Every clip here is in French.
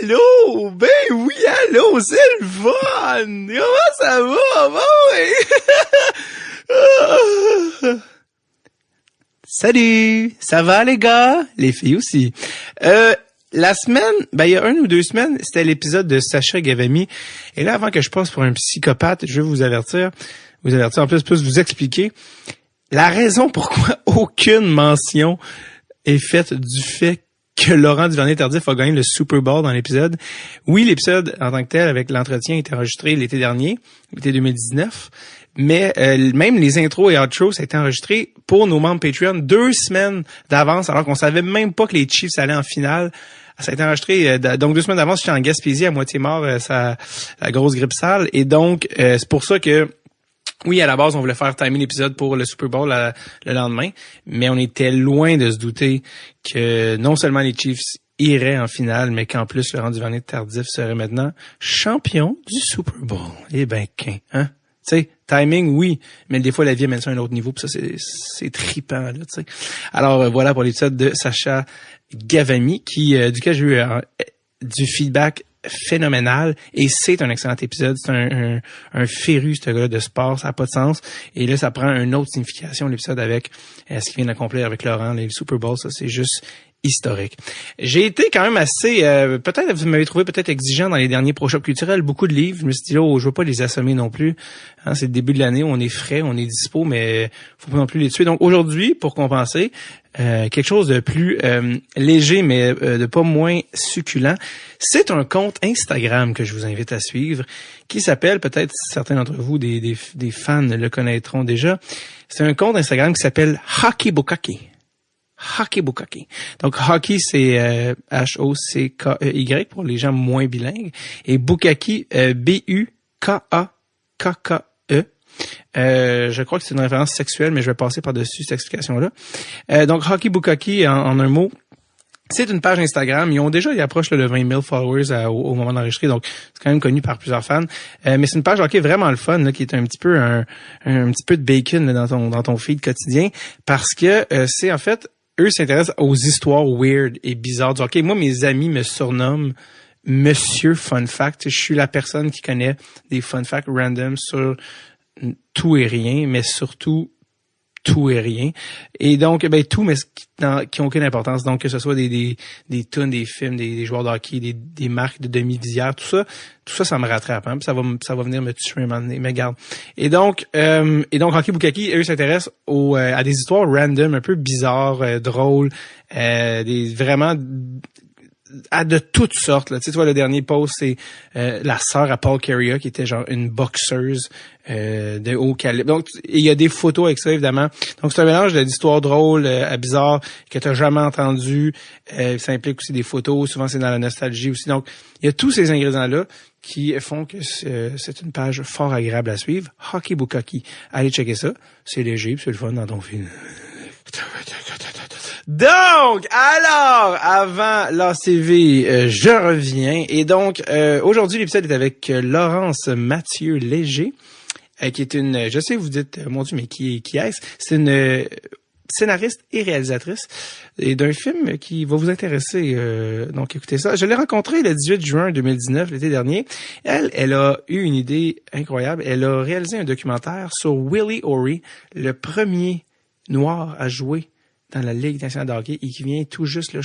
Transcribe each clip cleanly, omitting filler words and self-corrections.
Allô! Ben oui, allô, c'est le fun! Comment ça va? Ben oui! Salut! Ça va les gars? Les filles aussi. La semaine, il y a 1 ou 2 semaines, c'était l'épisode de Sacha Gavami. Et là, avant que je passe pour un psychopathe, je vais vous avertir en plus vous expliquer la raison pourquoi aucune mention est faite du fait que Laurent Duvernay-Tardif a gagné le Super Bowl dans l'épisode. Oui, l'épisode en tant que tel avec l'entretien a été enregistré l'été dernier, l'été 2019, mais même les intros et outros, ça a été enregistré pour nos membres Patreon 2 semaines d'avance, alors qu'on savait même pas que les Chiefs allaient en finale. Ça a été enregistré, donc 2 semaines d'avance, j'étais en Gaspésie, à moitié mort, la grosse grippe sale, et donc c'est pour ça que oui, à la base, on voulait faire timer l'épisode pour le Super Bowl le lendemain, mais on était loin de se douter que non seulement les Chiefs iraient en finale, mais qu'en plus, Laurent Duvernay-Tardif serait maintenant champion du Super Bowl. Eh ben, hein? Tu sais, timing, oui, mais des fois, la vie amène ça à un autre niveau, puis ça, c'est trippant, là, tu sais. Alors, voilà pour l'épisode de Sacha Gavami, duquel j'ai eu du feedback phénoménal, et c'est un excellent épisode. C'est un féru, ce gars de sport, ça n'a pas de sens, et là ça prend une autre signification, l'épisode avec ce qu'il vient d'accomplir avec Laurent, le Super Bowl, ça c'est juste historique. J'ai été quand même assez, peut-être vous m'avez trouvé peut-être exigeant dans les derniers Pro-Shop culturels, beaucoup de livres, je me suis dit je veux pas les assommer non plus, hein, c'est le début de l'année, on est frais, on est dispo, mais faut pas non plus les tuer. Donc aujourd'hui, pour compenser, quelque chose de plus léger, mais de pas moins succulent. C'est un compte Instagram que je vous invite à suivre, qui s'appelle, peut-être certains d'entre vous, des fans le connaîtront déjà. C'est un compte Instagram qui s'appelle Hockey Bukkake. Hockey Bukkake. Donc hockey c'est H-O-C-K-E-Y pour les gens moins bilingues, et Bukkake B-U-K-A-K-K-E. Je crois que c'est une référence sexuelle, mais je vais passer par-dessus cette explication-là. Donc, Hockey Bukkake, en un mot, c'est une page Instagram. Ils approchent le 20 000 followers au moment d'enregistrer, donc c'est quand même connu par plusieurs fans. Mais c'est une page hockey vraiment le fun, là, qui est un petit peu un petit peu de bacon là, dans ton feed quotidien, parce que c'est en fait, eux s'intéressent aux histoires weird et bizarres du hockey. Moi, mes amis me surnomment Monsieur Fun Fact. Je suis la personne qui connaît des fun facts random sur tout et rien, mais surtout tout et rien. Et donc, tout, mais qui ont aucune importance. Donc, que ce soit des tunes, des films, des joueurs de hockey, des marques de demi-visière, tout ça, ça me rattrape, hein. Puis ça va venir me tuer un moment donné. Mais garde. Et donc, Hockey Bukkake, eux, s'intéressent à des histoires random, un peu bizarres, drôles, vraiment de toutes sortes, là. Tu sais, toi, le dernier post, c'est la sœur à Paul Carrier, qui était genre une boxeuse de haut calibre. Donc, il y a des photos avec ça, évidemment. Donc, c'est un mélange d'histoires drôles, à bizarres, que tu n'as jamais entendu. Ça implique aussi des photos. Souvent, c'est dans la nostalgie aussi. Donc, il y a tous ces ingrédients-là qui font que c'est une page fort agréable à suivre. Hockey Bukkake. Allez checker ça. C'est léger, puis c'est le fun dans ton film. Donc, alors, avant l'ACV, je reviens. Et donc, aujourd'hui, l'épisode est avec Laurence Mathieu Léger, qui est une, je sais, vous dites, mon Dieu, mais qui est-ce? C'est une scénariste et réalisatrice et d'un film qui va vous intéresser. Donc, écoutez ça. Je l'ai rencontrée le 18 juin 2019, l'été dernier. Elle a eu une idée incroyable. Elle a réalisé un documentaire sur Willie O'Ree, le premier noir à jouer dans la Ligue nationale de hockey, et qui vient tout juste, là,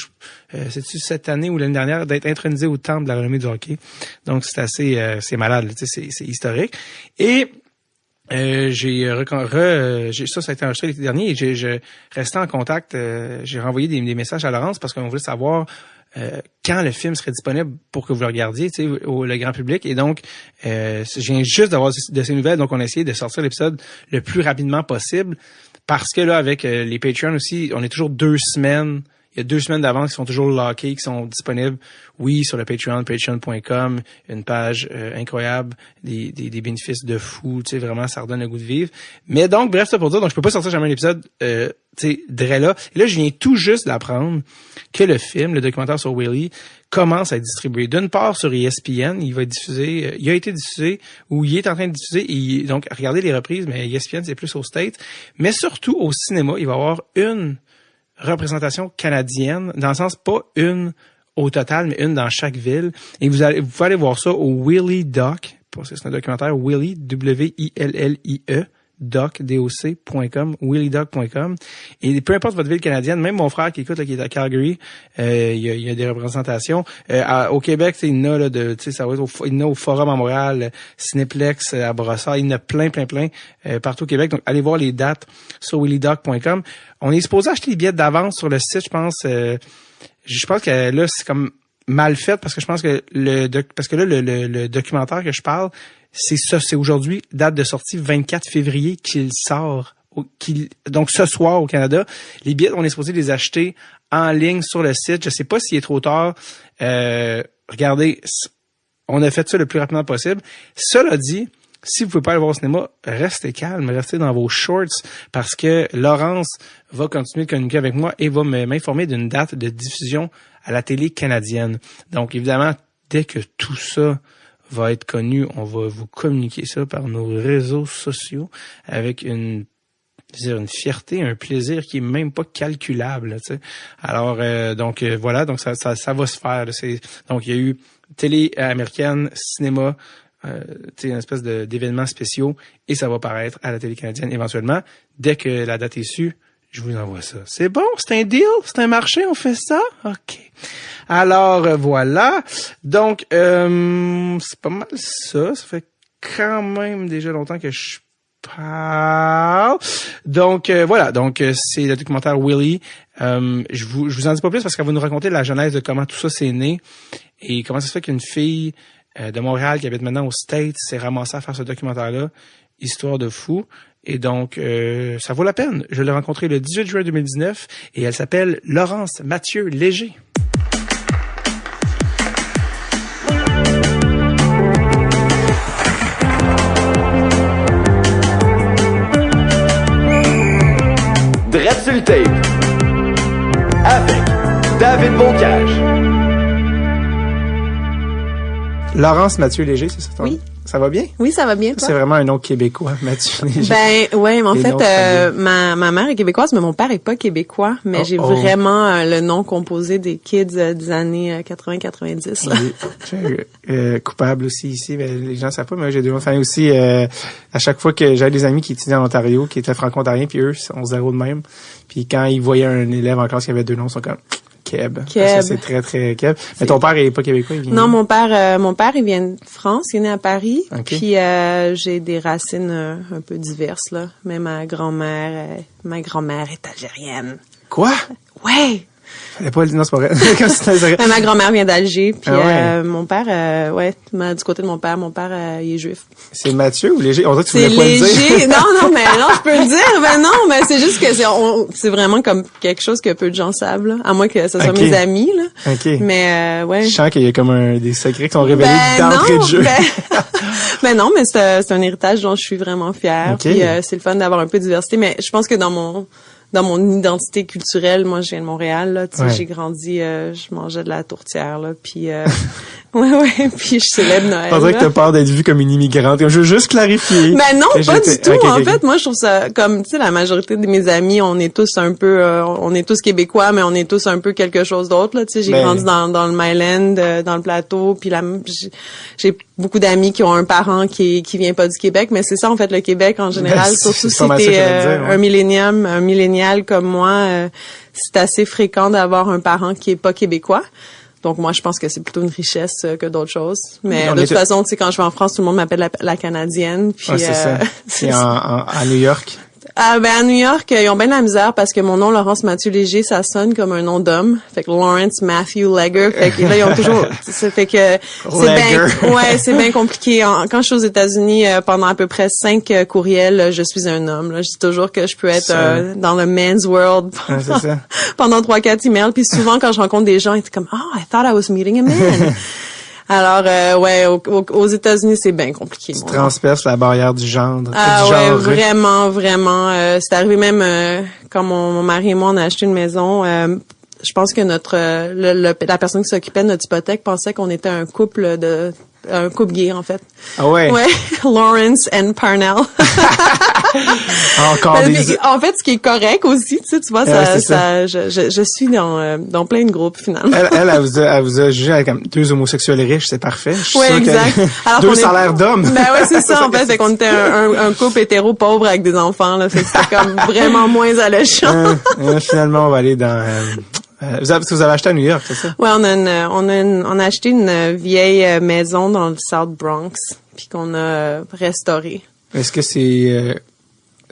c'est-tu cette année ou l'année dernière, d'être intronisé au temple de la renommée du hockey. Donc, c'est assez, c'est malade, là, c'est historique. Et ça a été enregistré l'été dernier, et je restais en contact, j'ai renvoyé des messages à Laurence parce qu'on voulait savoir quand le film serait disponible pour que vous le regardiez, tu sais, le grand public. Et donc, je viens juste d'avoir de ces nouvelles, donc on a essayé de sortir l'épisode le plus rapidement possible. Parce que là, avec les Patreons aussi, on est toujours 2 semaines. Il y a 2 semaines d'avance qui sont toujours lockés, qui sont disponibles, oui, sur le Patreon, patreon.com, une page incroyable, des bénéfices de fou, tu sais, vraiment, ça redonne le goût de vivre. Mais donc, bref, ça pour dire, donc je peux pas sortir jamais un épisode, tu sais, là. Et là, je viens tout juste d'apprendre que le film, le documentaire sur Willie, commence à être distribué. D'une part, sur ESPN, il a été diffusé, ou il est en train de diffuser, et donc, regardez les reprises, mais ESPN, c'est plus au States. Mais surtout, au cinéma, il va y avoir une représentation canadienne, dans le sens pas une au total, mais une dans chaque ville. Et vous pouvez aller voir ça au Willie Doc. C'est un documentaire Willie, W-I-L-L-I-E. doc.com, williedoc.com. Et peu importe votre ville canadienne, même mon frère qui écoute, là, qui est à Calgary, il y a des représentations. Au Québec, il y en a, là, ça va être il y en a au Forum à Montréal, Cinéplex, à Brossard, il y en a plein, partout au Québec. Donc, allez voir les dates sur williedoc.com. On est supposé acheter les billets d'avance sur le site, je pense que là, c'est comme mal fait parce que je pense que le documentaire que je parle, c'est aujourd'hui, date de sortie 24 février qu'il sort. Donc ce soir au Canada, les billets, on est supposé les acheter en ligne sur le site. Je sais pas s'il est trop tard. Regardez, on a fait ça le plus rapidement possible. Cela dit, si vous pouvez pas aller voir au cinéma, restez calme, restez dans vos shorts parce que Laurence va continuer de communiquer avec moi et va m'informer d'une date de diffusion à la télé canadienne. Donc évidemment, dès que tout ça va être connu, on va vous communiquer ça par nos réseaux sociaux avec une fierté, un plaisir qui est même pas calculable, tu sais. Alors voilà, donc ça va se faire. Donc il y a eu télé américaine, cinéma, une espèce d'événements spéciaux et ça va paraître à la télé canadienne éventuellement. Dès que la date est sûre, je vous envoie ça. C'est bon? C'est un deal? C'est un marché? On fait ça? OK. Alors, voilà. Donc, c'est pas mal ça. Ça fait quand même déjà longtemps que je parle. Donc, voilà. Donc, c'est le documentaire Willie. Je vous en dis pas plus parce qu'elle va nous raconter la genèse de comment tout ça s'est né et comment ça se fait qu'une fille de Montréal qui habite maintenant aux States s'est ramassée à faire ce documentaire-là. Histoire de fou. Et donc, ça vaut la peine. Je l'ai rencontrée le 18 juin 2019 et elle s'appelle Laurence Mathieu Léger. Drette sur le tape avec David Bocage. Laurence Mathieu Léger, c'est ça? Oui. Ça va bien? Oui, ça va bien, toi? C'est vraiment un nom québécois, Mathieu Léger. Ben, ouais, mais en fait, ma mère est québécoise, mais mon père est pas québécois, mais j'ai vraiment le nom composé des kids des années 80-90, là. Oui. Coupable aussi ici, mais les gens savent pas, mais j'ai deux enfants aussi, à chaque fois que j'avais des amis qui étudiaient en Ontario, qui étaient franco-ontariens, puis eux, on se zéro de même. Puis quand ils voyaient un élève en classe qui avait deux noms, ils sont comme... Keb. Parce que c'est très, très Keb. Mais ton père est pas québécois, il vient... Non, mon père, il vient de France, il est né à Paris. Okay. Puis, j'ai des racines un peu diverses, là. Mais ma grand-mère est algérienne. Quoi? Ouais! Fallait pas le dire, non, c'est pas vrai. Ma grand-mère vient d'Alger, puis ouais. mon père, du côté de mon père, il est juif. C'est Mathieu ou Léger? On dirait que tu voulais pas Léger. le dire. Non, je peux le dire. Ben non, mais c'est juste que c'est vraiment comme quelque chose que peu de gens savent, là. À moins que ce soit mes amis, là. OK. Mais, ouais. Je sens qu'il y a comme des secrets qui sont révélés d'entrée de jeu. Ben non, mais c'est un héritage dont je suis vraiment fière. Okay. Puis, c'est le fun d'avoir un peu de diversité. Mais je pense que dans mon identité culturelle, moi, je viens de Montréal, là, tu sais, j'ai grandi, je mangeais de la tourtière, là, puis puis je célèbre Noël. On dirait que t'as peur d'être vue comme une immigrante. Je veux juste clarifier. Ben non, pas du tout. En fait, moi, je trouve ça comme, tu sais, la majorité de mes amis, on est tous un peu, on est tous québécois, mais on est tous un peu quelque chose d'autre, là, tu sais. J'ai grandi dans le Myland, dans le plateau, puis là, j'ai beaucoup d'amis qui ont un parent qui vient pas du Québec, mais c'est ça, en fait, le Québec, en général, surtout si t'es un millénial comme moi, c'est assez fréquent d'avoir un parent qui est pas québécois. Donc moi, je pense que c'est plutôt une richesse que d'autres choses. Mais de toute façon, tu sais, quand je vais en France, tout le monde m'appelle la Canadienne. Puis c'est ça. C'est à New York. Ben à New York, ils ont bien de la misère parce que mon nom Laurence Mathieu Léger, ça sonne comme un nom d'homme. Fait que Lawrence Matthew Legger. Fait que là ils ont toujours, ça fait que c'est bien compliqué. Quand je suis aux États-Unis, pendant à peu près 5 courriels, je suis un homme. Là, je dis toujours que je peux être dans le men's world pendant 3-4 emails. Puis souvent quand je rencontre des gens, ils sont comme I thought I was meeting a man. Alors, aux États-Unis, c'est bien compliqué. Tu transperces la barrière du genre. Vraiment. C'est arrivé même quand mon mari et moi, on a acheté une maison. Je pense que la personne qui s'occupait de notre hypothèque pensait qu'on était un couple un couple gay, en fait. Ah ouais? Ouais. Lawrence and Parnell. Encore En fait, ce qui est correct aussi, tu vois, je suis dans plein de groupes, finalement. Elle vous a jugé comme deux homosexuels riches, c'est parfait. Ouais, exact. Alors, deux salaires d'hommes. Ben ouais, c'est ça, en fait. Fait qu'on était un couple hétéro pauvre avec des enfants, là. Fait que c'était comme vraiment moins alléchant. Finalement, on va aller dans, vous avez acheté à New York, c'est ça? Ouais, on a acheté une vieille maison dans le South Bronx, puis qu'on a restaurée. Est-ce que c'est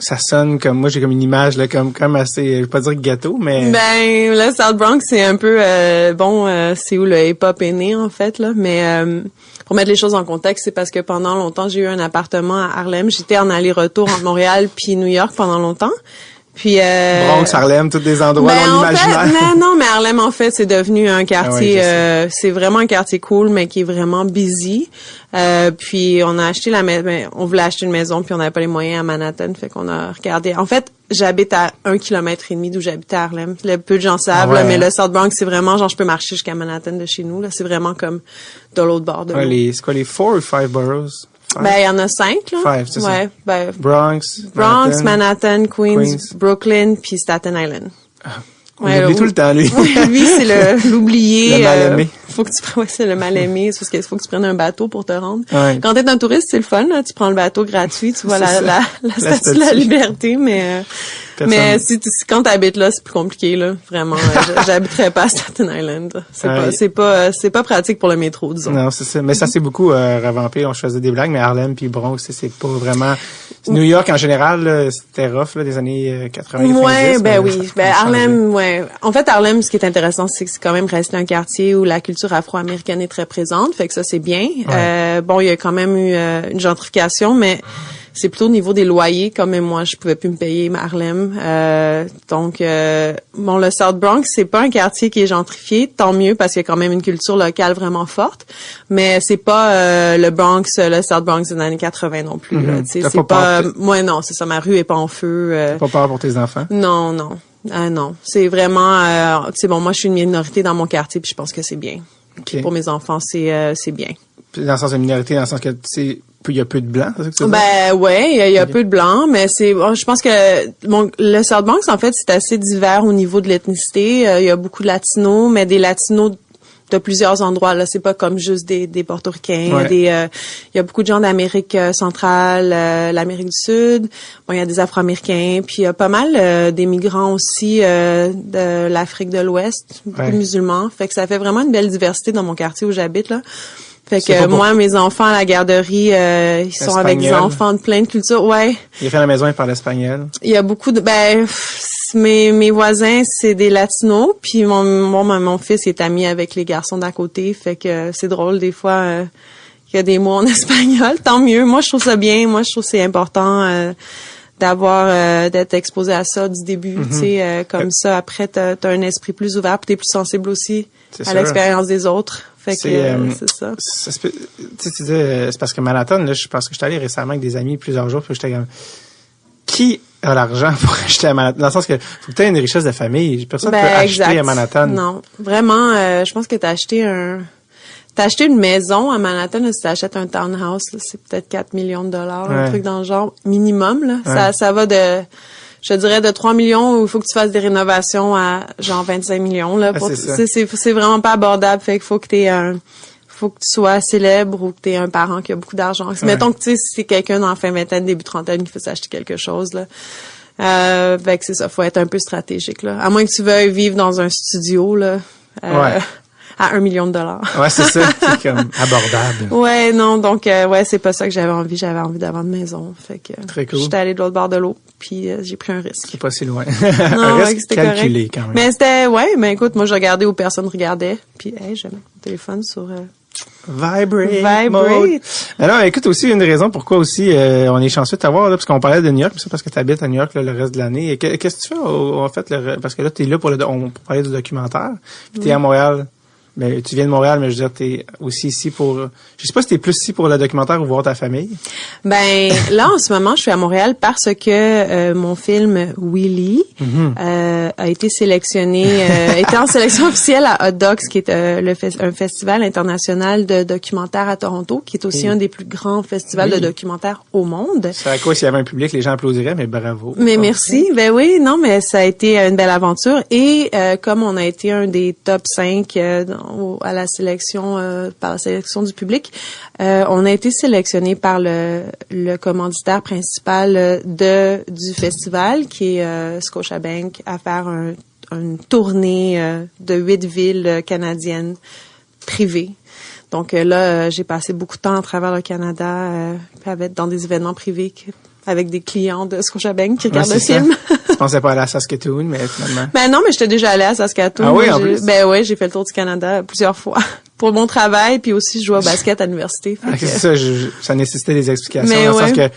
ça sonne comme moi j'ai comme une image là comme assez, je vais pas dire gâteau, mais ben le South Bronx c'est un peu c'est où le hip-hop est né en fait là, mais pour mettre les choses en contexte, c'est parce que pendant longtemps j'ai eu un appartement à Harlem, j'étais en aller-retour entre Montréal puis New York pendant longtemps. Puis Bronx, Harlem, tous des endroits dans l'imaginaire. Non, mais Harlem en fait, c'est devenu un quartier c'est vraiment un quartier cool mais qui est vraiment busy. Puis on a acheté on voulait acheter une maison puis on n'avait pas les moyens à Manhattan, fait qu'on a regardé. En fait, j'habite à 1,5 kilomètre d'où j'habitais à Harlem. Peu de gens savent là, mais le South Bronx, c'est vraiment genre je peux marcher jusqu'à Manhattan de chez nous là, c'est vraiment comme de l'autre bord de l'eau. C'est quoi les 4 ou 5 boroughs? Ben, il y en a 5, là. 5, c'est ça. Ben, Bronx, Manhattan, Queens, Brooklyn, puis Staten Island. On oublie tout le temps, lui. Lui, c'est l'oublié. Le mal-aimé. C'est le mal-aimé. C'est parce qu'il faut que tu prennes un bateau pour te rendre. Ouais. Quand t'es un touriste, c'est le fun, là. Tu prends le bateau gratuit, tu vois la statue de la liberté, mais quand t'habites là, c'est plus compliqué, là. Vraiment, j'habiterais pas à Staten Island. C'est pas pratique pour le métro, disons. Non, c'est ça. Mais ça, c'est beaucoup, revampé. On faisait des blagues, mais Harlem puis Bronx, c'est pas vraiment, New York, en général, là, c'était rough, là, des années 80, 90. Ouais, ben oui. Ben, Harlem, ouais. En fait, Harlem, ce qui est intéressant, c'est que c'est quand même resté un quartier où la culture afro-américaine est très présente. Fait que ça, c'est bien. Ouais. Bon, il y a quand même eu une gentrification, mais c'est plutôt au niveau des loyers, comme même moi, je pouvais plus me payer Harlem. Donc, le South Bronx, c'est pas un quartier qui est gentrifié, tant mieux, parce qu'il y a quand même une culture locale vraiment forte. Mais c'est pas le Bronx, le South Bronx des années 80 non plus. Là, c'est pas. Moi, non, c'est ça. Ma rue est pas en feu. T'as pas peur pour tes enfants? Non. Non, c'est vraiment. C'est bon. Moi, je suis une minorité dans mon quartier, puis je pense que c'est bien. Okay. Pour mes enfants, c'est bien. Dans le sens de minorité, dans le sens que il y a peu de blancs, c'est ça que tu veux dire? Ben ouais, il y a peu de blancs, mais je pense que le South Bronx en fait c'est assez divers au niveau de l'ethnicité. Il y a beaucoup de latinos, mais des latinos de plusieurs endroits là, c'est pas comme juste des portoricains. Ouais. Il y a beaucoup de gens d'Amérique centrale, l'Amérique du Sud. Bon, il y a des Afro-Américains, puis il y a pas mal des migrants aussi de l'Afrique de l'Ouest, beaucoup de musulmans. Fait que ça fait vraiment une belle diversité dans mon quartier où j'habite là. Fait que moi, mes enfants à la garderie, ils sont avec des enfants de plein de cultures. Ouais. Il a fait à la maison, il parle espagnol. Il y a beaucoup de mes voisins, c'est des latinos, puis mon fils est ami avec les garçons d'à côté, fait que c'est drôle des fois qu'il y a des mots en espagnol, tant mieux. Moi, je trouve ça bien, moi je trouve que c'est important d'être exposé à ça du début, tu sais, comme ça après t'as un esprit plus ouvert, puis t'es plus sensible aussi à l'expérience des autres. Fait que c'est ça. Tu disais, c'est parce que Manhattan, là, je pense que j'étais allé récemment avec des amis plusieurs jours, puis j'étais comme, qui a l'argent pour acheter à Manhattan? Dans le sens que faut que tu aies une richesse de famille. Personne ne peut acheter à Manhattan. Non, vraiment, je pense que t'as acheté une maison à Manhattan, là, si t'achètes un townhouse, là, c'est peut-être 4 millions de dollars, un truc dans le genre, minimum, là. Ouais. Ça va je dirais de 3 millions où il faut que tu fasses des rénovations à genre 25 millions, là. C'est vraiment pas abordable. Fait qu'il faut que faut que tu sois célèbre ou que t'aies un parent qui a beaucoup d'argent. Mettons que, tu sais, si c'est quelqu'un dans la fin vingtaine, début trentaine qui veut s'acheter quelque chose, là. Fait que c'est ça, faut être un peu stratégique, là. À moins que tu veuilles vivre dans un studio, là. À 1 million de dollars. Ouais, c'est ça, c'est comme abordable. Ouais, non, donc c'est pas ça que j'avais envie. J'avais envie d'avoir une maison, fait que très cool. J'étais allée de l'autre bord de l'eau, puis j'ai pris un risque. C'est pas si loin. Non, un risque calculé correct. Quand même. Mais c'était mais écoute, moi je regardais où personne regardait, puis j'ai mis mon téléphone sur Vibrate. Mode. Alors, écoute, aussi une raison pourquoi aussi on est chanceux de t'avoir là, parce qu'on parlait de New York, c'est parce que tu habites à New York là, le reste de l'année. Qu'est-ce que tu fais en fait parce que là t'es là pour parler du documentaire, puis t'es à Montréal. Mais tu viens de Montréal, mais je veux dire, t'es aussi ici pour... Je sais pas si t'es plus ici pour le documentaire ou voir ta famille. Ben, là, en ce moment, je suis à Montréal parce que mon film Willy a été sélectionné, était en sélection officielle à Hot Docs, qui est un festival international de documentaires à Toronto, qui est aussi un des plus grands festivals de documentaires au monde. C'est à quoi s'il y avait un public, les gens applaudiraient, mais bravo. Mais merci. Ben oui, non, mais ça a été une belle aventure. Et comme on a été un des top 5 à la sélection par la sélection du public, on a été sélectionné par le commanditaire principal du festival, qui est Scotiabank, à faire une tournée de 8 villes canadiennes privées. Donc là, j'ai passé beaucoup de temps à travers le Canada, dans des événements privés avec des clients de Scotiabank qui regardent le film. Tu pensais pas aller à Saskatoon, mais finalement... Ben non, mais j'étais déjà allée à Saskatoon. Ah oui, en plus? Ben oui, j'ai fait le tour du Canada plusieurs fois pour mon travail, puis aussi je jouais au basket à l'université. C'est ça, ça nécessitait des explications. Mais dans le sens que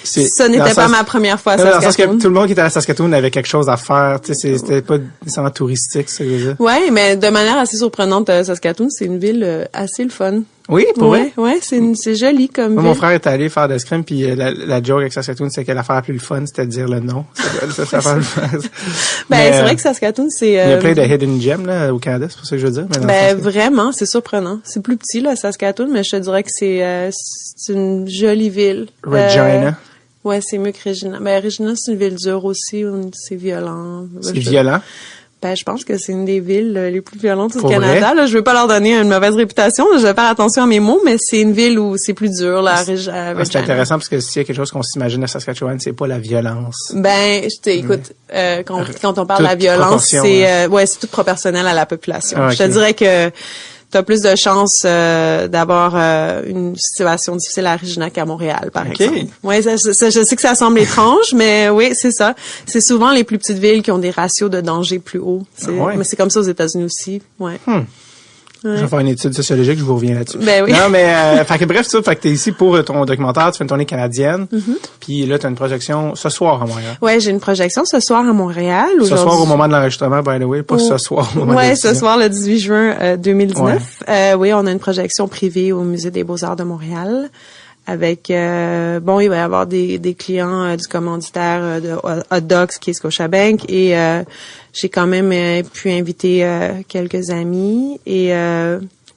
ça n'était pas ma première fois à Saskatoon. Dans le sens que tout le monde qui était à Saskatoon avait quelque chose à faire. Tu sais, c'était pas nécessairement touristique, ça, je veux dire. Ouais, mais de manière assez surprenante, Saskatoon, c'est une ville assez le fun. Oui, pour vrai? Ouais, c'est joli comme ville. Mon frère est allé faire de l'escrime, puis la joke avec Saskatoon, c'est que l'affaire la plus fun, c'était de dire le nom. C'est vrai que Saskatoon, c'est... il y a plein de hidden gems là, au Canada, c'est pour ça que je veux dire. Mais vraiment, c'est surprenant. C'est plus petit, là, Saskatoon, mais je te dirais que c'est une jolie ville. Regina. Ouais, c'est mieux que Regina. Ben, Regina, c'est une ville dure aussi, c'est violent. C'est violent? Ben, je pense que c'est une des villes les plus violentes du Pour Canada. vrai? Là, je veux pas leur donner une mauvaise réputation. Je vais faire attention à mes mots, mais c'est une ville où c'est plus dur, là, Regina. C'est intéressant parce que s'il y a quelque chose qu'on s'imagine à Saskatchewan, c'est pas la violence. Ben, écoute, quand on parle de la violence, c'est c'est tout proportionnel à la population. Ah, okay. Je te dirais que t'as plus de chances d'avoir une situation difficile à Regina qu'à Montréal, par exemple. Ouais, je sais que ça semble étrange, mais oui, c'est ça. C'est souvent les plus petites villes qui ont des ratios de danger plus hauts. Mais c'est comme ça aux États-Unis aussi. Ouais. Je vais faire une étude sociologique, je vous reviens là-dessus. Ben oui. Non, mais fait que t'es ici pour ton documentaire, tu fais une tournée canadienne, puis là t'as une projection ce soir à Montréal. Ouais, j'ai une projection ce soir à Montréal. Ce soir au moment de l'enregistrement, by the way, pas ce soir au moment de ce soir le 18 juin 2019. Ouais. Oui, on a une projection privée au Musée des Beaux-Arts de Montréal. Avec il va y avoir des clients du commanditaire de Hot Docs qui est Scotiabank et j'ai quand même pu inviter quelques amis et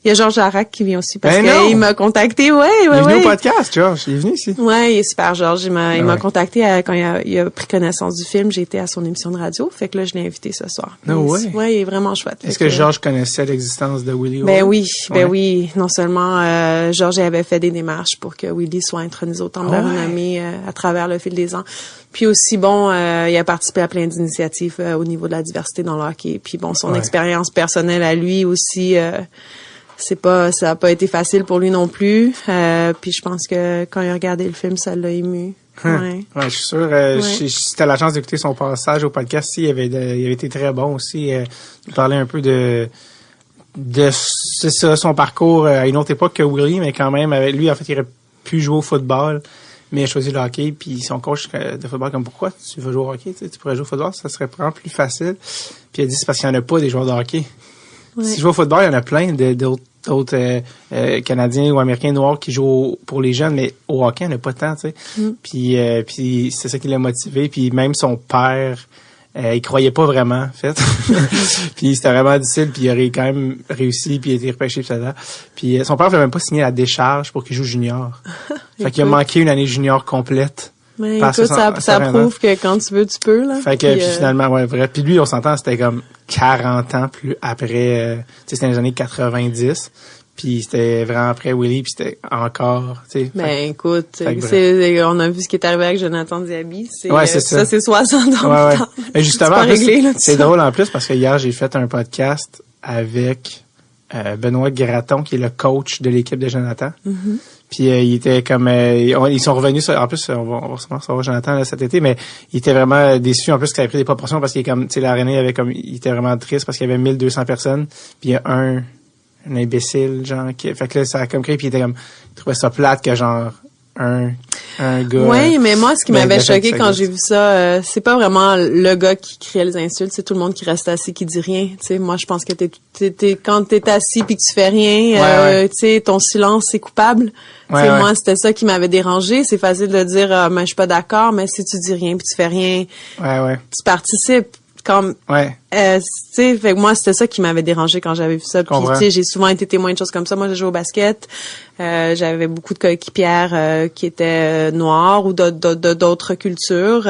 il y a Georges Larac qui vient aussi parce qu'il m'a contacté. Ouais. Il est venu au podcast, Georges. Il est venu ici. Ouais, il est super, Georges. Il m'a contacté quand il a pris connaissance du film. J'ai été à son émission de radio. Fait que là, je l'ai invité ce soir. Ouais, il est vraiment chouette. Est-ce que Georges connaissait l'existence de Willy? Ben oui. Non seulement, Georges avait fait des démarches pour que Willy soit intronisé au Temple de la Renommée à travers le fil des ans. Puis aussi, il a participé à plein d'initiatives au niveau de la diversité dans le hockey. Puis son expérience personnelle à lui aussi... ça a pas été facile pour lui non plus. Puis je pense que quand il a regardé le film, ça l'a ému. Ouais, je suis sûr. Si t'as la chance d'écouter son passage au podcast, il avait été très bon aussi. Il parlait un peu de c'est ça, son parcours à une autre époque que Willy, mais quand même, avec lui, en fait, il aurait pu jouer au football, mais il a choisi le hockey. Puis son coach de football, comme pourquoi tu veux jouer au hockey? Tu pourrais jouer au football, ça serait vraiment plus facile. Puis il a dit c'est parce qu'il n'y en a pas des joueurs de hockey. Ouais. Si je joue au football, il y en a plein d'autres Canadiens ou Américains noirs qui jouent pour les jeunes, mais au hockey, il n'y en a pas tant, tu sais. Puis c'est ça qui l'a motivé. Puis même son père, il croyait pas vraiment, en fait. Puis c'était vraiment difficile, puis il aurait quand même réussi, puis il a été repêché, puis ça. Puis son père ne voulait même pas signer la décharge pour qu'il joue junior. Fait qu'il a manqué une année junior complète. Mais écoute, ça prouve que quand tu veux, tu peux, là. Fait que, puis finalement, vrai. Puis lui, on s'entend, c'était comme 40 ans plus après, tu sais, c'était dans les années 90. Puis c'était vraiment après Willy, puis c'était encore, tu sais. Ben écoute, on a vu ce qui est arrivé avec Jonathan Diaby. C'est ça, c'est 60 ans. Ouais. Mais justement, c'est drôle en plus parce que hier, j'ai fait un podcast avec Benoît Gratton, qui est le coach de l'équipe de Jonathan. Mm-hmm. Puis il était comme ils sont revenus en plus on va savoir Jonathan là, cet été, mais il était vraiment déçu en plus que ça avait pris des proportions parce qu'il est comme tu sais l'aréna avait comme il était vraiment triste parce qu'il y avait 1200 personnes, puis il y a un imbécile genre qui fait que là ça a comme créé, puis il était comme il trouvait ça plate que genre un un gars. Oui, mais moi, ce qui m'avait choqué quand sexiste. j'ai vu ça, c'est pas vraiment le gars qui criait les insultes, c'est tout le monde qui reste assis, qui dit rien. Tu sais, moi, je pense que quand t'es assis puis que tu fais rien, tu sais, ton silence, c'est coupable. Ouais, moi, c'était ça qui m'avait dérangé. C'est facile de dire, mais je suis pas d'accord, mais si tu dis rien puis tu fais rien, tu participes. Comme, tu sais, fait que moi, c'était ça qui m'avait dérangé quand j'avais vu ça. Puis, tu sais, j'ai souvent été témoin de choses comme ça. Moi, j'ai joué au basket. J'avais beaucoup de coéquipières qui étaient noires ou d'autres cultures.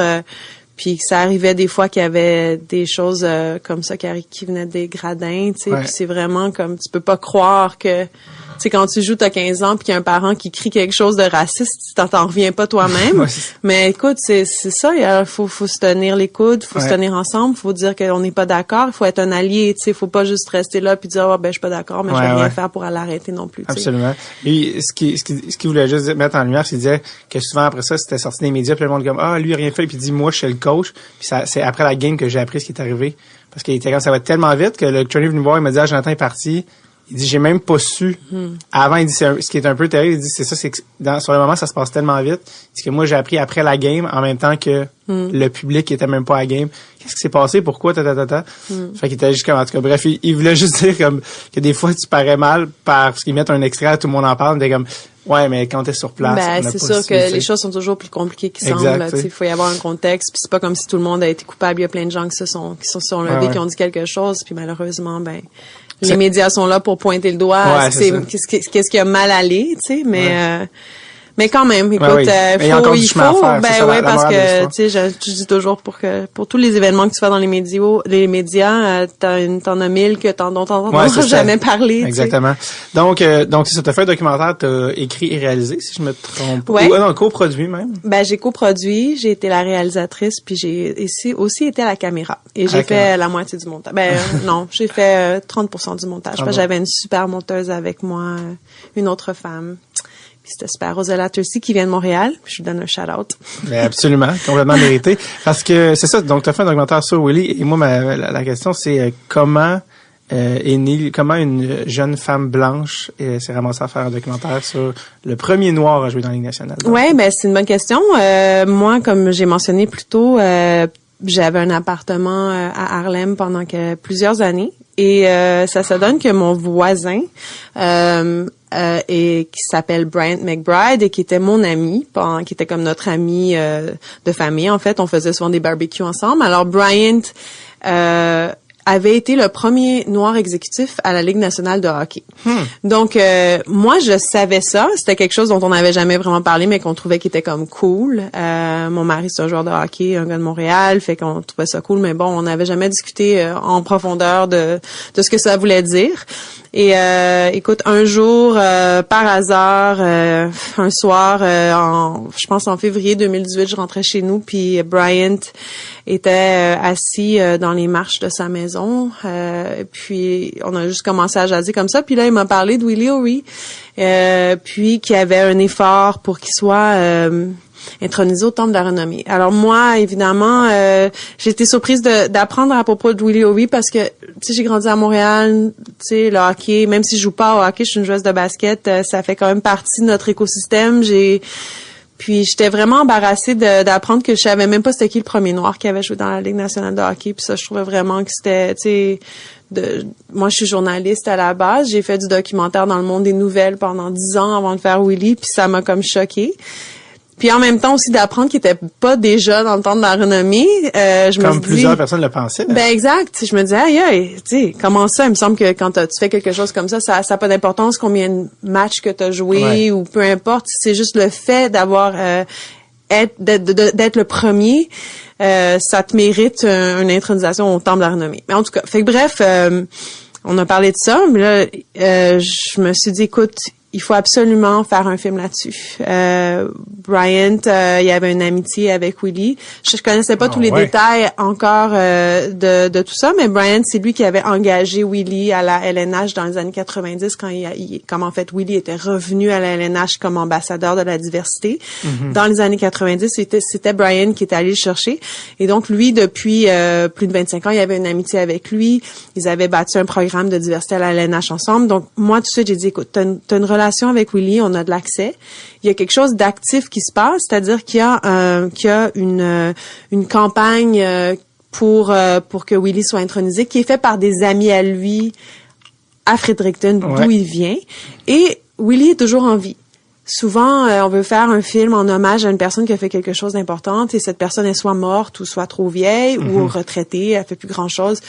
Puis ça arrivait des fois qu'il y avait des choses comme ça qui venaient des gradins, tu sais. Puis c'est vraiment comme, tu peux pas croire que... Tu sais, quand tu joues, t'as 15 ans, puis qu'il y a un parent qui crie quelque chose de raciste, tu t'en reviens pas toi-même. Mais écoute, c'est ça, il faut se tenir les coudes, faut se tenir ensemble, faut dire qu'on n'est pas d'accord, il faut être un allié, tu sais, faut pas juste rester là puis dire je suis pas d'accord, mais je vais rien faire pour l'arrêter non plus. Absolument. Et ce qui voulait juste mettre en lumière, c'est qu'il disait que souvent après ça, c'était sorti des médias, puis le monde comme lui a rien fait, puis il dit moi je suis le coach, puis c'est après la game que j'ai appris ce qui est arrivé, parce qu'il était comme ça va tellement vite que le trainer est venu me voir, il m'a dit Jonathan est parti. Il dit, j'ai même pas su. Avant, il dit, ce qui est un peu terrible, il dit, c'est ça, c'est que sur le moment, ça se passe tellement vite. C'est que moi, j'ai appris après la game, en même temps que le public qui était même pas à la game. Qu'est-ce qui s'est passé? Pourquoi? Fait qu'il était juste comme, en tout cas, bref, il voulait juste dire comme, que des fois, tu parais mal parce qu'ils mettent un extrait, tout le monde en parle, t'es comme, ouais, mais quand t'es sur place. C'est sûr que les choses sont toujours plus compliquées qu'ils semblent. Il faut y avoir un contexte, puis c'est pas comme si tout le monde a été coupable. Il y a plein de gens qui se sont levés, qui ont dit quelque chose, puis malheureusement, les médias sont là pour pointer le doigt. Qu'est-ce qui a mal allé, tu sais, mais quand même, écoute, il faut, parce que, tu sais, je dis toujours pour tous les événements que tu fais dans les médias, t'en as 1000 que dont t'entends jamais parler. Exactement. Donc, si ça t'a fait un documentaire, t'as écrit et réalisé, si je me trompe. Ouais. Ou non, coproduit même. J'ai coproduit, j'ai été la réalisatrice, puis j'ai aussi été à la caméra. Et j'ai fait la moitié du montage. Non, j'ai fait 30% du montage. Parce que j'avais une super monteuse avec moi, une autre femme. Puis c'était super. Rosella Tursi qui vient de Montréal. Puis je lui donne un shout-out. Absolument, complètement mérité. Parce que c'est ça, donc tu as fait un documentaire sur Willie. Et moi, la question, c'est comment comment une jeune femme blanche s'est ramassée à faire un documentaire sur le premier noir à jouer dans la Ligue nationale. Ouais, c'est une bonne question. Moi, comme j'ai mentionné plus tôt, j'avais un appartement à Harlem pendant plusieurs années. Et ça se donne que mon voisin et qui s'appelle Bryant McBride et qui était mon ami, qui était comme notre ami de famille. En fait, on faisait souvent des barbecues ensemble. Alors Bryant avait été le premier noir exécutif à la Ligue nationale de hockey. Donc, moi, je savais ça. C'était quelque chose dont on n'avait jamais vraiment parlé, mais qu'on trouvait qui était comme cool. Mon mari, c'est un joueur de hockey, un gars de Montréal, fait qu'on trouvait ça cool, mais bon, on n'avait jamais discuté en profondeur de ce que ça voulait dire. Et écoute, un jour, par hasard, un soir, je pense en février 2018, je rentrais chez nous, puis Bryant était assis dans les marches de sa maison. Puis on a juste commencé à jaser comme ça. Puis là, il m'a parlé de Willie O'Ree, puis qu'il y avait un effort pour qu'il soit intronisé au Temple de la Renommée. Alors moi, évidemment, j'ai été surprise d'apprendre à propos de Willie O'Ree parce que, tu sais, j'ai grandi à Montréal, tu sais, le hockey, même si je joue pas au hockey, je suis une joueuse de basket, ça fait quand même partie de notre écosystème. Puis j'étais vraiment embarrassée d'apprendre que je savais même pas c'était qui le premier noir qui avait joué dans la Ligue nationale de hockey. Puis ça, je trouvais vraiment que c'était, tu sais, moi, je suis journaliste à la base. J'ai fait du documentaire dans le monde des nouvelles pendant 10 ans avant de faire Willie, puis ça m'a comme choquée. Puis en même temps aussi d'apprendre qu'il était pas déjà dans le temps de la renommée. Comme plusieurs personnes le pensaient. Exact. Je me disais, aïe, tu sais, comment ça? Il me semble que quand tu fais quelque chose comme ça a pas d'importance combien de matchs que tu as joué ou peu importe. C'est juste le fait d'avoir d'être le premier, ça te mérite une intronisation au Temple de la Renommée. Mais en tout cas, fait que bref, on a parlé de ça, mais là, je me suis dit, écoute, il faut absolument faire un film là-dessus. Bryant, il y avait une amitié avec Willie. Je connaissais pas tous les détails encore de tout ça, mais Bryant, c'est lui qui avait engagé Willie à la LNH dans les années 90 quand en fait Willie était revenu à la LNH comme ambassadeur de la diversité. Dans les années 90, c'était Bryant qui était allé le chercher. Et donc lui, depuis plus de 25 ans, il y avait une amitié avec lui. Ils avaient bâti un programme de diversité à la LNH ensemble. Donc moi, tout de suite, j'ai dit, écoute, t'as une relation relation avec Willie, on a de l'accès. Il y a quelque chose d'actif qui se passe, c'est-à-dire qu'il y a une campagne pour que Willie soit intronisé, qui est fait par des amis à lui à Fredericton, d'où il vient. Et Willie est toujours en vie. Souvent, on veut faire un film en hommage à une personne qui a fait quelque chose d'important et cette personne est soit morte ou soit trop vieille ou retraitée, elle fait plus grand-chose.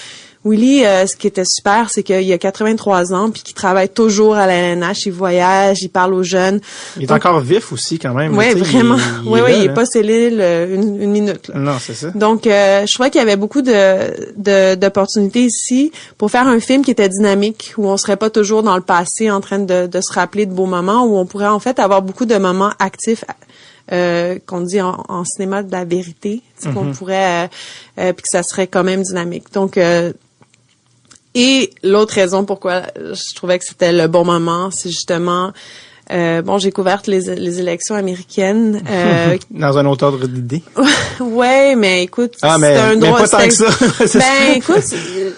Willie, ce qui était super, c'est qu'il a 83 ans puis qu'il travaille toujours à la LNH, il voyage, il parle aux jeunes. Il est encore vif aussi quand même. Oui, vraiment. Il est pas sénile une minute. Là. Non, c'est ça. Donc, je trouvais qu'il y avait beaucoup d'opportunités ici pour faire un film qui était dynamique, où on serait pas toujours dans le passé en train de se rappeler de beaux moments, où on pourrait en fait avoir beaucoup de moments actifs. Qu'on dit en cinéma de la vérité, qu'on pourrait puis que ça serait quand même dynamique. Donc et l'autre raison pourquoi je trouvais que c'était le bon moment, c'est justement j'ai couvert les élections américaines dans un autre ordre d'idée. Ouais, mais écoute, c'est un droit, mais pas tant que ça. Écoute,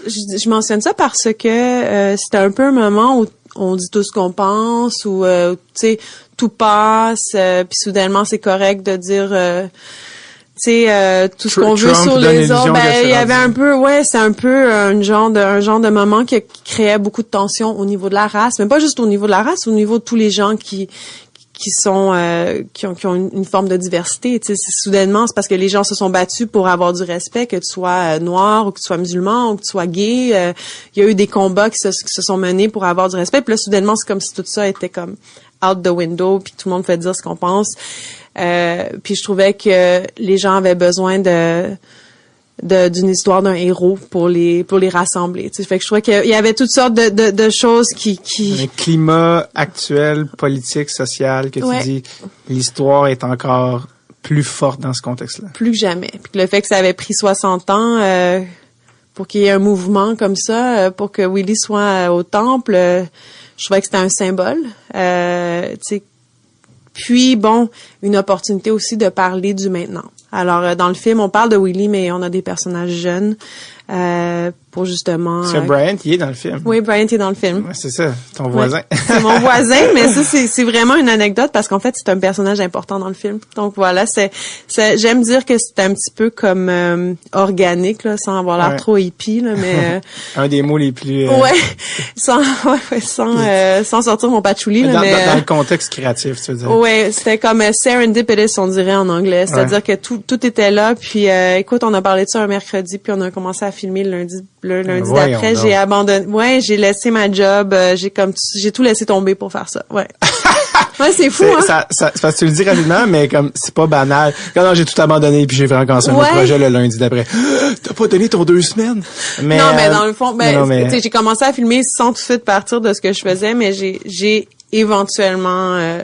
je mentionne ça parce que c'était un peu un moment où on dit tout ce qu'on pense, ou tu sais, tout passe, puis soudainement c'est correct de dire tout ce qu'on veut sur les autres. Il y avait un peu, c'est un peu un genre de moment qui créait beaucoup de tension au niveau de la race, mais pas juste au niveau de la race, au niveau de tous les gens qui ont une forme de diversité. Tu sais, soudainement, c'est parce que les gens se sont battus pour avoir du respect, que tu sois noir ou que tu sois musulman ou que tu sois gay. Il y a eu des combats qui se sont menés pour avoir du respect. Puis là, soudainement, c'est comme si tout ça était comme out the window, puis tout le monde fait dire ce qu'on pense. Puis je trouvais que les gens avaient besoin d'une histoire d'un héros pour les rassembler. Tu sais, fait que je trouvais qu'il y avait toutes sortes de choses qui un climat actuel, politique, social, que tu dis l'histoire est encore plus forte dans ce contexte-là. Plus que jamais. Puis le fait que ça avait pris 60 ans pour qu'il y ait un mouvement comme ça, pour que Willie soit au temple, je trouvais que c'était un symbole. Tu sais. Puis une opportunité aussi de parler du maintenant. Alors, dans le film, on parle de Willie, mais on a des personnages jeunes pour justement... C'est Bryant qui est dans le film. Oui, Bryant est dans le film. Ouais, c'est ça, ton voisin. C'est mon voisin, mais ça, c'est vraiment une anecdote parce qu'en fait, c'est un personnage important dans le film. Donc voilà, j'aime dire que c'est un petit peu comme organique, là, sans avoir l'air trop hippie, là, mais... un des mots les plus... sans sortir mon patchouli, là, mais... Dans le contexte créatif, tu veux dire. Ouais, c'était comme serendipitous, on dirait en anglais. C'est-à-dire que tout était là, puis écoute, on a parlé de ça un mercredi, puis on a commencé à filmer le lundi d'après. J'ai abandonné. Ouais, j'ai laissé ma job, j'ai tout laissé tomber pour faire ça. Ouais. Ouais, c'est fou, hein. C'est parce que tu le dis rapidement, mais comme c'est pas banal. Non, j'ai tout abandonné puis j'ai vraiment commencé un autre projet le lundi d'après. T'as pas donné ton 2 semaines? Mais, non, mais dans le fond, tu sais, j'ai commencé à filmer sans tout de suite partir de ce que je faisais, mais j'ai éventuellement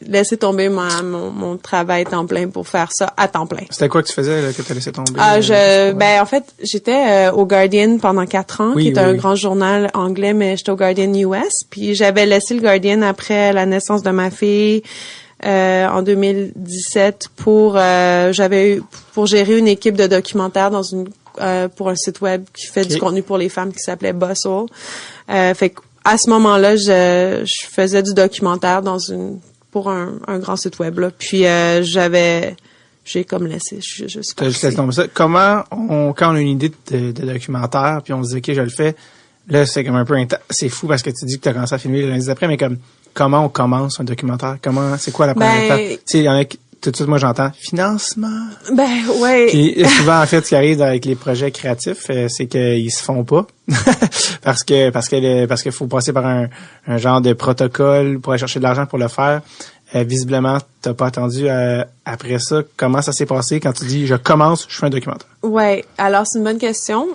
laissé tomber mon travail temps plein pour faire ça à temps plein. C'était quoi que tu faisais là, que t'as laissé tomber? En fait, j'étais au Guardian pendant 4 ans, qui est un grand journal anglais, mais j'étais au Guardian US. Puis j'avais laissé le Guardian après la naissance de ma fille en 2017 pour gérer une équipe de documentaires pour un site web qui fait du contenu pour les femmes qui s'appelait Bustle. Fait qu'à ce moment-là, je faisais du documentaire pour un grand site web là. Puis j'ai comme laissé, je suis pas. Comment quand on a une idée de documentaire puis on se dit OK, je le fais, là c'est comme un peu c'est fou parce que tu dis que tu as commencé à filmer le lundi d'après, mais comment on commence un documentaire? C'est quoi la première étape? Tu sais, il y en a tout de suite, moi, j'entends financement. Puis souvent, en fait, ce qui arrive avec les projets créatifs, c'est qu'ils se font pas. parce qu'il faut passer par un genre de protocole pour aller chercher de l'argent pour le faire. Visiblement, t'as pas attendu après ça. Comment ça s'est passé quand tu dis je fais un documentaire? Ouais, alors c'est une bonne question.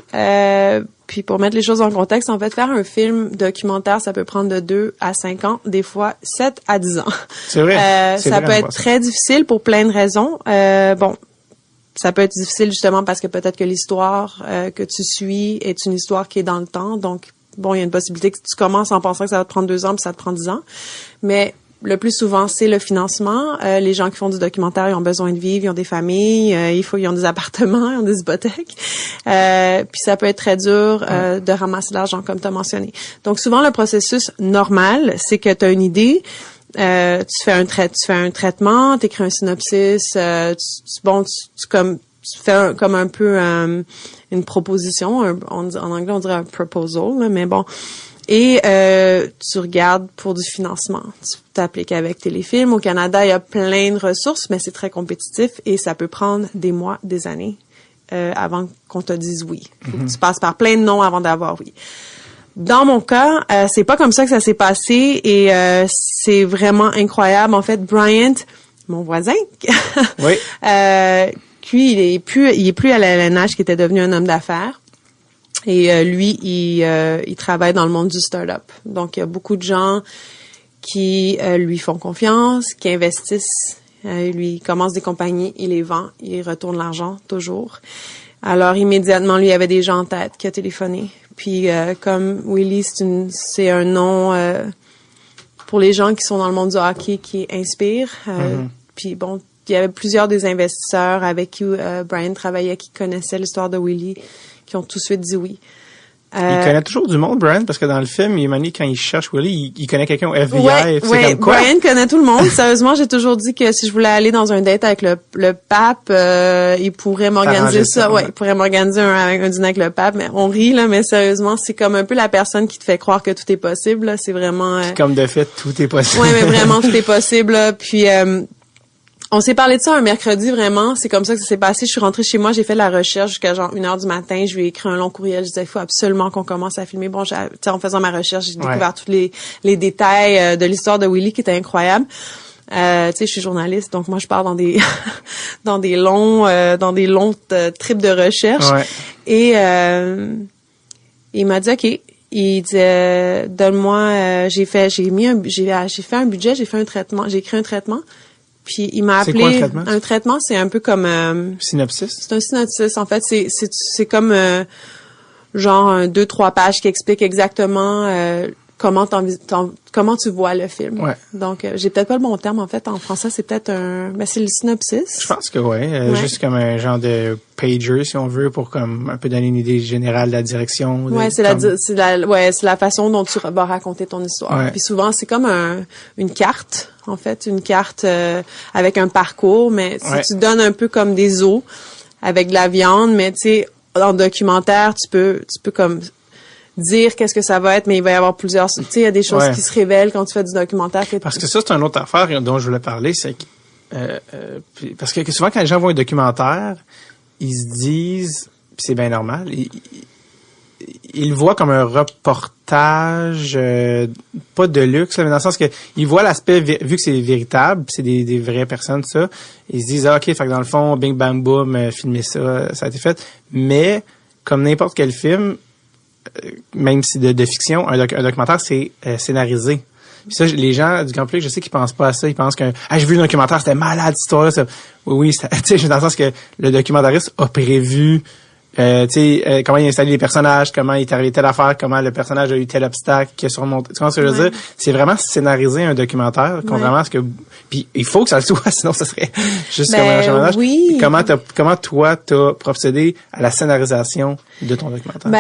Puis pour mettre les choses en contexte, en fait, faire un film documentaire, ça peut prendre de 2 à 5 ans, des fois 7 à 10 ans. C'est vrai. Ça peut être très difficile pour plein de raisons. Ça peut être difficile justement parce que peut-être que l'histoire que tu suis est une histoire qui est dans le temps. Donc, il y a une possibilité que tu commences en pensant que ça va te prendre 2 ans puis ça te prend 10 ans. Mais le plus souvent, c'est le financement. Les gens qui font du documentaire, ils ont besoin de vivre, ils ont des familles, ils ont des appartements, ils ont des hypothèques. Puis ça peut être très dur de ramasser l'argent, comme tu as mentionné. Donc souvent, le processus normal, c'est que tu as une idée, tu fais un traitement, tu écris un synopsis, tu fais comme un peu une proposition, en anglais on dirait un proposal, là, mais bon. Et tu regardes pour du financement. Tu t'appliques avec Téléfilm. Au Canada, il y a plein de ressources, mais c'est très compétitif et ça peut prendre des mois, des années avant qu'on te dise oui. Faut que tu passes par plein de noms avant d'avoir oui. Dans mon cas, c'est pas comme ça que ça s'est passé et c'est vraiment incroyable. En fait, Bryant, mon voisin, oui. Lui, il est plus à la LNH, qui était devenu un homme d'affaires. Et lui, il travaille dans le monde du start-up. Donc, il y a beaucoup de gens qui lui font confiance, qui investissent. Lui, il commence des compagnies, il les vend, il retourne l'argent, toujours. Alors, immédiatement, lui, il y avait des gens en tête qui a téléphoné. Puis, comme Willie, c'est un nom pour les gens qui sont dans le monde du hockey qui inspire. Puis, bon, il y avait plusieurs des investisseurs avec qui Brian travaillait, qui connaissaient l'histoire de Willie, qui ont tout de suite dit oui. Il connaît toujours du monde, Brian, parce que dans le film, quand il cherche Willie, il connaît quelqu'un au FBI. Ouais, comme quoi? Brian connaît tout le monde. Sérieusement, j'ai toujours dit que si je voulais aller dans un date avec le pape, il pourrait m'organiser ça. Ouais, il pourrait m'organiser un dîner avec le pape. Mais on rit, là, mais sérieusement, c'est comme un peu la personne qui te fait croire que tout est possible, là. C'est vraiment... Comme de fait, tout est possible. Ouais, mais vraiment, tout est possible, là. Puis... on s'est parlé de ça un mercredi, vraiment. C'est comme ça que ça s'est passé. Je suis rentrée chez moi, j'ai fait de la recherche jusqu'à genre 1h du matin. Je lui ai écrit un long courriel. Je disais, il faut absolument qu'on commence à filmer. Bon, en faisant ma recherche, j'ai découvert tous les détails de l'histoire de Willie qui était incroyable. Tu sais, je suis journaliste, donc moi, je pars dans des dans des longs trips de recherche. Ouais. Et il m'a dit, OK. Il disait, donne-moi, j'ai fait un budget, j'ai fait un traitement, j'ai écrit un traitement. Puis il m'a appelé. C'est quoi un traitement, c'est un peu comme synopsis. C'est un synopsis en fait, c'est comme genre 2-3 pages qui expliquent exactement comment tu vois le film. Ouais. Donc j'ai peut-être pas le bon terme en fait en français, c'est peut-être c'est le synopsis. Je pense que ouais, juste comme un genre de pager si on veut pour comme un peu donner une idée générale de la direction. Ouais, c'est la façon dont tu vas raconter ton histoire. Ouais. Puis souvent c'est comme une carte. En fait, une carte avec un parcours, mais tu donnes un peu comme des os avec de la viande, mais tu sais, en documentaire, tu peux comme dire qu'est-ce que ça va être, mais il va y avoir plusieurs, tu sais, il y a des choses qui se révèlent quand tu fais du documentaire. Parce que ça, c'est une autre affaire dont je voulais parler, c'est que, parce que souvent quand les gens voient un documentaire, ils se disent, puis c'est bien normal, ils le voient comme un reportage, pas de luxe, mais dans le sens que ils voient l'aspect, vu que c'est véritable, c'est des vraies personnes, ça, ils se disent, OK, fait que dans le fond, bing, bang, boom, filmer ça, ça a été fait. Mais, comme n'importe quel film, même si de fiction, un documentaire, c'est scénarisé. Puis ça, les gens du grand public, je sais qu'ils pensent pas à ça. Ils pensent que, j'ai vu le documentaire, c'était malade, cette histoire-là. Ça. Oui, tu sais, dans le sens que le documentariste a prévu, comment il a installé les personnages, comment il est arrivé telle affaire, comment le personnage a eu tel obstacle qui a surmonté. Tu vois ce que je veux dire? C'est vraiment scénariser un documentaire, contrairement à ce que, puis il faut que ça le soit, sinon ça serait juste comme un changement. Oui. Comment toi t'as procédé à la scénarisation de ton documentaire?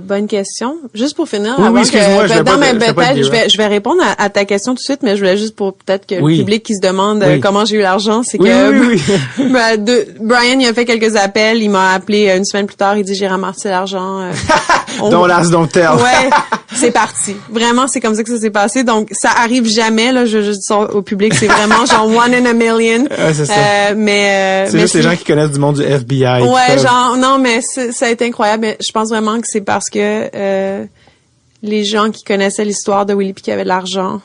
Bonne question. Juste pour finir, je vais répondre à ta question tout de suite, mais je voulais juste pour peut-être que le public qui se demande comment j'ai eu l'argent, c'est que Brian, il a fait quelques appels, il m'a appelé une semaine plus tard, il dit j'ai ramassé l'argent. Don't last, don't tell. Ouais, c'est parti. Vraiment, c'est comme ça que ça s'est passé. Donc, ça arrive jamais, là, je dis ça au public, c'est vraiment genre one in a million. Ouais, c'est ça. C'est juste les gens qui connaissent du monde du FBI. Ouais, genre, non, mais ça a été incroyable. Mais je pense vraiment que c'est parce que les gens qui connaissaient l'histoire de Willie puis qui avaient de l'argent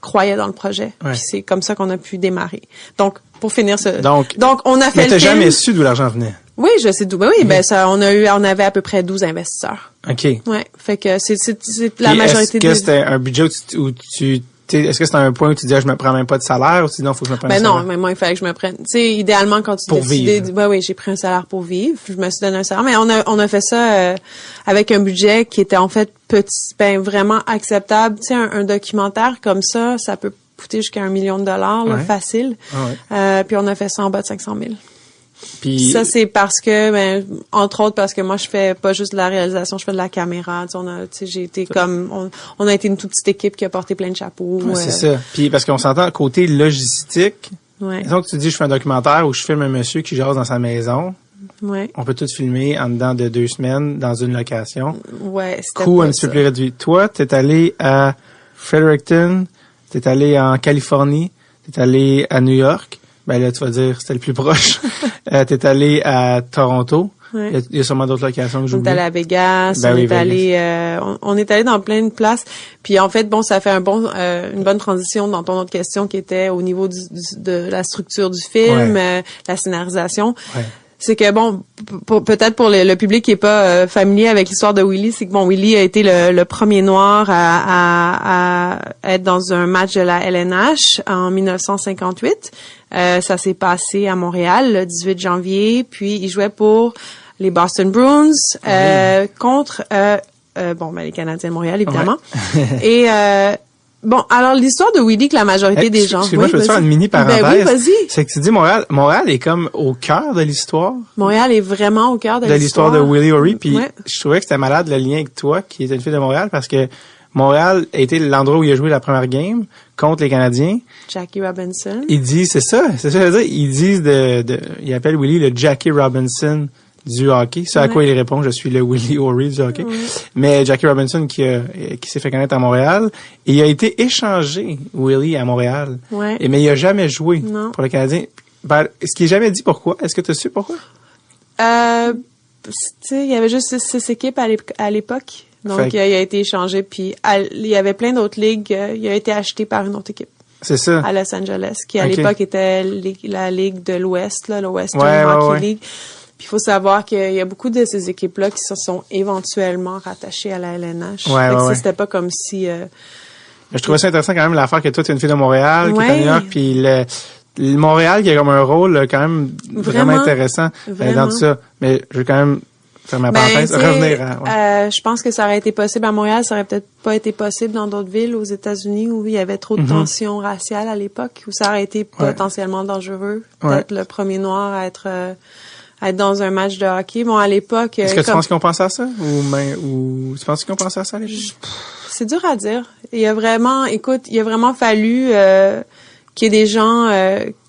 croyaient dans le projet. Ouais. Puis c'est comme ça qu'on a pu démarrer. Donc, pour finir Donc on a fait mais t'as jamais su d'où l'argent venait? Oui, je sais d'où. Ben oui, on avait à peu près 12 investisseurs. OK. Ouais. Fait que c'est la majorité est-ce que c'était un budget où tu est-ce que c'est un point où tu dis, je me prends même pas de salaire, ou sinon, faut que je me prenne un salaire? Non, mais moi, il fallait que je me prenne, tu sais, idéalement, quand tu pour décidais, vivre. Oui, j'ai pris un salaire pour vivre. Je me suis donné un salaire, mais on a fait ça, avec un budget qui était, en fait, petit, vraiment acceptable. Tu sais, un documentaire comme ça peut coûter jusqu'à $1 million, là, facile. Puis on a fait ça en bas de 500 000. Puis ça, c'est parce que, entre autres, parce que moi, je fais pas juste de la réalisation, je fais de la caméra. J'ai été comme, on a été une toute petite équipe qui a porté plein de chapeaux. C'est ça. Puis parce qu'on s'entend côté logistique. Disons que tu dis, je fais un documentaire où je filme un monsieur qui jase dans sa maison. On peut tout filmer en dedans de 2 semaines dans une location. C'était coût un petit peu plus réduit. Toi, t'es allé à Fredericton, t'es allé en Californie, t'es allé à New York. Ben là, tu vas dire, c'était le plus proche. T'es allé à Toronto. Il y a sûrement d'autres locations que j'oublie. On est allé à Vegas. On est allé dans plein de places. Puis en fait, ça fait une bonne transition dans ton autre question qui était au niveau de la structure du film, la scénarisation. C'est que peut-être pour le public qui est pas familier avec l'histoire de Willie, c'est que Willie a été le premier noir à être dans un match de la LNH en 1958. Ça s'est passé à Montréal le 18 janvier, puis il jouait pour les Boston Bruins contre les Canadiens de Montréal évidemment. Et alors l'histoire de Willie que la majorité des gens. Excuse-moi, je peux te faire une mini parenthèse. Ben oui, vas-y. C'est que tu dis Montréal est comme au cœur de l'histoire. Montréal est vraiment au cœur de l'histoire de Willie O'Ree. Puis je trouvais que c'était malade le lien avec toi, qui était une fille de Montréal, parce que Montréal a été l'endroit où il a joué la première game contre les Canadiens. Jackie Robinson. Il dit, c'est ça que je veux dire. Ils disent il appelle Willie le Jackie Robinson du hockey. C'est à quoi il répond, je suis le Willie O'Ree du hockey. Mais Jackie Robinson qui s'est fait connaître à Montréal, et il a été échangé, Willie, à Montréal. Mais il a jamais joué pour le Canadien. Est-ce qu'il n'a jamais dit pourquoi? Est-ce que tu as su pourquoi? Tu sais, il y avait juste 6 équipes à l'époque. Donc, il a été échangé, puis il y avait plein d'autres ligues. Il a été acheté par une autre équipe. C'est ça. À Los Angeles, qui à l'époque était la Ligue de l'Ouest, le Western Hockey League. Puis il faut savoir qu'il y a beaucoup de ces équipes-là qui se sont éventuellement rattachées à la LNH. C'était pas comme si... Je trouvais ça intéressant quand même l'affaire que toi, tu es une fille de Montréal, qui est à New York, puis le Montréal qui a comme un rôle quand même vraiment intéressant dans tout ça. Mais je veux quand même faire ma parenthèse, revenir à... je pense que ça aurait été possible à Montréal, ça aurait peut-être pas été possible dans d'autres villes aux États-Unis où il y avait trop de tensions raciales à l'époque, où ça aurait été potentiellement dangereux. Peut-être le premier noir à être dans un match de hockey. À l'époque... Est-ce que tu penses qu'on pensait à ça? Ou tu penses qu'on pensait à ça à l'époque? C'est dur à dire. Il a vraiment fallu qu'il y ait des gens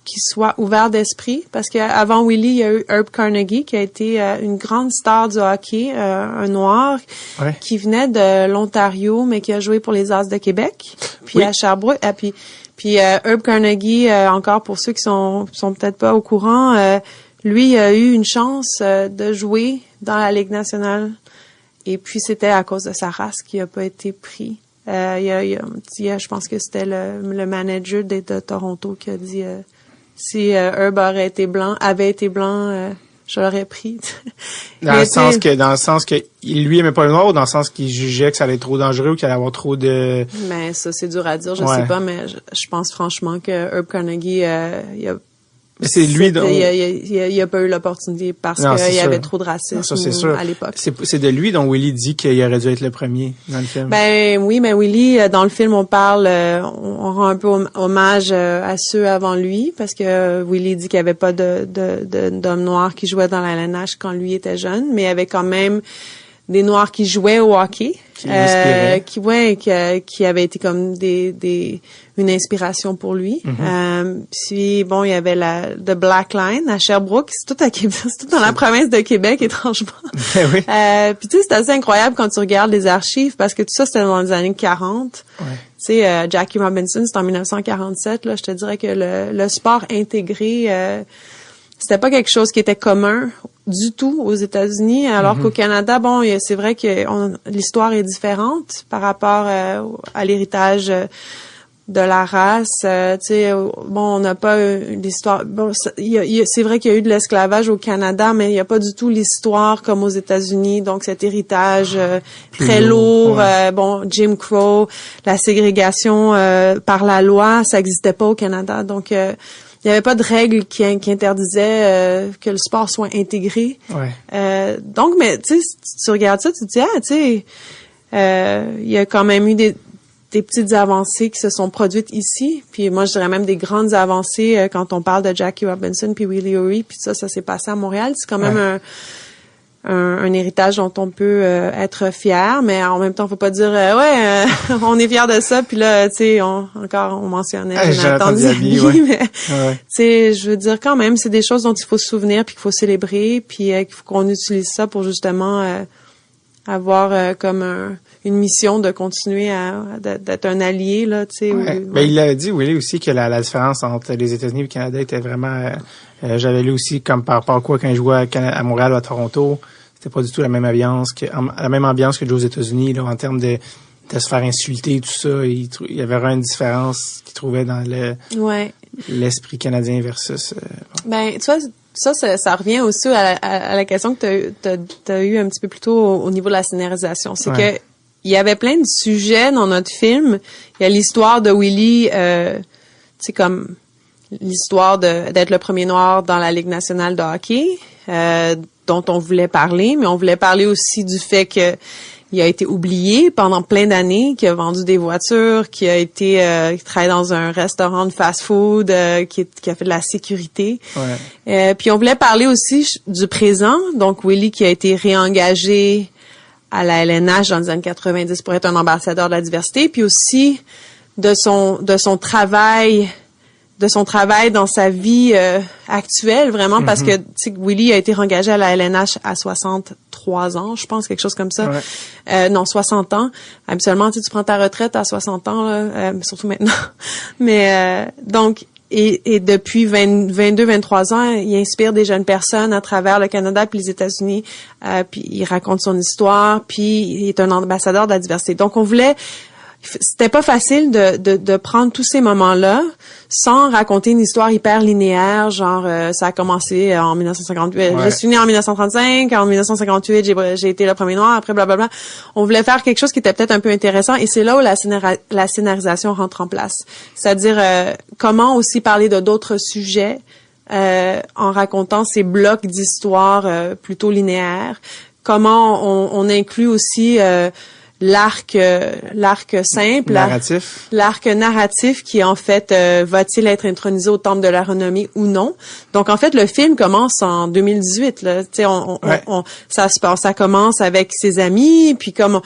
qui soient ouverts d'esprit, parce qu'avant Willie, il y a eu Herb Carnegie qui a été une grande star du hockey, un noir qui venait de l'Ontario, mais qui a joué pour les As de Québec, puis à Sherbrooke. Puis Herb Carnegie, encore pour ceux qui sont peut-être pas au courant, lui il a eu une chance de jouer dans la Ligue nationale. Et puis c'était à cause de sa race qu'il a pas été pris. Je pense que c'était le manager de Toronto qui a dit si Herb avait été blanc, je l'aurais pris. Dans le sens que il lui aimait pas le noir, ou dans le sens qu'il jugeait que ça allait être trop dangereux ou qu'il allait avoir trop de... Mais ça, c'est dur à dire, je sais pas, mais je pense franchement que Herb Carnegie, c'est lui dont... Il a pas eu l'opportunité parce qu'il y avait trop de racisme à l'époque. C'est de lui dont Willie dit qu'il aurait dû être le premier dans le film. Oui, mais Willie, dans le film, on rend un peu hommage à ceux avant lui, parce que Willie dit qu'il n'y avait pas d'hommes noirs qui jouaient dans la LNH quand lui était jeune, mais il y avait quand même des noirs qui jouaient au hockey, qui avaient été comme une inspiration pour lui. Puis il y avait The Black Line à Sherbrooke, c'est tout à Québec, c'est tout dans la province de Québec, étrangement. Puis tu sais, c'est assez incroyable quand tu regardes les archives, parce que tout ça c'était dans les années 40. Tu sais, Jackie Robinson, c'est en 1947, là, je te dirais que le sport intégré, c'était pas quelque chose qui était commun du tout aux États-Unis, alors qu'au Canada, c'est vrai que l'histoire est différente par rapport à l'héritage la race. Tu sais, bon, on n'a pas l'histoire. Bon, c'est vrai qu'il y a eu de l'esclavage au Canada, mais il n'y a pas du tout l'histoire comme aux États-Unis. Donc cet héritage très lourd. Bon, Jim Crow, la ségrégation par la loi, ça n'existait pas au Canada. Donc il n'y avait pas de règles qui interdisaient que le sport soit intégré. Ouais. Donc, mais tu sais, si tu regardes ça, tu te dis, tu sais, il y a quand même eu des petites avancées qui se sont produites ici. Puis moi, je dirais même des grandes avancées quand on parle de Jackie Robinson puis Willie O'Ree. Puis ça s'est passé à Montréal. C'est quand même un héritage dont on peut être fier, mais en même temps, faut pas dire on est fier de ça. Puis là, tu sais, on mentionnait Jonathan Diaby, mais tu sais, je veux dire quand même, c'est des choses dont il faut se souvenir puis qu'il faut célébrer, puis qu'il faut qu'on utilise ça pour justement avoir comme une mission de continuer d'être un allié là, tu sais. Ben il a dit Willie aussi que la différence entre les États-Unis et le Canada était vraiment j'avais lu aussi comme par rapport à quoi quand il jouait à Montréal ou à Toronto, c'était pas du tout la même ambiance que de jouer aux États-Unis là en termes de se faire insulter tout ça, il y avait vraiment une différence qu'il trouvait dans l'esprit canadien versus Ben tu vois, ça revient aussi à la question que t'as eu un petit peu plus tôt au niveau de la scénarisation. C'est que il y avait plein de sujets dans notre film. Il y a l'histoire de Willie, c'est comme l'histoire d'être le premier noir dans la Ligue nationale de hockey, dont on voulait parler, mais on voulait parler aussi du fait que il a été oublié pendant plein d'années, qui a vendu des voitures, qui travaille dans un restaurant de fast-food, qui a fait de la sécurité. Puis on voulait parler aussi du présent, donc Willie qui a été réengagé à la LNH dans les années 90 pour être un ambassadeur de la diversité, puis aussi de son travail dans sa vie actuelle, vraiment, parce que Willie a été réengagé à la LNH à 63 ans, je pense, quelque chose comme ça. Non, 60 ans. Habituellement, tu prends ta retraite à 60 ans, là, surtout maintenant. Mais donc, et depuis 22-23 ans, il inspire des jeunes personnes à travers le Canada puis les États-Unis. Puis il raconte son histoire, puis il est un ambassadeur de la diversité. Donc, c'était pas facile de prendre tous ces moments-là sans raconter une histoire hyper linéaire, genre ça a commencé en 1958, je suis née en 1935, en 1958 j'ai été le premier noir, après blablabla. On voulait faire quelque chose qui était peut-être un peu intéressant et c'est là où la scénarisation rentre en place. C'est-à-dire comment aussi parler de d'autres sujets en racontant ces blocs d'histoire plutôt linéaires. Comment on inclut aussi l'arc simple, l'arc narratif qui en fait va-t-il être intronisé au temple de la renommée ou non. Donc en fait le film commence en 2018 là, tu sais ça commence avec ses amis puis comme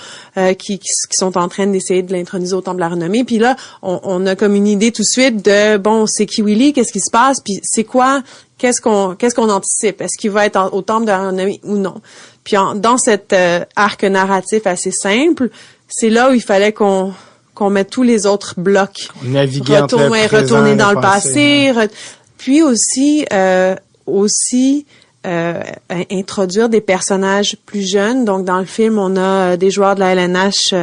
qui sont en train d'essayer de l'introniser au temple de la renommée, puis là on a comme une idée tout de suite de bon, c'est qui Willie, qu'est-ce qui se passe, puis c'est quoi, qu'est-ce qu'on anticipe, est-ce qu'il va être au temple de la renommée ou non. Puis dans cet arc narratif assez simple, c'est là où il fallait qu'on mette tous les autres blocs. Retourner dans le passé. Puis aussi introduire des personnages plus jeunes. Donc dans le film, on a des joueurs de la LNH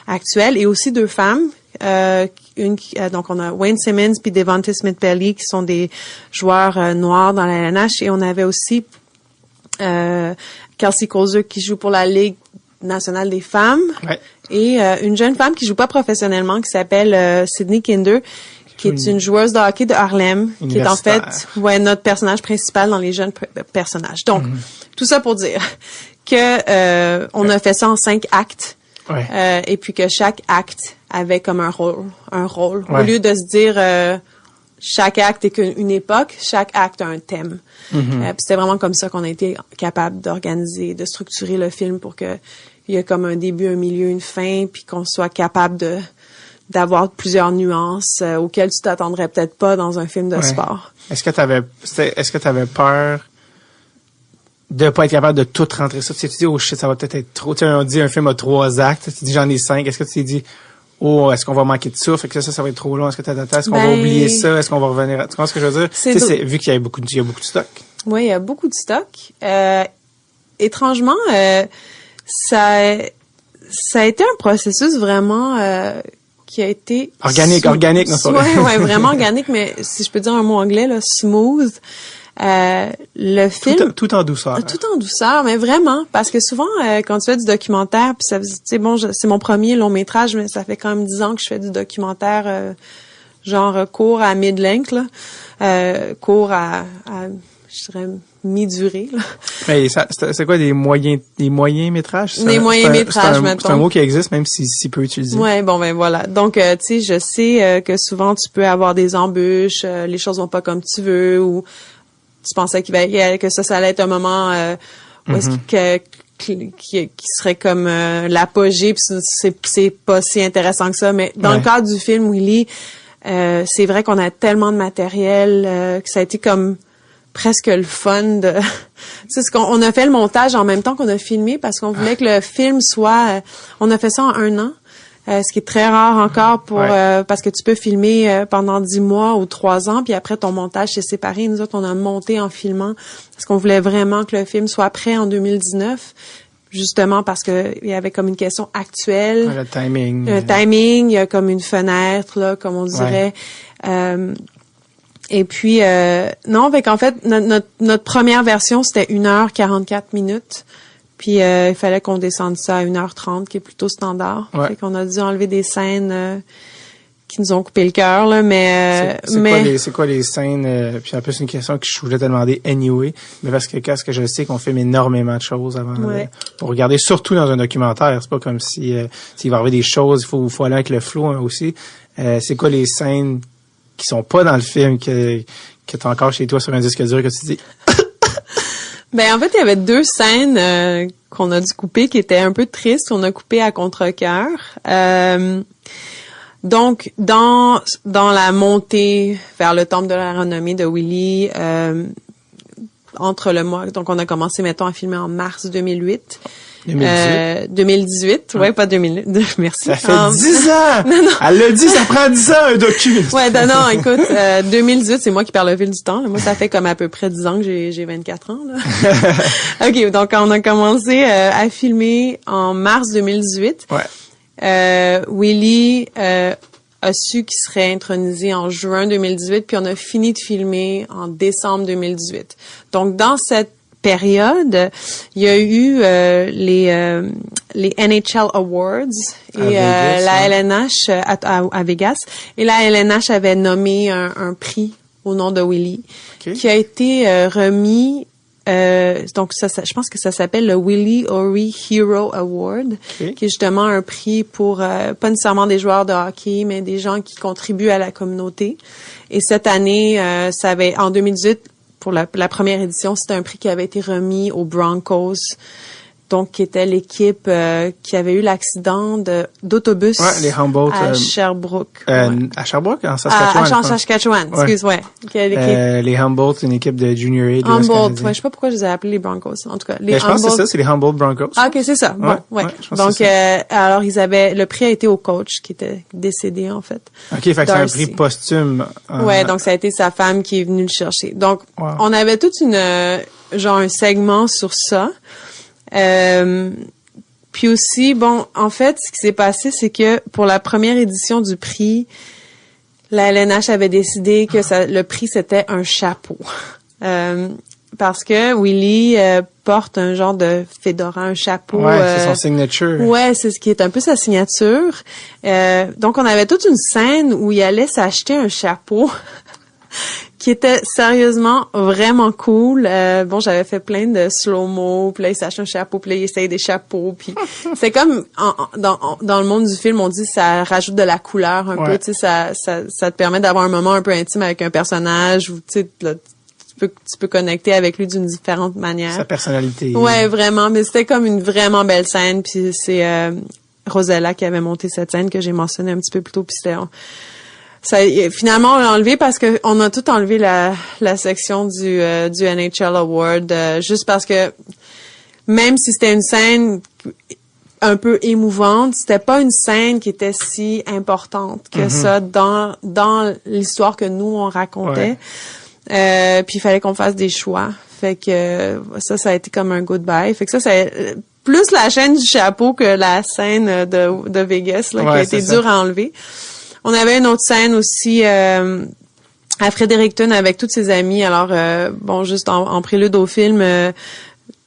actuels et aussi deux femmes. Donc on a Wayne Simmons puis Devontae Smith-Pelly qui sont des joueurs noirs dans la LNH, et on avait aussi Kelsey Kozer qui joue pour la Ligue nationale des femmes, et une jeune femme qui joue pas professionnellement qui s'appelle Sydney Kinder, qui est une joueuse de hockey de Harlem, qui est en fait notre personnage principal dans les jeunes personnages. Donc tout ça pour dire que on a fait ça en 5 actes. Et puis que chaque acte avait comme un rôle. Au lieu de se dire chaque acte est une époque, chaque acte a un thème. Puis c'était vraiment comme ça qu'on a été capable d'organiser, de structurer le film pour que il y ait comme un début, un milieu, une fin, puis qu'on soit capable d'avoir plusieurs nuances auxquelles tu t'attendrais peut-être pas dans un film de sport. Est-ce que t'avais peur de pas être capable de tout rentrer ça? Tu te dis, oh shit, ça va peut-être être trop. Tu sais, on dit un film a 3 actes. Tu dis, j'en ai 5. Est-ce que tu t'es dit, oh, est-ce qu'on va manquer de souffle? Fait que ça va être trop long. Est-ce que est-ce qu'on va oublier ça? Est-ce qu'on va revenir tu comprends ce que je veux dire? Tu sais, vu qu'il y a beaucoup de stock. Oui, il y a beaucoup de stock. Étrangement, ça a été un processus vraiment qui a été organique, non, ouais, vraiment organique, mais si je peux dire un mot anglais, là, smooth. Le film tout en douceur. Tout en douceur, mais vraiment, parce que souvent quand tu fais du documentaire, puis ça, tu sais, bon, c'est mon premier long métrage, mais ça fait quand même 10 ans que je fais du documentaire, genre court à mid-length, là, court à je dirais mi-durée, là. Mais c'est quoi des moyens métrages? Des moyens métrages, mettons. C'est un mot qui existe, même si peu utilisé. Ouais, bon, ben voilà. Donc, tu sais, je sais que souvent tu peux avoir des embûches, les choses vont pas comme tu veux, ou tu pensais que ça allait être un moment où est-ce qui serait comme l'apogée, puis c'est pas si intéressant que ça. Mais dans le cadre du film Willy, c'est vrai qu'on a tellement de matériel que ça a été comme presque le fun de c'est ce qu'on a fait le montage en même temps qu'on a filmé parce qu'on voulait que le film soit on a fait ça en 1 an. Ce qui est très rare encore pour parce que tu peux filmer pendant 10 mois ou 3 ans, puis après ton montage c'est séparé. Nous autres, on a monté en filmant parce qu'on voulait vraiment que le film soit prêt en 2019, justement parce que il y avait comme une question actuelle. Le timing. Le timing, il y a comme une fenêtre, là, comme on dirait. Et puis, non, fait qu'en fait, notre première version, c'était 1h44. Puis il fallait qu'on descende ça à 1h30, qui est plutôt standard. Fait qu'on a dû enlever des scènes qui nous ont coupé le cœur, là, mais c'est quoi les scènes puis en plus une question que je voulais te demander anyway, mais parce que qu'est-ce que je sais qu'on filme énormément de choses avant pour regarder, surtout dans un documentaire, c'est pas comme si s'il va y avoir des choses, il faut aller avec le flow aussi. C'est quoi les scènes qui sont pas dans le film que t'as encore chez toi sur un disque dur que tu dis Ben en fait, il y avait 2 scènes qu'on a dû couper qui étaient un peu tristes, qu'on a coupé à contre-cœur. Donc dans la montée vers le temple de la renommée de Willy, entre le mois, donc on a commencé mettons à filmer en mars 2008. 2018, ouais, pas 2000. Merci. Ça fait 10 ans! Non. Elle l'a dit, ça prend 10 ans, un docu! Ouais, non, écoute, 2018, c'est moi qui perds le fil du temps. Moi, ça fait comme à peu près 10 ans que j'ai 24 ans, là. OK, donc on a commencé à filmer en mars 2018. Ouais. Willy a su qu'il serait intronisé en juin 2018, puis on a fini de filmer en décembre 2018. Donc, dans cette période, il y a eu les NHL Awards et Vegas, la LNH à Vegas. Et la LNH avait nommé un prix au nom de Willy qui a été remis. Donc ça, je pense que ça s'appelle le Willy O'Ree Hero Award, qui est justement un prix pour pas nécessairement des joueurs de hockey, mais des gens qui contribuent à la communauté. Et cette année, en 2018. Pour la première édition, c'était un prix qui avait été remis aux Broncos, donc qui était l'équipe qui avait eu l'accident d'autobus les Humboldt, à Sherbrooke. À Sherbrooke, en Saskatchewan. En Saskatchewan, excuse, les Humboldt, une équipe de Junior A. Humboldt, je sais pas pourquoi je les ai appelés les Broncos. En tout cas, je pense que c'est ça, c'est les Humboldt Broncos. Ah, ok, c'est ça. Bon, donc, alors le prix a été au coach qui était décédé en fait. Ok, fait que c'est un prix posthume. Ouais, donc ça a été sa femme qui est venue le chercher. Donc, on avait toute un segment sur ça. Puis aussi, bon, en fait, ce qui s'est passé, c'est que pour la première édition du prix, la LNH avait décidé que le prix, c'était un chapeau. Parce que Willy porte un genre de fedora, un chapeau. Ouais, c'est son signature. Ouais, c'est ce qui est un peu sa signature. Donc, on avait toute une scène où il allait s'acheter un chapeau qui était sérieusement vraiment cool. Bon, j'avais fait plein de slow-mo, puis là, il s'achète un chapeau, puis là, il essaye des chapeaux, puis c'est comme, dans le monde du film, on dit ça rajoute de la couleur un peu, tu sais, ça te permet d'avoir un moment un peu intime avec un personnage, où, tu sais, tu peux connecter avec lui d'une différente manière. Sa personnalité. Ouais, vraiment, mais c'était comme une vraiment belle scène, puis c'est Rosella qui avait monté cette scène que j'ai mentionnée un petit peu plus tôt, puis c'était... finalement, on l'a enlevé parce que on a tout enlevé la section du NHL Award, juste parce que même si c'était une scène un peu émouvante, c'était pas une scène qui était si importante que ça dans l'histoire que nous on racontait. Puis il fallait qu'on fasse des choix. Fait que ça a été comme un goodbye. Fait que ça plus la chaîne du chapeau que la scène de Vegas, là, qui a été dure à enlever. On avait une autre scène aussi, à Fredericton avec tous ses amis. Alors, juste en prélude au film,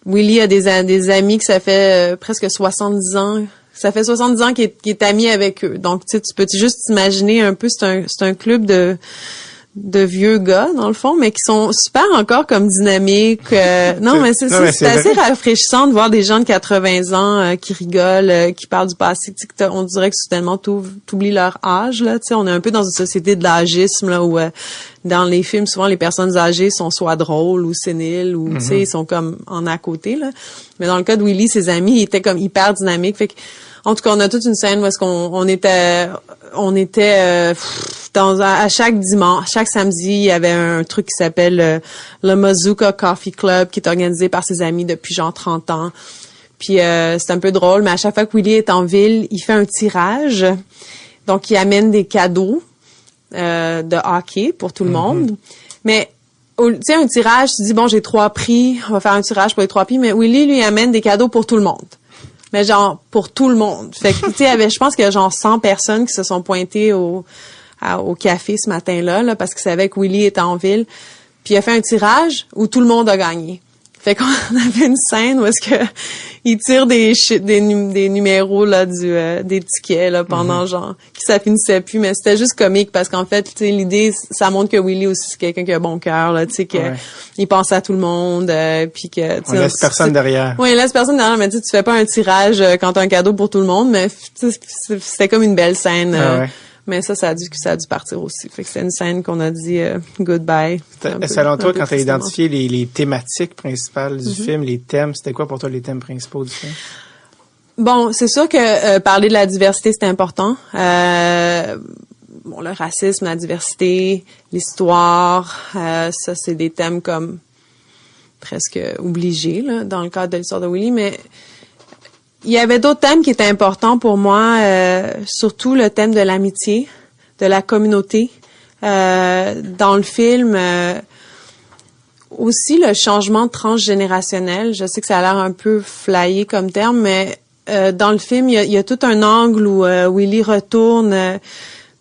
Willie a des amis que ça fait presque 70 ans. Ça fait 70 ans qu'il est ami avec eux. Donc, tu peux juste imaginer un peu, c'est un club de vieux gars, dans le fond, mais qui sont super encore comme dynamiques. Mais c'est assez rafraîchissant de voir des gens de 80 ans qui rigolent, qui parlent du passé. On dirait que soudainement, t'oublies leur âge, là. On est un peu dans une société de l'âgisme, là, où dans les films, souvent, les personnes âgées sont soit drôles ou séniles, ou, tu sais, ils sont comme en à côté, là. Mais dans le cas de Willie, ses amis, ils étaient comme hyper dynamiques. Fait que, en tout cas, on a toute une scène où est-ce qu'on était à chaque dimanche, chaque samedi, il y avait un truc qui s'appelle le Mazuka Coffee Club, qui est organisé par ses amis depuis genre 30 ans. Puis c'est un peu drôle, mais à chaque fois que Willie est en ville, il fait un tirage. Donc, il amène des cadeaux de hockey pour tout le monde. Mais tu sais, un tirage, tu dis, bon, j'ai 3 prix, on va faire un tirage pour les 3 prix, mais Willie, lui, amène des cadeaux pour tout le monde. Mais genre, pour tout le monde. Fait que, tu sais, je pense qu'il y a genre 100 personnes qui se sont pointées au café ce matin-là, là, parce qu'ils savaient que Willie était en ville. Puis il a fait un tirage où tout le monde a gagné. Fait qu'on avait une scène où est-ce que il tire des numéros, là, des tickets, là, pendant genre, qui ça finissait plus, mais c'était juste comique parce qu'en fait, tu sais, l'idée, ça montre que Willie aussi, c'est quelqu'un qui a bon cœur, là, tu sais, il pense à tout le monde, puis que, tu sais. On laisse personne derrière. Oui, il laisse personne derrière, mais tu sais, tu fais pas un tirage quand t'as un cadeau pour tout le monde, mais, tu sais, c'était comme une belle scène. Mais ça a dû partir aussi. Fait que c'est une scène qu'on a dit goodbye. Selon toi, quand tu as identifié les thématiques principales du film, les thèmes, c'était quoi pour toi les thèmes principaux du film? Bon, c'est sûr que parler de la diversité, c'est important. Le racisme, la diversité, l'histoire, ça, c'est des thèmes comme presque obligés là, dans le cadre de l'histoire de Willie, mais il y avait d'autres thèmes qui étaient importants pour moi, surtout le thème de l'amitié, de la communauté. Dans le film, aussi le changement transgénérationnel. Je sais que ça a l'air un peu flyé comme terme, mais dans le film, il y a tout un angle où Willie retourne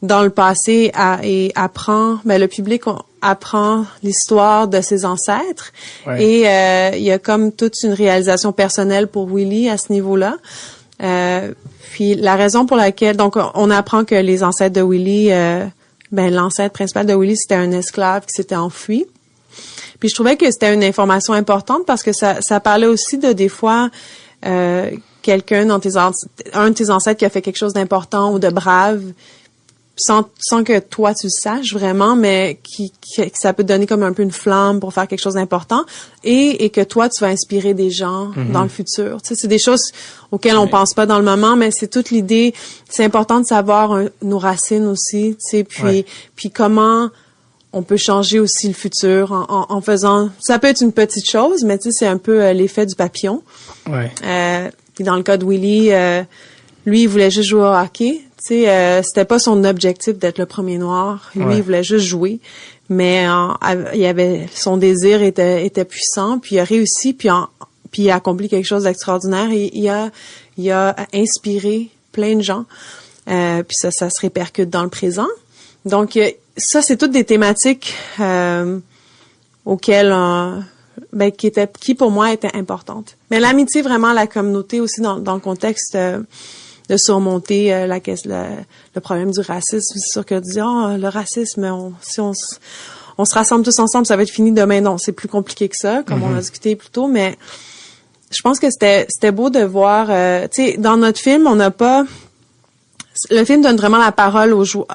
dans le passé et apprend, le public apprend l'histoire de ses ancêtres. Ouais. Et il y a comme toute une réalisation personnelle pour Willie à ce niveau-là. Puis la raison pour laquelle, donc on apprend que les ancêtres de Willie, l'ancêtre principal de Willie, c'était un esclave qui s'était enfui. Puis je trouvais que c'était une information importante parce que ça parlait aussi de des fois quelqu'un un de tes ancêtres qui a fait quelque chose d'important ou de brave, sans que toi tu le saches vraiment, mais qui ça peut te donner comme un peu une flamme pour faire quelque chose d'important et que toi tu vas inspirer des gens dans le futur. Tu sais, c'est des choses auxquelles on pense pas dans le moment, mais c'est toute l'idée. C'est important de savoir nos racines aussi, tu sais, puis comment on peut changer aussi le futur en faisant. Ça peut être une petite chose, mais tu sais, c'est un peu l'effet du papillon. Ouais. Puis dans le cas de Willie, lui il voulait juste jouer au hockey. Tu sais, c'était pas son objectif d'être le premier noir. Lui, il voulait juste jouer. Mais il avait son désir était puissant, puis il a réussi, puis il a accompli quelque chose d'extraordinaire. Et il a inspiré plein de gens. Puis ça se répercute dans le présent. Donc ça, c'est toutes des thématiques auxquelles qui pour moi étaient importantes. Mais l'amitié, vraiment, la communauté aussi dans le contexte. De surmonter le problème du racisme. C'est sûr que de dire le racisme, si on se rassemble tous ensemble, ça va être fini demain. Non, c'est plus compliqué que ça, comme on a discuté plus tôt, mais je pense que c'était beau de voir tu sais, dans notre film, on n'a pas le film donne vraiment la parole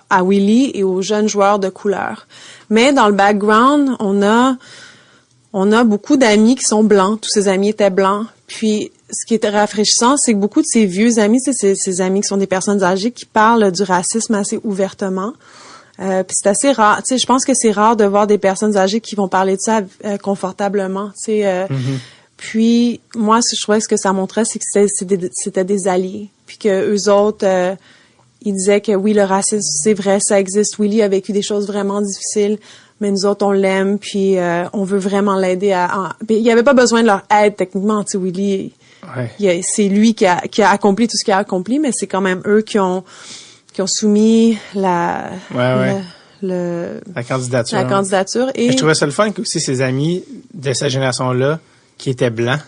à Willie et aux jeunes joueurs de couleur. Mais dans le background, on a beaucoup d'amis qui sont blancs, tous ces amis étaient blancs. Puis ce qui était rafraîchissant, c'est que beaucoup de ces vieux amis, ces amis qui sont des personnes âgées, qui parlent du racisme assez ouvertement. Puis c'est assez rare. Tu sais, je pense que c'est rare de voir des personnes âgées qui vont parler de ça confortablement. Tu sais. Puis moi, je trouvais que ce que ça montrait, c'est que c'était des alliés. Puis que eux autres, ils disaient que oui, le racisme, c'est vrai, ça existe. Willie a vécu des choses vraiment difficiles. Mais nous autres, on l'aime, puis on veut vraiment l'aider il y avait pas besoin de leur aide, techniquement. Tu sais, Willie, c'est lui qui a accompli tout ce qu'il a accompli, mais c'est quand même eux qui ont soumis la candidature. Et je trouvais ça le fun que aussi ses amis de cette génération-là, qui étaient blancs,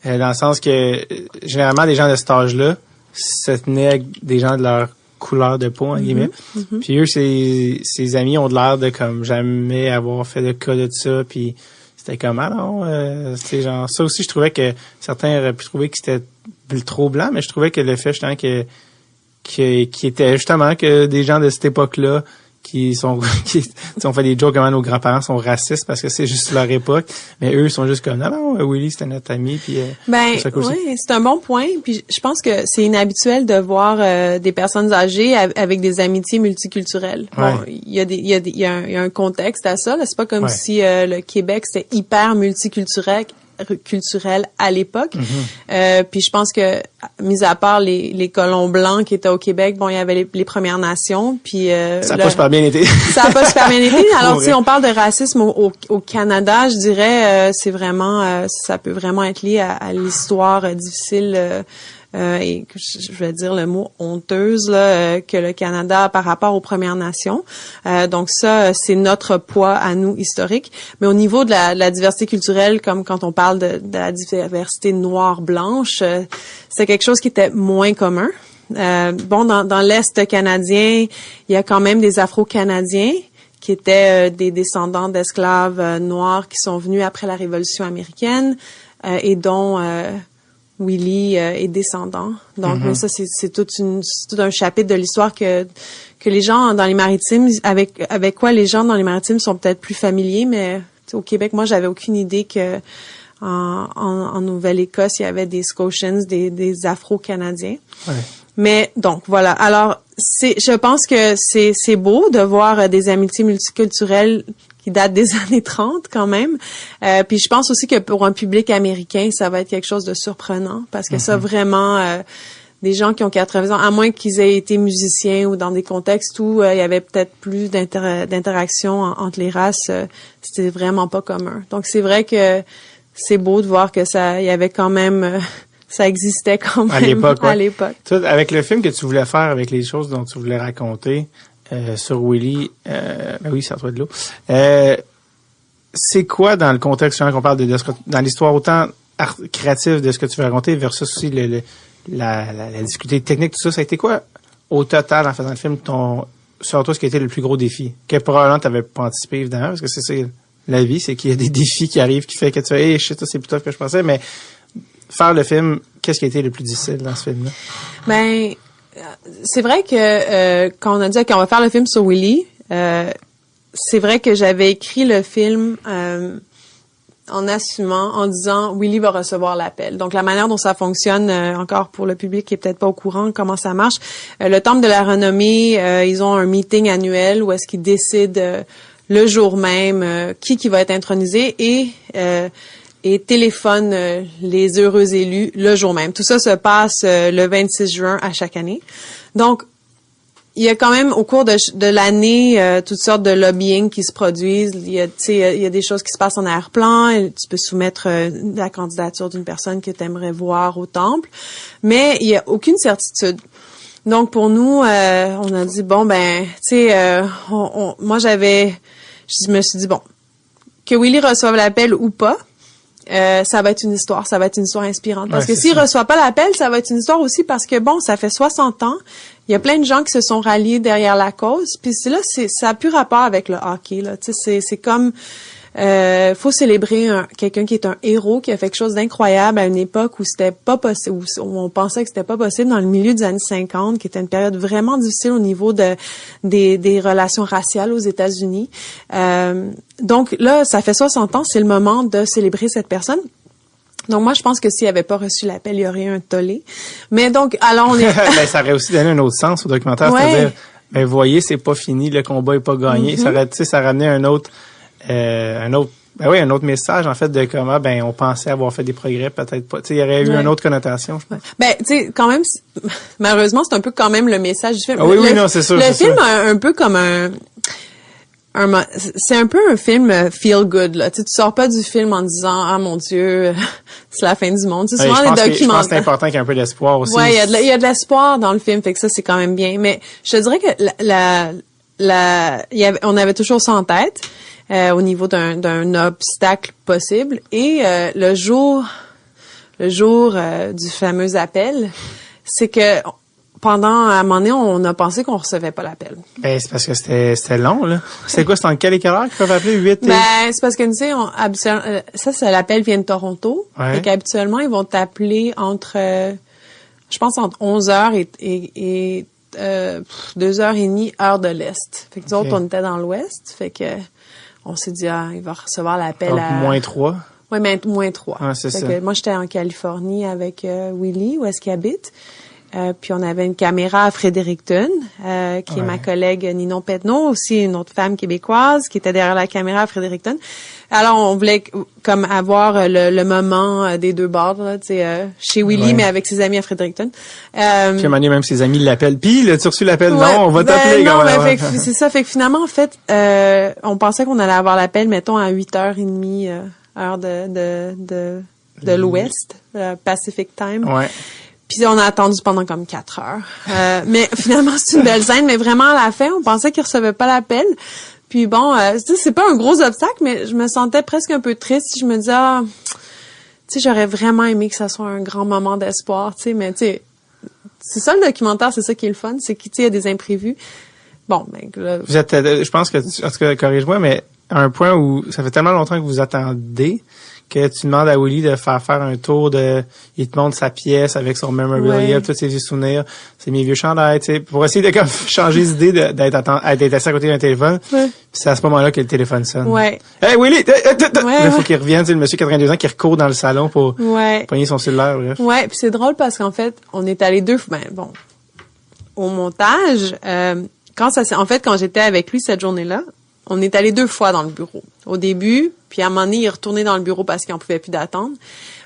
dans le sens que généralement des gens de cet âge-là se tenaient avec des gens de leur couleur de peau, en guillemets. Puis eux, ses amis ont de l'air de comme jamais avoir fait de cas de ça, puis c'était comme, c'était genre, ça aussi, je trouvais que certains auraient pu trouver que c'était trop blanc, mais je trouvais que le fait, justement, qui était justement que des gens de cette époque-là qui ont fait des jokes comment nos grands-parents sont racistes parce que c'est juste leur époque, mais eux sont juste comme non, Willy c'était notre ami, puis c'est un bon point, puis je pense que c'est inhabituel de voir des personnes âgées avec des amitiés multiculturelles. Ouais. Bon, il y a un contexte à ça, là. C'est pas comme si le Québec c'était hyper multiculturel à l'époque. Puis je pense que, mis à part les colons blancs qui étaient au Québec, bon, il y avait les Premières Nations, puis ça a pas super bien été. Ça a pas super bien été. Alors, si on parle de racisme au Canada, je dirais, c'est vraiment, ça peut vraiment être lié à l'histoire difficile et je vais dire le mot honteuse là, que le Canada a par rapport aux Premières Nations. Donc ça, c'est notre poids à nous historique. Mais au niveau de la diversité culturelle, comme quand on parle de la diversité noire-blanche, c'est quelque chose qui était moins commun. Dans l'Est canadien, il y a quand même des Afro-Canadiens qui étaient des descendants d'esclaves noirs qui sont venus après la Révolution américaine et dont Willy est descendant. Donc ça c'est tout un chapitre de l'histoire que les gens dans les Maritimes avec quoi les gens dans les Maritimes sont peut-être plus familiers, mais au Québec, moi j'avais aucune idée que en Nouvelle-Écosse, il y avait des Scotians, des Afro-Canadiens. Ouais. Mais donc voilà. Alors je pense que c'est beau de voir des amitiés multiculturelles qui datent des années 30 quand même. Puis je pense aussi que pour un public américain, ça va être quelque chose de surprenant parce que ça vraiment des gens qui ont 80 ans, à moins qu'ils aient été musiciens ou dans des contextes où il y avait peut-être plus d'interaction entre les races, c'était vraiment pas commun. Donc c'est vrai que c'est beau de voir que il y avait quand même ça existait quand même à l'époque. Toi, avec le film que tu voulais faire, avec les choses dont tu voulais raconter sur Willy, oui, ça doit être de l'eau. C'est quoi dans le contexte qu'on parle dans l'histoire autant créative de ce que tu veux raconter versus aussi la difficulté technique, tout ça, ça a été quoi au total en faisant le film selon toi ce qui a été le plus gros défi que probablement tu n'avais pas anticipé évidemment parce que c'est la vie, c'est qu'il y a des défis qui arrivent qui fait que tu fais hey shit, ça c'est plus tough que je pensais, mais faire le film, qu'est-ce qui a été le plus difficile dans ce film-là? Ben, c'est vrai que quand on a dit qu'on va faire le film sur Willy, c'est vrai que j'avais écrit le film en assumant, en disant Willy va recevoir l'appel. Donc la manière dont ça fonctionne, encore pour le public qui est peut-être pas au courant comment ça marche, le Temple de la Renommée, ils ont un meeting annuel où est-ce qu'ils décident le jour même qui va être intronisé et téléphone les heureux élus le jour même. Tout ça se passe le 26 juin à chaque année. Donc, il y a quand même au cours de l'année toutes sortes de lobbying qui se produisent. Il y a des choses qui se passent en arrière-plan. Tu peux soumettre la candidature d'une personne que tu aimerais voir au temple, mais il y a aucune certitude. Donc pour nous, on a dit bon ben, tu sais, moi je me suis dit bon, que Willy reçoive l'appel ou pas. Ça va être une histoire inspirante. Parce que s'il reçoit pas l'appel, ça va être une histoire aussi parce que bon, ça fait 60 ans. Il y a plein de gens qui se sont ralliés derrière la cause. Puis ça a plus rapport avec le hockey, là. Tu sais, c'est comme, faut célébrer quelqu'un qui est un héros, qui a fait quelque chose d'incroyable à une époque où c'était pas possible, où on pensait que c'était pas possible dans le milieu des années 50, qui était une période vraiment difficile au niveau des relations raciales aux États-Unis. Donc là, ça fait 60 ans, c'est le moment de célébrer cette personne. Donc moi, je pense que s'il avait pas reçu l'appel, il y aurait eu un tollé. Mais donc, alors on est... ben, ça aurait aussi donné un autre sens au documentaire, c'est-à-dire, ben voyez, c'est pas fini, le combat est pas gagné. Ça ramenait un autre message en fait de comment on pensait avoir fait des progrès, peut-être pas. Tu sais, il y aurait eu une autre connotation, je pense. Ben, tu sais, quand même, malheureusement, c'est un peu quand même le message du film. Ah oui, non, c'est sûr. Le film a un peu comme un c'est un peu un film feel good là. Tu sors pas du film en disant ah mon Dieu, c'est la fin du monde. C'est souvent des documentaires. Je pense que c'est important qu'il y ait un peu d'espoir aussi. Ouais, il y a de l'espoir dans le film, fait que ça c'est quand même bien. Mais je te dirais que on avait toujours ça en tête au niveau d'un obstacle possible. Et le jour du fameux appel, c'est que pendant un moment donné, on a pensé qu'on recevait pas l'appel. Ben, c'est parce que c'était long, là. C'est quoi, c'est en quel éclaireur qu'ils peuvent appeler 8 Ben, c'est parce que, tu sais, ça, l'appel vient de Toronto. Ouais. Et qu'habituellement, ils vont t'appeler entre 11h et 2h30, heure de l'Est. Fait que nous autres, on était dans l'Ouest. Fait que, on s'est dit, il va recevoir l'appel donc, à... -3. Oui, mais -3. Ah, c'est ça. Que, moi, j'étais en Californie avec Willy, où est-ce qu'il habite. Puis on avait une caméra à Fredericton, qui est ma collègue Ninon Petneau, aussi une autre femme québécoise qui était derrière la caméra à Fredericton. Alors on voulait comme avoir le moment des deux bords, là, tu sais, chez Willy, mais avec ses amis à Fredericton. Puis à un moment donné, même ses amis l'appellent. Puis là, tu as reçu l'appel? Ouais, non, on va t'appeler. Non, mais c'est ça. Fait que finalement, en fait, on pensait qu'on allait avoir l'appel, mettons, à 8h30, heure de l'Ouest, Pacific Time. Ouais. Puis on a attendu pendant comme 4 heures. Mais finalement, c'est une belle scène. Mais vraiment, à la fin, on pensait qu'il recevait pas l'appel. Puis bon, c'est pas un gros obstacle, mais je me sentais presque un peu triste. Je me disais, tu sais, j'aurais vraiment aimé que ça soit un grand moment d'espoir, tu sais. Mais tu sais, c'est ça le documentaire, c'est ça qui est le fun, c'est qu'il y a des imprévus. Bon, ben là, vous êtes, je pense que, en tout cas, corrige-moi, mais à un point où ça fait tellement longtemps que vous attendez que tu demandes à Willy de faire un tour il te montre sa pièce avec son memorabilia, tous ses vieux souvenirs, ses vieux chandails, tu sais, pour essayer de comme changer d'idée d'être assis à côté d'un téléphone. Ouais. Puis c'est à ce moment-là que le téléphone sonne. Ouais. Hey Willy, il faut qu'il revienne, c'est le monsieur 82 ans qui recourt dans le salon pour pogner son cellulaire, bref. Ouais, puis c'est drôle parce qu'en fait, on est allés au montage, quand j'étais avec lui cette journée-là, on est allé 2 fois dans le bureau. Au début, puis à un moment donné, il est retourné dans le bureau parce qu'il n'en pouvait plus d'attendre.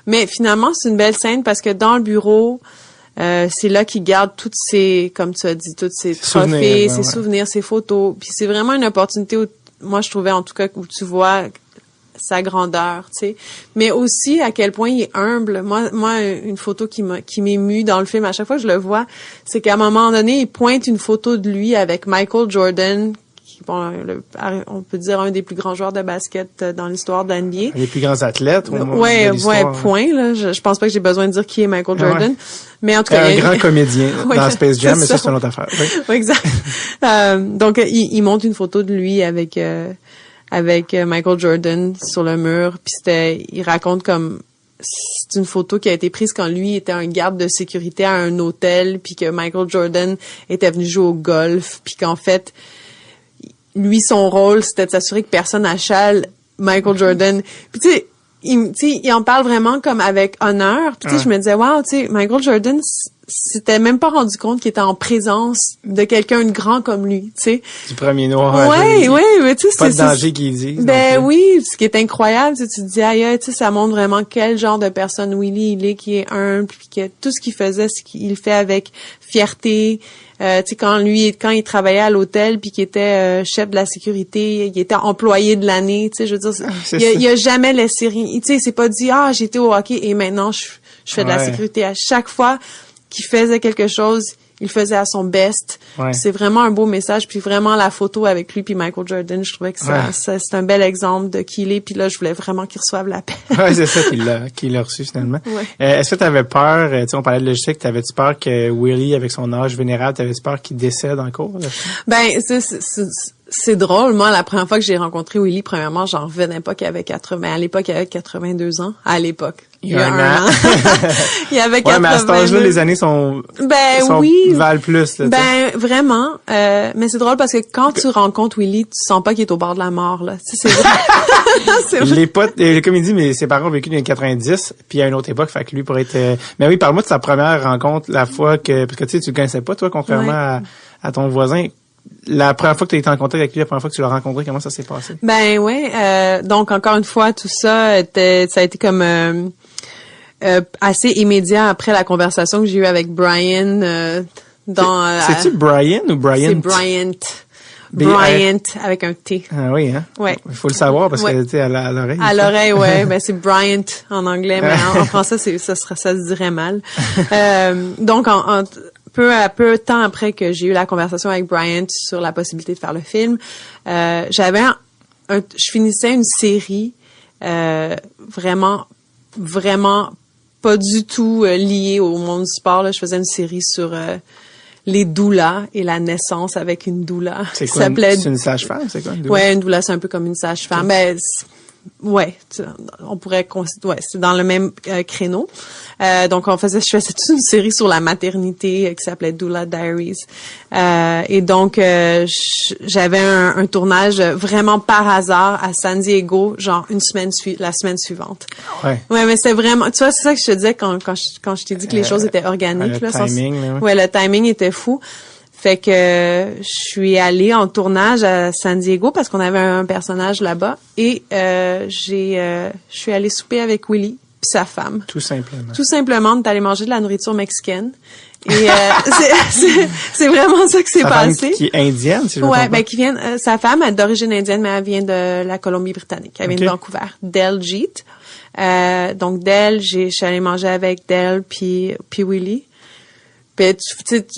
Mais finalement, c'est une belle scène parce que dans le bureau, c'est là qu'il garde toutes ses, comme tu as dit, toutes ses trophées, ses souvenirs, ses photos. Puis c'est vraiment une opportunité où, moi, je trouvais en tout cas, où tu vois sa grandeur, tu sais. Mais aussi à quel point il est humble. Moi, une photo qui m'émue dans le film, à chaque fois que je le vois, c'est qu'à un moment donné, il pointe une photo de lui avec Michael Jordan, on peut dire un des plus grands joueurs de basket dans l'histoire de l'NBA. Les plus grands athlètes. Ouais, point, là. Je pense pas que j'ai besoin de dire qui est Michael Jordan. Ouais. Mais en tout cas. Un grand comédien dans Space Jam, mais ça, c'est une autre affaire. Oui, exact. Donc, il montre une photo de lui avec Michael Jordan sur le mur. Puis il raconte comme, c'est une photo qui a été prise quand lui était un garde de sécurité à un hôtel, puis que Michael Jordan était venu jouer au golf, puis qu'en fait, lui, son rôle, c'était de s'assurer que personne n'achale Michael Jordan. Puis tu sais, il en parle vraiment comme avec honneur. Puis tu sais, je me disais, wow, tu sais, Michael Jordan s'était même pas rendu compte qu'il était en présence de quelqu'un de grand comme lui, tu sais. Du premier noir. Ouais, mais tu sais, pas de danger qu'il dit. Ben oui, ce qui est incroyable, tu te dis, aïe, tu sais, ça montre vraiment quel genre de personne Willy il est, qui est humble, puis que tout ce qu'il faisait, ce qu'il fait avec fierté. Tu sais, quand il travaillait à l'hôtel puis qu'il était chef de la sécurité, il était employé de l'année, tu sais, je veux dire, il a jamais laissé rien, tu sais, il s'est pas dit j'étais au hockey et maintenant je fais de la sécurité. À chaque fois qu'il faisait quelque chose, il le faisait à son best. Ouais. C'est vraiment un beau message, puis vraiment la photo avec lui puis Michael Jordan, je trouvais que ça c'est un bel exemple de qui il est, puis là je voulais vraiment qu'il reçoive l'appel. Ouais, c'est ça qu'il l'a reçu finalement. Ouais. Est-ce que tu avais peur, tu sais, on parlait de logistique, t'avais-tu peur que Willy, avec son âge vénérable, t'avais-tu peur qu'il décède en cours? Là? Ben c'est drôle. Moi, la première fois que j'ai rencontré Willy, premièrement, j'en revenais pas qu'il avait 80. À l'époque, il avait 82 ans. À l'époque. Il y a un an. Il avait 82. Ouais, mais à cet âge-là, les années valent plus. Là, vraiment. Mais c'est drôle parce que quand tu rencontres Willy, tu sens pas qu'il est au bord de la mort, là. Tu sais, c'est vrai. C'est vrai. Les potes, comme il dit, mais ses parents ont vécu dans les 90, puis à une autre époque, fait que lui pourrait être... Mais oui, parle-moi de sa première rencontre, la fois que... Parce que tu sais, tu le connaissais pas, toi, contrairement à ton voisin. La première fois que tu as été en contact avec lui, la première fois que tu l'as rencontré, comment ça s'est passé? Ben ouais, donc encore une fois, tout ça a été comme assez immédiat après la conversation que j'ai eue avec Brian C'est-tu Brian ou Bryant? C'est Bryant. Bryant avec un T. Ah oui, hein? Ouais. Il faut le savoir parce que, tu sais, à l'oreille. À l'oreille, ouais. Ben, c'est Bryant en anglais, mais en français, ça se dirait mal. Donc, peu à peu, temps après que j'ai eu la conversation avec Bryant sur la possibilité de faire le film, je finissais une série, vraiment pas du tout liée au monde du sport, là. Je faisais une série sur, les doulas et la naissance avec une doula. C'est quoi? C'est une sage-femme, c'est quoi une doula? Ouais, une doula, c'est un peu comme une sage-femme. Ben, ouais, on pourrait c'est dans le même créneau. Donc je faisais toute une série sur la maternité qui s'appelait Doula Diaries. Et donc j'avais un tournage vraiment par hasard à San Diego, genre la semaine suivante. Ouais. Ouais, mais c'est vraiment, tu vois, c'est ça que je te disais quand je t'ai dit que les choses étaient organiques. Le timing, là, ouais, le timing était fou. Fait que je suis allée en tournage à San Diego parce qu'on avait un personnage là-bas et je suis allée souper avec Willy puis sa femme. Tout simplement. Tout simplement, on est allé manger de la nourriture mexicaine. Et c'est vraiment ça qui s'est passé. Femme qui est indienne, si je me trompe pas. Ben qui vient sa femme est d'origine indienne mais elle vient de la Colombie-Britannique. Elle vient de Vancouver, Del Jeet. Donc Del, je suis allée manger avec Del puis Willy. Puis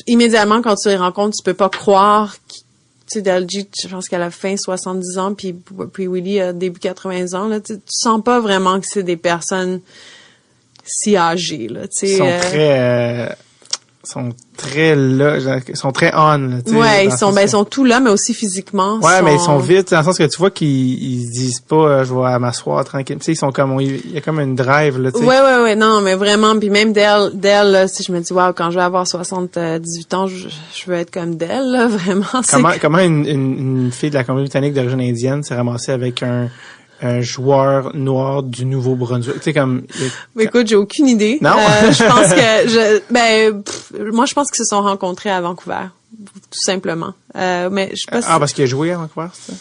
immédiatement quand tu les rencontres, tu peux pas croire tu sais Delgy, je pense qu'elle a fin 70 ans puis Willy a début 80 ans là, tu sens pas vraiment que c'est des personnes si âgées là, tu sais. Ils sont très on, là, tu sais. Ouais, ils sont tout là, mais aussi physiquement. Ouais, mais ils sont vite, dans le sens que tu vois qu'ils disent pas, je vais m'asseoir tranquille. Tu sais, ils sont comme, il y a comme une drive, là, tu sais. Ouais, non, mais vraiment, puis même Del, là, si je me dis, wow, quand je vais avoir 78 ans, je veux être comme Del, là, vraiment. Comment une fille de la Colombie-Britannique d'origine indienne s'est ramassée avec un joueur noir du Nouveau-Brunswick, tu sais, comme... Écoute, j'ai aucune idée. Non? Je pense que, moi, je pense qu'ils se sont rencontrés à Vancouver, tout simplement. Mais je sais pas parce qu'il a joué à Vancouver, c'est ça?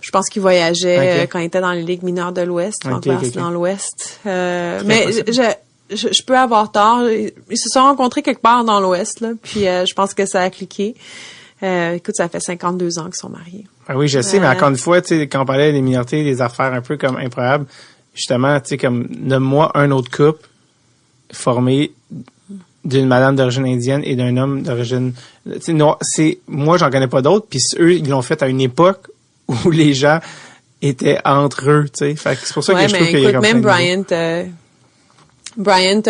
Je pense qu'il voyageait quand il était dans les ligues mineures de l'Ouest. Vancouver, c'est dans l'Ouest. Mais je peux avoir tort. Ils se sont rencontrés quelque part dans l'Ouest, là, puis je pense que ça a cliqué. Écoute, ça fait 52 ans qu'ils sont mariés. Ah oui, je sais, mais encore une fois, tu sais, quand on parlait des minorités, des affaires un peu comme improbables, justement, tu sais, comme, nomme-moi un autre couple formé d'une madame d'origine indienne et d'un homme d'origine, tu sais, non, moi, j'en connais pas d'autres, puis eux, ils l'ont fait à une époque où les gens étaient entre eux, tu sais. Fait que c'est pour ça que je trouve qu'il y a comme même Bryant,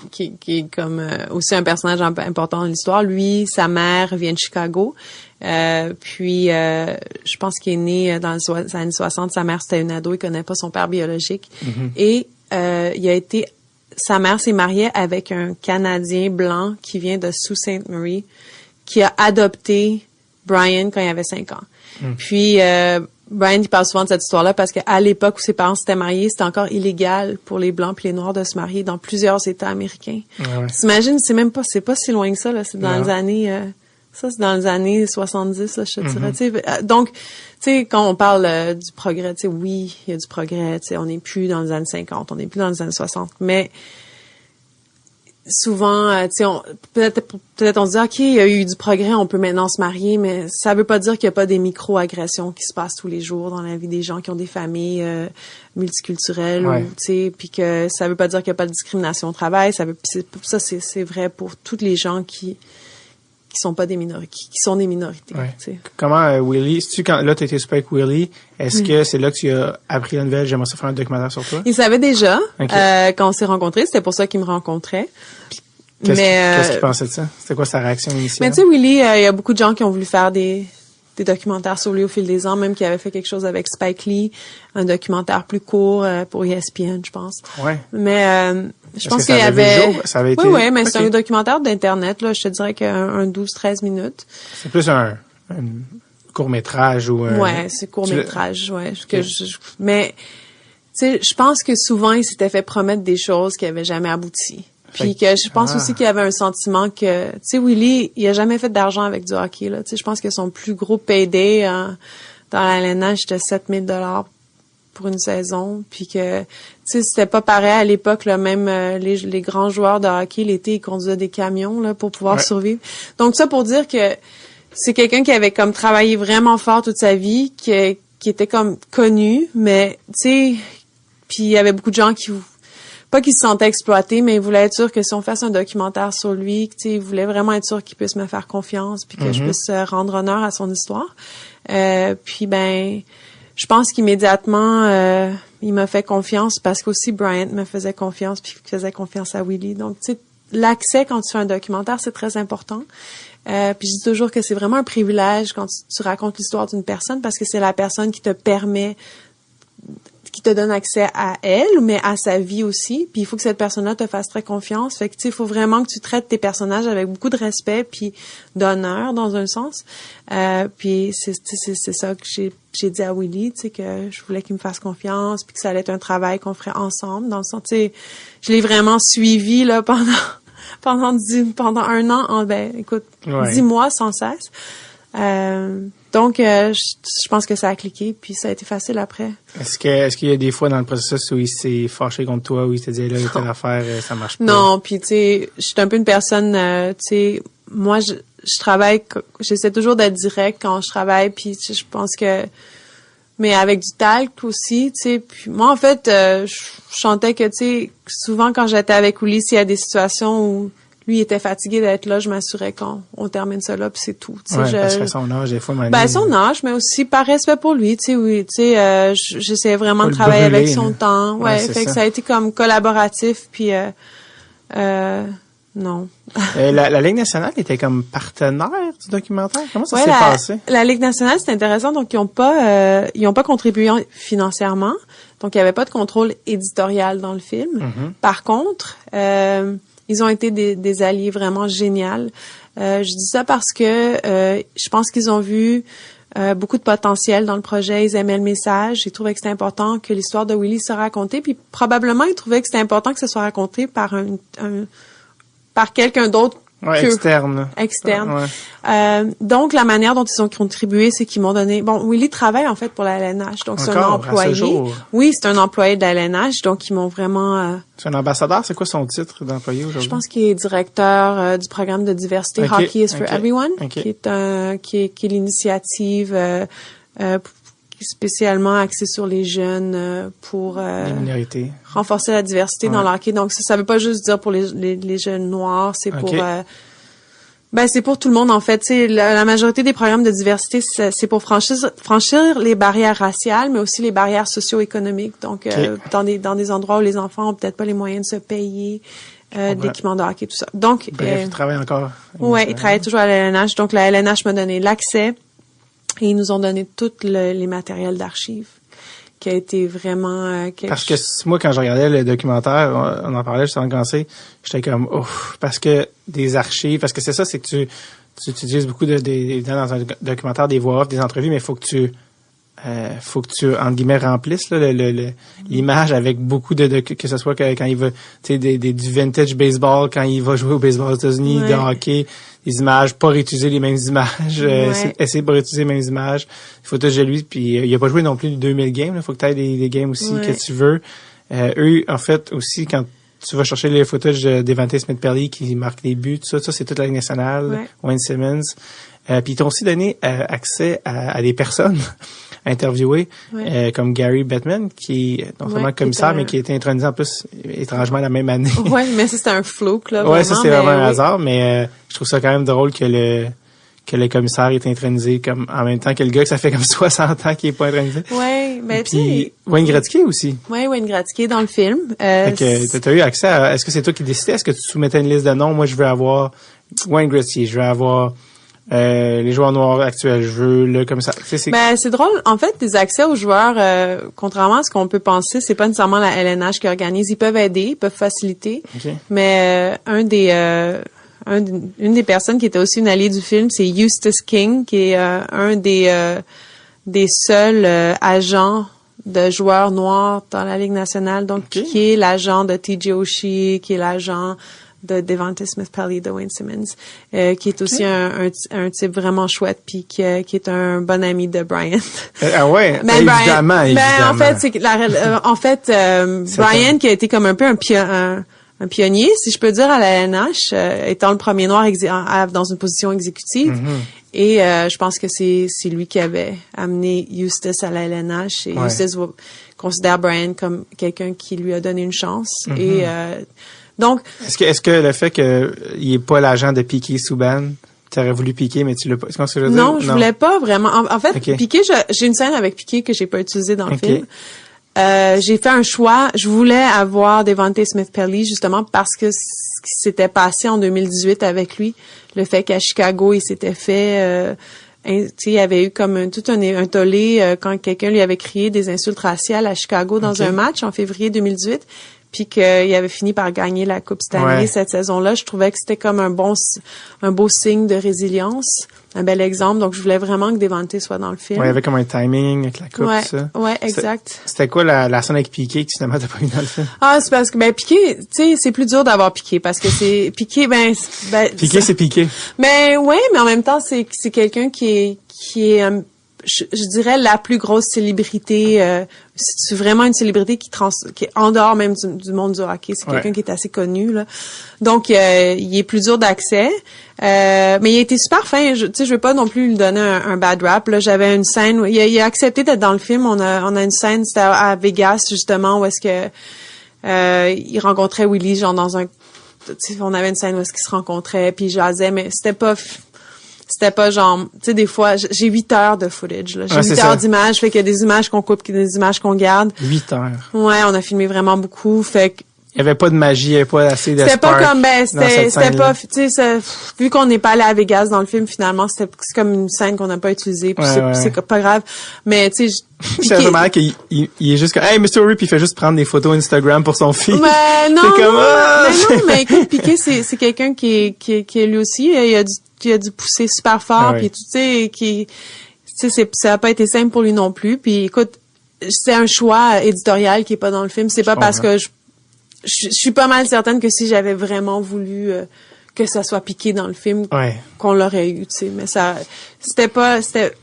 qui est comme aussi un personnage important dans l'histoire, lui, sa mère vient de Chicago. Puis je pense qu'il est né dans les années 60. Sa mère, c'était une ado, il connaît pas son père biologique. Mm-hmm. Et sa mère s'est mariée avec un Canadien blanc qui vient de Sault Ste. Marie, qui a adopté Brian quand il avait 5 ans. Mm. Puis Brian, il parle souvent de cette histoire-là parce qu'à l'époque où ses parents s'étaient mariés, c'était encore illégal pour les Blancs puis les Noirs de se marier dans plusieurs États américains. Ouais. T'imagines, c'est pas si loin que ça, là. C'est dans les années, c'est dans les années 70, là, je te dirais. Mm-hmm. Donc, tu sais, quand on parle du progrès, tu sais, oui, il y a du progrès, tu sais, on n'est plus dans les années 50, on n'est plus dans les années 60, mais souvent, tu sais, peut-être on se dit, OK, il y a eu du progrès, on peut maintenant se marier, mais ça veut pas dire qu'il y a pas des micro-agressions qui se passent tous les jours dans la vie des gens qui ont des familles multiculturelles, ou, tu sais, puis que ça veut pas dire qu'il y a pas de discrimination au travail, c'est vrai pour toutes les gens qui sont pas des minorités, qui sont des minorités. Ouais. T'sais. Comment Willy, là t'as été super avec Willy, est-ce que c'est là que tu as appris la nouvelle, j'aimerais ça faire un documentaire sur toi? Il savait déjà quand on s'est rencontrés, c'était pour ça qu'il me rencontrait. Qu'est-ce qu'il pensait de ça? C'était quoi sa réaction initiale? Mais tu sais, Willy, il y a beaucoup de gens qui ont voulu faire des documentaires sur lui au fil des ans, même qui avait fait quelque chose avec Spike Lee, un documentaire plus court pour ESPN, je pense. Ouais. Mais je pense qu'il y avait... Ça avait été... Oui, mais c'est un documentaire d'Internet, là, je te dirais qu'un 12-13 minutes. C'est plus un court-métrage ou... Ouais, c'est court-métrage, ouais. Mais, tu sais, je pense que souvent, il s'était fait promettre des choses qui avaient jamais abouti. Puis que je pense aussi qu'il y avait un sentiment que, tu sais, Willy, il a jamais fait d'argent avec du hockey, là. Tu sais, je pense que son plus gros payday dans la LNH, c'était $7,000 pour une saison. Puis que, tu sais, c'était pas pareil à l'époque, là, même les grands joueurs de hockey, l'été, ils conduisaient des camions, là, pour pouvoir survivre. Donc ça pour dire que, tu c'est quelqu'un qui avait comme travaillé vraiment fort toute sa vie, qui était comme connu, mais tu sais, puis il y avait beaucoup de gens qui pas qu'ils se sentaient exploités, mais ils voulaient être sûrs que si on fasse un documentaire sur lui, tu sais, ils voulaient vraiment être sûrs qu'il puisse me faire confiance, puis que je puisse rendre honneur à son histoire. Puis ben, je pense qu'immédiatement, il m'a fait confiance parce qu'aussi Bryant me faisait confiance, puis il faisait confiance à Willie. Donc, tu sais, l'accès quand tu fais un documentaire, c'est très important. Puis je dis toujours que c'est vraiment un privilège quand tu racontes l'histoire d'une personne parce que c'est la personne qui te permet, qui te donne accès à elle, mais à sa vie aussi. Puis il faut que cette personne-là te fasse très confiance. Fait que tu sais, il faut vraiment que tu traites tes personnages avec beaucoup de respect puis d'honneur dans un sens. Puis c'est ça que j'ai dit à Willie, tu sais, que je voulais qu'il me fasse confiance puis que ça allait être un travail qu'on ferait ensemble. Dans le sens, tu sais, je l'ai vraiment suivi là pendant 1 an, écoute, 10 mois sans cesse. Donc, je pense que ça a cliqué, puis ça a été facile après. Est-ce qu'il y a des fois dans le processus où il s'est fâché contre toi, où il t'a dit là, telle affaire, ça marche pas? Non, puis tu sais, je suis un peu une personne, tu sais, moi, je travaille, j'essaie toujours d'être direct quand je travaille, puis je pense que, mais avec du tact aussi, tu sais. Puis moi, en fait, je sentais que, tu sais, souvent quand j'étais avec Willie, s'il y a des situations où lui était fatigué d'être là, je m'assurais qu'on termine ça là, puis c'est tout. Tu sais, parce qu'à son âge, des fois, son âge, mais aussi par respect pour lui, tu sais, oui, tu sais, j'essayais vraiment de travailler avec son temps. Ouais, fait que ça a été comme collaboratif, puis non. La Ligue nationale était comme partenaire du documentaire. Comment ça s'est passé? La Ligue nationale, c'est intéressant. Donc, ils ont pas contribué financièrement. Donc, il y avait pas de contrôle éditorial dans le film. Par contre, ils ont été des alliés vraiment géniaux. Je dis ça parce que je pense qu'ils ont vu beaucoup de potentiel dans le projet. Ils aimaient le message. Ils trouvaient que c'était important que l'histoire de Willie soit racontée. Puis probablement, ils trouvaient que c'était important que ce soit raconté par par quelqu'un d'autre externe. Donc, la manière dont ils ont contribué, c'est qu'ils m'ont donné... Bon, Willie travaille, en fait, pour la LNH. Donc, c'est un employé. Oui, c'est un employé de la LNH. Donc, ils m'ont vraiment... C'est un ambassadeur? C'est quoi son titre d'employé aujourd'hui? Je pense qu'il est directeur du programme de diversité Hockey is for Everyone, qui est l'initiative spécialement axée sur les jeunes pour les minorités. Renforcer la diversité dans le hockey. Donc, ça veut pas juste dire pour les jeunes noirs, c'est pour... c'est pour tout le monde, en fait. Tu sais, la majorité des programmes de diversité, c'est pour franchir les barrières raciales, mais aussi les barrières socio-économiques. Donc, dans des endroits où les enfants ont peut-être pas les moyens de se payer d'équipements de hockey, tout ça. Donc, bref, ils travaillent encore. Ouais, ils travaillent toujours à la LNH. Donc, la LNH m'a donné l'accès et ils nous ont donné tous les matériels d'archives qui a été vraiment... Parce que moi, quand je regardais le documentaire, on en parlait juste avant de commencer, j'étais comme, parce que des archives, parce que c'est ça, c'est que tu utilises beaucoup dans un documentaire des voix off, des entrevues, mais il faut que tu, entre guillemets, remplisses là, l'image avec beaucoup que ce soit quand il va, tu sais, du vintage baseball, quand il va jouer au baseball aux États-Unis, de hockey, des images, pas réutiliser les mêmes images, essayer de pas réutiliser les mêmes images, les photos de lui, puis il a pas joué non plus 2000 games, il faut que tu aies des games aussi que tu veux. Eux, en fait, aussi, quand tu vas chercher les photos d'Evante Smith-Pelly qui marque des buts, tout ça c'est toute la Ligue nationale, Wayne Simmons. Puis ils t'ont aussi donné accès à des personnes interviewées, comme Gary Bettman, qui est non seulement commissaire, mais qui a été intronisé en plus étrangement la même année. Ouais, mais c'était un fluke, là. Ouais, ça c'est vraiment un hasard, mais je trouve ça quand même drôle que le commissaire est intronisé comme en même temps que le gars que ça fait comme 60 ans qu'il est pas intronisé. Ouais, mais tu sais. Wayne Gretzky aussi. Ouais, Wayne Gretzky dans le film. T'as eu accès à, est-ce que c'est toi qui décidais? Est-ce que tu soumettais une liste de noms? Moi, je veux avoir Wayne Gretzky, je veux avoir les joueurs noirs actuels, je veux le commissaire. C'est drôle. En fait, des accès aux joueurs, contrairement à ce qu'on peut penser, c'est pas nécessairement la LNH qui organise. Ils peuvent aider, ils peuvent faciliter. Mais une des personnes qui était aussi une alliée du film, c'est Eustace King, qui est un des seuls agents de joueurs noirs dans la Ligue nationale, donc qui est l'agent de TJ Oshie, qui est l'agent de Devante Smith-Pelly, de Wayne Simmons, qui est aussi un type vraiment chouette, puis qui est un bon ami de Bryant. Évidemment. En fait, Bryant qui a été comme un peu un pionnier, si je peux dire, à la LNH, étant le premier noir dans une position exécutive. Et je pense que c'est lui qui avait amené Eustace à la LNH. Et Eustace considère Brian comme quelqu'un qui lui a donné une chance. Et donc... Est-ce que le fait qu'il n'est pas l'agent de Piquet Souban, tu aurais voulu Piquet, mais tu l'as pas... Est-ce que je veux dire? Non, je voulais pas vraiment. En fait, Piquet, j'ai une scène avec Piquet que j'ai pas utilisée dans le film. J'ai fait un choix. Je voulais avoir Devontae Smith-Pelly justement parce que ce qui s'était passé en 2018 avec lui, le fait qu'à Chicago, il s'était fait... il y avait eu comme un tollé quand quelqu'un lui avait crié des insultes raciales à Chicago dans un match en février 2018, puis qu'il avait fini par gagner la Coupe Stanley cette saison-là. Je trouvais que c'était comme un beau signe de résilience, un bel exemple. Donc, je voulais vraiment que Devontae soit dans le film. Ouais, il y avait comme un timing avec la coupe, ça. Ouais, exact. C'était quoi la scène avec Piquet que finalement t'as pas mis dans le film? Ah, c'est parce que, Piquet, tu sais, c'est plus dur d'avoir Piquet parce que c'est, Piquet, Piquet, c'est Piquet. Mais en même temps, c'est quelqu'un qui est, je dirais la plus grosse célébrité, c'est vraiment une célébrité qui est en dehors même du monde du hockey. C'est quelqu'un qui est assez connu, là. Donc, il est plus dur d'accès. Mais il a été super fin. Je veux pas non plus lui donner un bad rap. Là, j'avais une scène où il a accepté d'être dans le film. On a une scène, c'était à Vegas, justement, où est-ce que, il rencontrait Willie, genre on avait une scène où est-ce qu'ils se rencontraient, puis ils jasaient, mais c'était pas genre, tu sais, des fois, j'ai 8 heures de footage, là. J'ai 8 heures d'images, fait qu'il y a des images qu'on coupe, des images qu'on garde. 8 heures. Ouais, on a filmé vraiment beaucoup, fait que... Il y avait pas de magie, il y avait pas assez de C'était pas comme, c'était pas, tu sais, vu qu'on n'est pas allé à Vegas dans le film, finalement, c'est comme une scène qu'on n'a pas utilisée, puis c'est pas grave. Mais, tu sais, c'est vraiment qu'il est juste comme, hey, Mr. Rip, il fait juste prendre des photos Instagram pour son fils. Mais non, mais écoute, Piquet, c'est quelqu'un qui est lui aussi, il a dû pousser super fort, puis tu sais, ça a pas été simple pour lui non plus. Puis écoute, c'est un choix éditorial qui est pas dans le film. C'est pas parce que je suis pas mal certaine que si j'avais vraiment voulu que ça soit Piqué dans le film, qu'on l'aurait eu, tu sais. Mais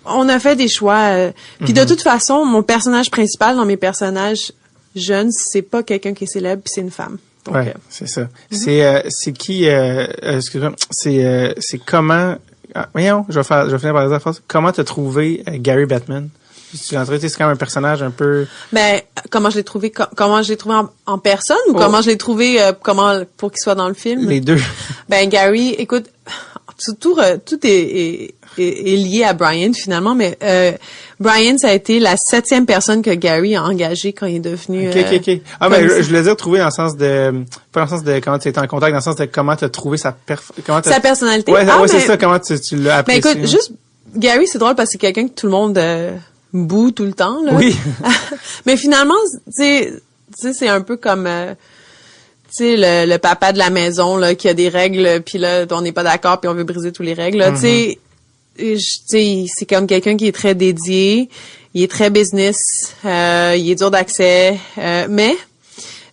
on a fait des choix. Puis de toute façon, mon personnage principal dans mes personnages jeunes, c'est pas quelqu'un qui est célèbre, puis c'est une femme. Donc, c'est ça. C'est qui, excuse-moi, c'est comment, voyons, je vais finir par la phrase. Comment t'as trouvé Gary Bettman? C'est quand même un personnage un peu... Ben, comment je l'ai trouvé en personne ou comment je l'ai trouvé, pour qu'il soit dans le film? Les deux. Ben, Gary, écoute, tout est lié à Brian finalement, mais Brian, ça a été la 7e personne que Gary a engagée quand il est devenu... OK. Ah, mais je voulais dire trouver dans le sens de... Pas dans le sens de comment tu étais en contact, dans le sens de comment tu as trouvé sa personnalité. Ouais, c'est ça, comment tu l'as apprécié. Mais écoute, juste, Gary, c'est drôle parce que c'est quelqu'un que tout le monde boue tout le temps, là. Oui. Mais finalement, tu sais, c'est un peu comme... tu sais, le papa de la maison, là, qui a des règles, puis là, on n'est pas d'accord, puis on veut briser toutes les règles, là. Tu sais, c'est comme quelqu'un qui est très dédié, il est très business, il est dur d'accès, mais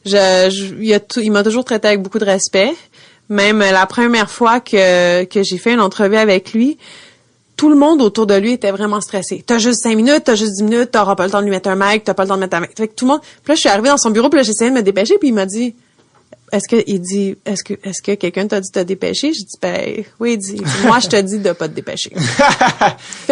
il m'a toujours traité avec beaucoup de respect. Même la première fois que j'ai fait une entrevue avec lui, tout le monde autour de lui était vraiment stressé. T'as juste 5 minutes, t'as juste 10 minutes, t'auras pas le temps de lui mettre un mic, t'as pas le temps de mettre un mic. Fait que tout le monde... Puis là, je suis arrivée dans son bureau, puis là, j'essayais de me dépêcher, puis il m'a dit... Est-ce que quelqu'un t'a dit de te dépêcher? J'ai dit, ben, oui, il dit, moi, je te dis de pas te dépêcher.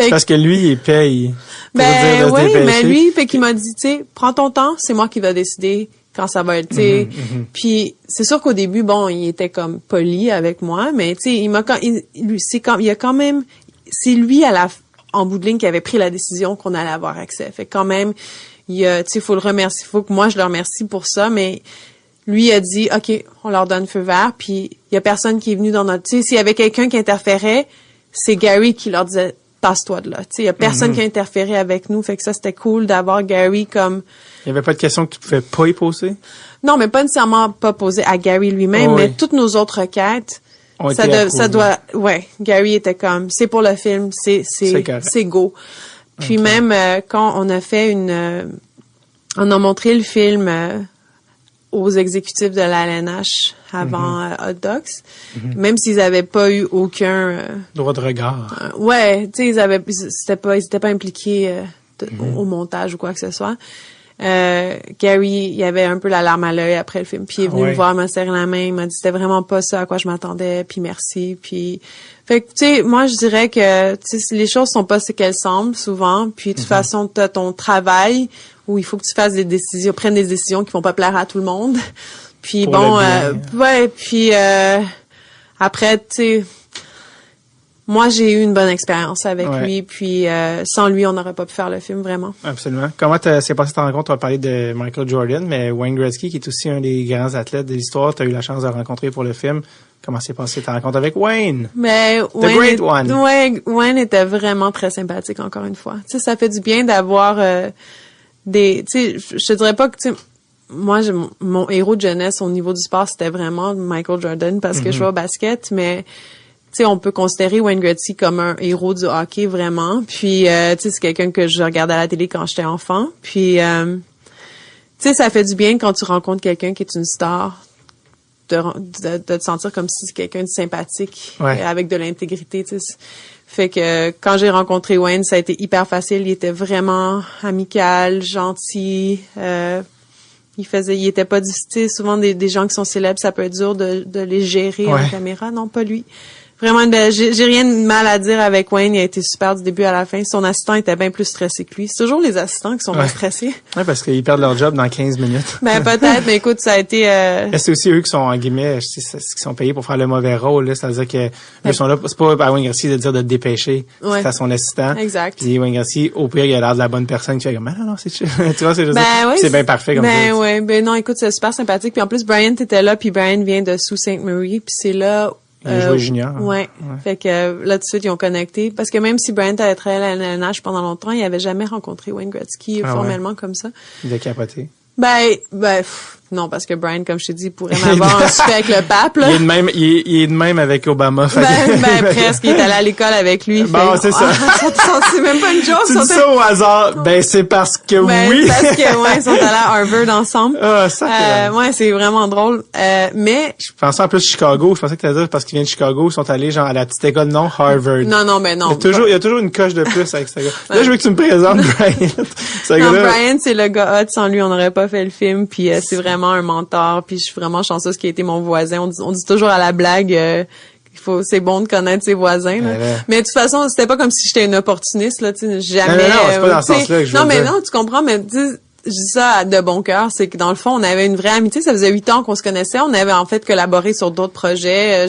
Parce que lui, il paye. Ben, oui, mais lui, fait qu'il m'a dit, tu sais, prends ton temps, c'est moi qui va décider quand ça va être, tu sais. Puis, c'est sûr qu'au début, bon, il était comme poli avec moi, mais tu sais, c'est lui en bout de ligne qui avait pris la décision qu'on allait avoir accès. Fait quand même, tu sais, faut le remercier, faut que moi je le remercie pour ça, mais lui a dit, OK, on leur donne feu vert, puis il y a personne qui est venu dans notre... Tu sais, s'il y avait quelqu'un qui interférait, c'est Gary qui leur disait, passe-toi de là. Tu sais, il y a personne qui a interféré avec nous, fait que ça, c'était cool d'avoir Gary comme... Il y avait pas de questions que tu pouvais pas y poser? Non, mais pas nécessairement pas posées à Gary lui-même, mais toutes nos autres requêtes, ça doit... Ouais, Gary était comme, c'est pour le film, c'est go. Puis même quand on a fait on a montré le film... aux exécutifs de la LNH avant Hot Docs, même s'ils avaient pas eu aucun droit de regard. Ouais, tu sais, ils étaient pas impliqués au montage ou quoi que ce soit. Gary, il avait un peu la larme à l'œil après le film, puis il est venu me voir, m'a serré la main, il m'a dit c'était vraiment pas ça à quoi je m'attendais, puis merci, puis fait que tu sais, moi je dirais que les choses sont pas ce qu'elles semblent souvent, puis de toute façon t'as ton travail où il faut que tu fasses prennes des décisions qui vont pas plaire à tout le monde, puis pour puis après tu sais. Moi, j'ai eu une bonne expérience avec lui, puis sans lui, on n'aurait pas pu faire le film, vraiment. Absolument. Comment s'est passée ta rencontre? On va parler de Michael Jordan, mais Wayne Gretzky, qui est aussi un des grands athlètes de l'histoire, tu as eu la chance de le rencontrer pour le film. Comment s'est passée ta rencontre avec Wayne? Mais Wayne était vraiment très sympathique, encore une fois. Tu sais, ça fait du bien d'avoir tu sais, je te dirais pas que, tu sais, moi, mon héros de jeunesse au niveau du sport, c'était vraiment Michael Jordan, parce que je jouais au basket, mais... Tu sais, on peut considérer Wayne Gretzky comme un héros du hockey, vraiment. Puis, tu sais, c'est quelqu'un que je regardais à la télé quand j'étais enfant. Puis, tu sais, ça fait du bien quand tu rencontres quelqu'un qui est une star, de te sentir comme si c'est quelqu'un de sympathique, avec de l'intégrité, tu sais. Fait que quand j'ai rencontré Wayne, ça a été hyper facile. Il était vraiment amical, gentil. Il était pas difficile. Souvent, des gens qui sont célèbres, ça peut être dur de les gérer en caméra. Non, pas lui. Vraiment j'ai rien de mal à dire avec Wayne. Il a été super du début à la fin. Son assistant était bien plus stressé que lui. C'est toujours les assistants qui sont moins stressés. Ouais, parce qu'ils perdent leur job dans 15 minutes. Ben, peut-être, mais écoute, ça a été, C'est aussi eux qui sont, en guillemets, qui sont payés pour faire le mauvais rôle, là. C'est-à-dire que, eux sont là, c'est pas à Wayne Gretzky de dire de te dépêcher. C'est à son assistant. Exact. Puis Wayne Gretzky, au pire, il a l'air de la bonne personne qui fait comme, non, c'est chill. Tu vois, c'est bien parfait comme ça. Ben non, écoute, c'est super sympathique. Puis en plus, Bryant était là, puis Bryant vient de Sault Ste. Marie, puis c'est là, il a joué junior. Fait que là, tout de suite, ils ont connecté. Parce que même si Bryant avait travaillé à la LNH pendant longtemps, il avait jamais rencontré Wayne Gretzky formellement comme ça. Il a capoté. Non, parce que Bryant, comme je t'ai dit, pourrait m'avoir un souper avec le pape, là. Il est de même avec Obama. Presque. Il est allé à l'école avec lui. Bon, c'est ça. C'est même pas une joke. Tu dis ça au hasard. Ben, c'est parce que oui. Parce que, ils sont allés à Harvard ensemble. Ah, ça, c'est vraiment drôle. Mais. Je pensais en plus Chicago. Je pensais que t'allais dire parce qu'ils viennent de Chicago, ils sont allés, genre, à la petite école, non, Harvard. Non, mais non. Il y a toujours une coche de plus avec ce gars. Là, je veux que tu me présentes Bryant. Bryant, c'est le gars hot. Sans lui, on n'aurait pas fait le film. Puis, c'est vraiment un mentor. Puis je suis vraiment chanceuse qu'il ait été mon voisin. On dit toujours à la blague, c'est bon de connaître ses voisins. Là. Mais de toute façon, c'était pas comme si j'étais une opportuniste là. Tu sais, jamais. Non, c'est pas dans ce sens-là que je veux dire. Non, tu comprends. Mais je dis ça de bon cœur, c'est que dans le fond, on avait une vraie amitié. Ça faisait 8 ans qu'on se connaissait. On avait en fait collaboré sur d'autres projets.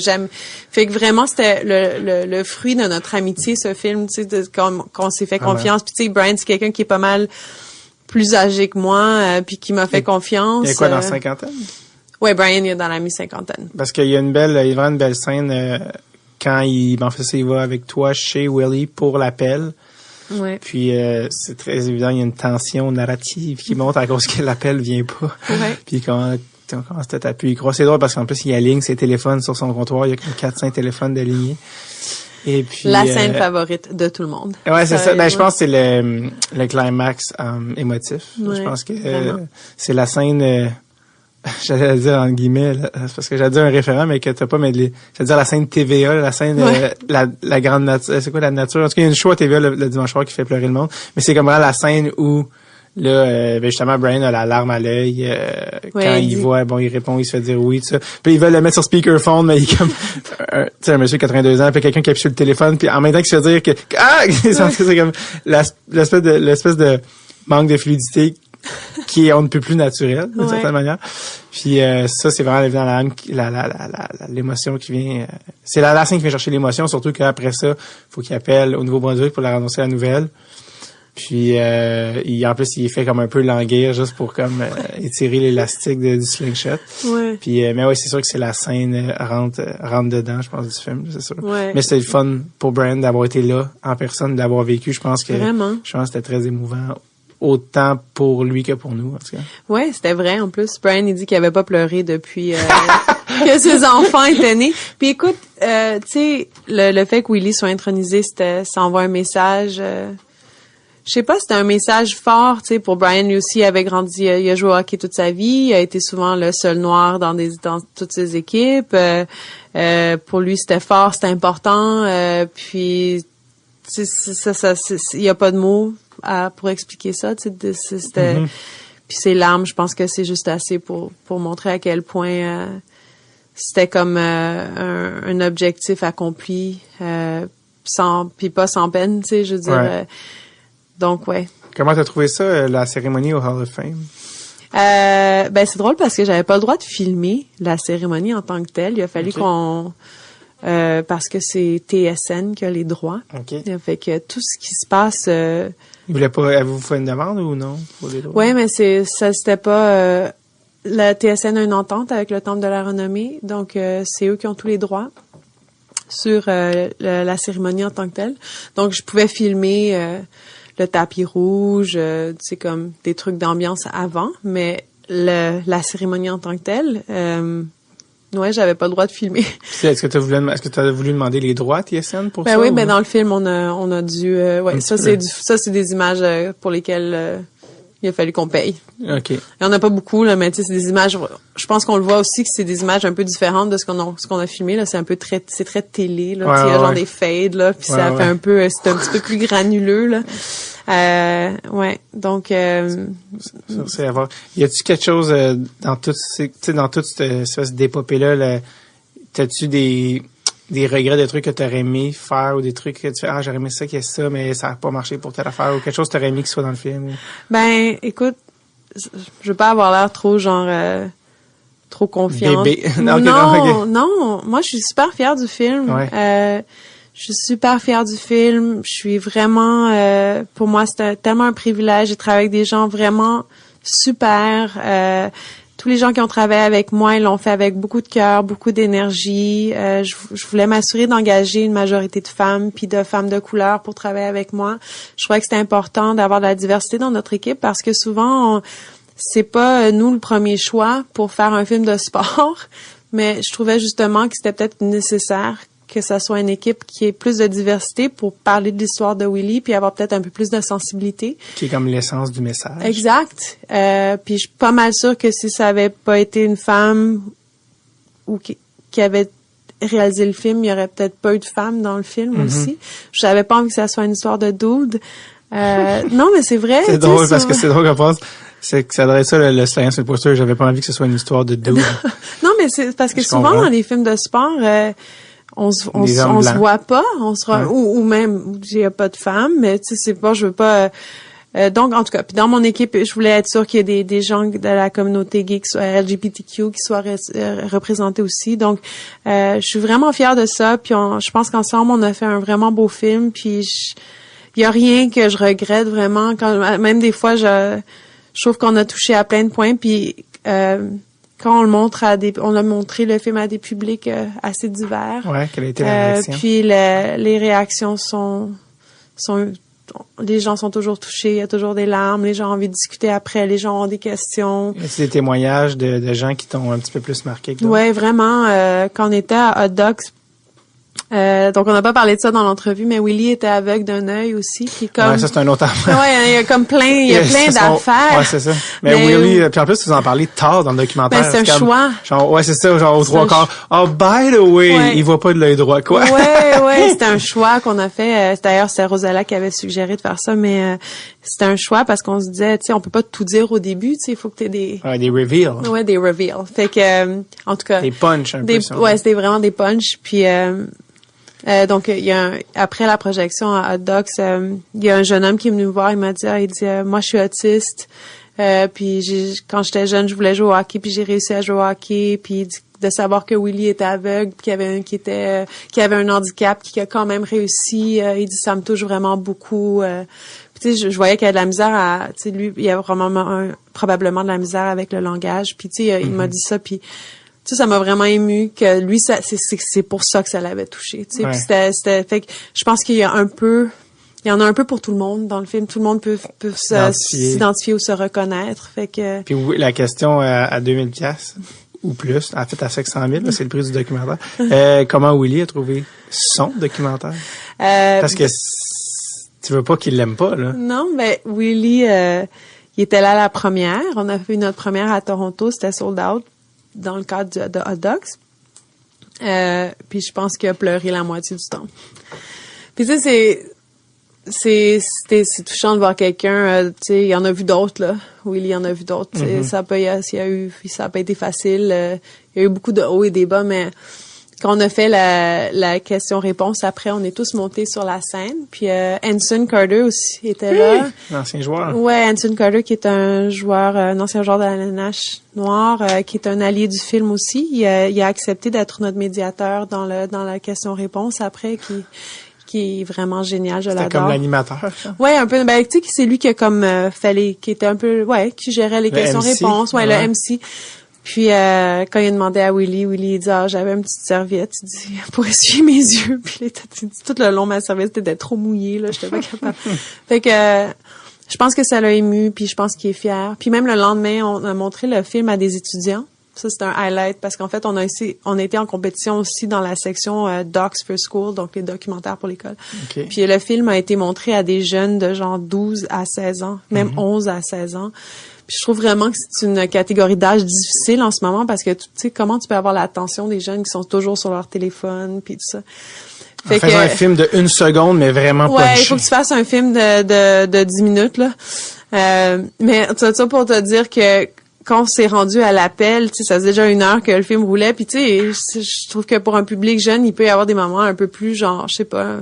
Fait que vraiment, c'était le fruit de notre amitié, ce film. Tu sais, qu'on s'est fait confiance. Puis tu sais, Brian, c'est quelqu'un qui est pas mal plus âgé que moi, puis qui m'a fait confiance. Il y a quoi dans la cinquantaine? Ouais, Brian, il est dans la mi-cinquantaine. Parce qu'il y a il y a vraiment une belle scène quand il va avec toi chez Willie pour l'appel. Ouais. Puis c'est très évident, il y a une tension narrative qui monte à cause que l'appel vient pas. Ouais. Puis quand on commence à t'appuyer, c'est drôle parce qu'en plus il aligne ses téléphones sur son comptoir, il y a comme 4-5 téléphones d'alignés. Et puis la scène favorite de tout le monde. Ouais, c'est ça. Ben je pense que c'est le climax émotif. Ouais, je pense que c'est la scène j'allais dire en guillemets là, c'est parce que j'allais dire un référent mais que t'as pas mais j'allais dire la scène TVA, la scène la grande nature, c'est quoi la nature? En tout cas, il y a une show à TVA le dimanche soir qui fait pleurer le monde, mais c'est comme vraiment la scène où là justement Brian a la larme à l'œil quand il voit il répond, il se fait dire oui tout ça. Puis ils veulent le mettre sur speakerphone mais il est comme tu sais un monsieur de 82 ans puis quelqu'un qui appuie sur le téléphone puis en même temps qu'il se fait dire que c'est comme l'espèce de manque de fluidité qui est on ne peut plus naturel d'une certaine manière. Puis ça c'est vraiment évident l'émotion qui vient c'est la scène qui vient chercher l'émotion, surtout qu'après ça, faut qu'il appelle au Nouveau-Brunswick pour leur annoncer la nouvelle. Puis en plus il fait comme un peu languir juste pour comme étirer l'élastique du slingshot. Ouais. Puis mais ouais, c'est sûr que c'est la scène rentre dedans, je pense, du film, c'est sûr. Ouais. Mais c'était le fun pour Brian d'avoir été là en personne, d'avoir vécu, je pense que c'était très émouvant. Autant pour lui que pour nous, en tout cas. Ouais, c'était vrai, en plus. Brian, il dit qu'il avait pas pleuré depuis que ses enfants étaient nés. Puis écoute, tu sais, le fait que Willie soit intronisé, ça envoie un message... je sais pas, c'était un message fort, tu sais, pour Brian. Lui aussi, il avait grandi, il a joué au hockey toute sa vie, il a été souvent le seul noir dans toutes ses équipes. Pour lui, c'était fort, c'était important. Puis, il y a pas de mots pour expliquer ça, tu sais. C'était. Puis Puis ses larmes, je pense que c'est juste assez pour montrer à quel point c'était comme un objectif accompli, puis pas sans peine, tu sais, je veux dire. Donc, ouais. Comment t'as trouvé ça, la cérémonie au Hall of Fame? Ben, c'est drôle parce que j'avais pas le droit de filmer la cérémonie en tant que telle. Il a fallu qu'on... parce que c'est TSN qui a les droits. Okay. Fait que tout ce qui se passe... Vous voulez pas... Avez-vous fait une demande ou non pour les droits? Oui, mais c'était pas... la TSN a une entente avec le Temple de la Renommée, donc c'est eux qui ont tous les droits sur la cérémonie en tant que telle. Donc, je pouvais filmer le tapis rouge, tu sais, comme des trucs d'ambiance avant, mais la cérémonie en tant que telle, ouais, j'avais pas le droit de filmer. Est-ce que tu as voulu demander les droits à TSN pour ça? Oui, ben dans le film, on a dû, ça c'est des images pour lesquelles il a fallu qu'on paye. OK. Il y en a pas beaucoup, là, mais tu sais, c'est des images, je pense qu'on le voit aussi que c'est des images un peu différentes de ce qu'on a filmé, là. C'est très télé, là. Il y a genre des fades, là, puis ça fait un peu, c'est un petit peu plus granuleux, là. Ouais. Donc, ça, c'est à voir. Y a-tu quelque chose, dans toute cette espèce d'épopée-là, t'as-tu des regrets de trucs que t'aurais aimé faire ou des trucs que tu fais, j'aurais aimé ça qu'il y ait ça, mais ça n'a pas marché pour telle affaire ou quelque chose que t'aurais aimé qu'il soit dans le film? Ou... Ben, écoute, je veux pas avoir l'air trop trop confiante. Bébé. Non, moi je suis super fière du film. Ouais. Je suis super fière du film. Je suis vraiment, pour moi c'était tellement un privilège. J'ai travaillé avec des gens vraiment super. Tous les gens qui ont travaillé avec moi, ils l'ont fait avec beaucoup de cœur, beaucoup d'énergie. Je voulais m'assurer d'engager une majorité de femmes puis de femmes de couleur pour travailler avec moi. Je trouvais que c'était important d'avoir de la diversité dans notre équipe parce que souvent, c'est pas nous le premier choix pour faire un film de sport, mais je trouvais justement que c'était peut-être nécessaire que ça soit une équipe qui ait plus de diversité pour parler de l'histoire de Willie puis avoir peut-être un peu plus de sensibilité. Qui est comme l'essence du message. Exact. Puis je suis pas mal sûre que si ça avait pas été une femme ou qui avait réalisé le film, il y aurait peut-être pas eu de femmes dans le film aussi. J'avais pas envie que ça soit une histoire de dude. Non, mais c'est vrai. C'est drôle parce que c'est drôle qu'on pense. C'est que ça devrait être ça le slogan sur le poster. J'avais pas envie que ce soit une histoire de dude. Non, mais c'est parce que souvent dans les films de sport, on se voit pas, ou même il y a pas de femmes, mais tu sais c'est pas, je veux pas. Donc en tout cas, puis dans mon équipe, je voulais être sûre qu'il y ait des gens de la communauté gay, qui soient LGBTQ, qui soient représentés aussi. Donc je suis vraiment fière de ça. Puis je pense qu'ensemble on a fait un vraiment beau film. Puis il y a rien que je regrette vraiment. Même des fois je trouve qu'on a touché à plein de points. Puis quand on le montre on a montré le film à des publics assez divers. Ouais, quelle a été la réaction? Puis les réactions sont les gens sont toujours touchés, il y a toujours des larmes, les gens ont envie de discuter après, les gens ont des questions. C'est des témoignages de gens qui t'ont un petit peu plus marqué que d'autres? Ouais, vraiment. Quand on était à Hot Dogs, donc on n'a pas parlé de ça dans l'entrevue, mais Willie était aveugle d'un œil aussi, puis comme. Ouais, ça c'est un autre affaire. Ouais, il y a comme plein d'affaires. Ouais, c'est ça. Mais Willie, puis en plus vous en parlez tard dans le documentaire. Ben, c'est un choix. Genre, ouais, c'est ça, genre aux trois quarts. Oh, by the way, il voit pas de l'œil droit, quoi. Ouais, c'était un choix qu'on a fait. D'ailleurs, c'est Rosella qui avait suggéré de faire ça, mais c'était un choix parce qu'on se disait, tu sais, on peut pas tout dire au début, tu sais, il faut que t'aies des reveals. Ouais, des reveals. Fait que, en tout cas. Des punchs un peu. Ouais, c'était vraiment des punchs, puis. Donc après la projection à Hot Dogs, il y a un jeune homme qui est venu me voir, il m'a dit moi je suis autiste, puis quand j'étais jeune, je voulais jouer au hockey, puis j'ai réussi à jouer au hockey, puis de savoir que Willie était aveugle, puis qui avait un handicap, qui a quand même réussi, il dit ça me touche vraiment beaucoup. Puis tu sais, je voyais qu'il y avait de la misère tu sais, lui, il y avait probablement de la misère avec le langage, puis tu sais, il m'a dit ça, puis tu sais, ça m'a vraiment ému que lui, c'est pour ça que ça l'avait touché. Tu sais, puis c'était, fait que je pense qu'il y en a un peu pour tout le monde dans le film. Tout le monde peut s'identifier ou se reconnaître. Fait que. Puis la question à 2000 pièces ou plus, en fait à 500 000, c'est le prix du documentaire. Comment Willie a trouvé son documentaire? Parce que tu veux pas qu'il l'aime pas, là. Non, ben Willie, il était là à la première. On a fait notre première à Toronto, c'était sold out. Dans le cadre de Hot Dogs. Puis je pense qu'il a pleuré la moitié du temps. Puis tu sais, c'est touchant de voir quelqu'un, tu sais, il en a vu d'autres, là. Willie en a vu d'autres. Ça a pas été facile. Il y a eu beaucoup de hauts et des bas, mais quand on a fait la question-réponse, après, on est tous montés sur la scène. Puis Anson Carter aussi était là. L'ancien joueur. Ouais, Anson Carter qui est un ancien joueur de la LNH noire, qui est un allié du film aussi. Il a accepté d'être notre médiateur dans la question-réponse après, qui est vraiment génial, je l'adore. C'était comme l'animateur. Ça? Ouais, un peu. Ben, tu sais, c'est lui qui a comme qui était un peu, qui gérait les questions-réponses. Ouais, le MC. Puis quand il a demandé à Willie il dit j'avais une petite serviette, il dit pour essuyer mes yeux. Puis il dit tout le long ma serviette était trop mouillée là, j'étais pas capable. Fait que je pense que ça l'a ému, puis je pense qu'il est fier. Puis même le lendemain, on a montré le film à des étudiants. Ça c'est un highlight parce qu'en fait on a été en compétition aussi dans la section Docs for School, donc les documentaires pour l'école. Okay. Puis le film a été montré à des jeunes de genre 12 à 16 ans, même 11 à 16 ans. Puis je trouve vraiment que c'est une catégorie d'âge difficile en ce moment parce que tu sais comment tu peux avoir l'attention des jeunes qui sont toujours sur leur téléphone puis tout ça. En faisant un film de 1 seconde mais vraiment punché. Ouais, il faut que tu fasses un film de 10 minutes là. Mais ça pour te dire que quand on s'est rendu à l'appel, tu sais, ça faisait déjà 1 heure que le film roulait, puis tu sais, je trouve que pour un public jeune, il peut y avoir des moments un peu plus genre, je sais pas.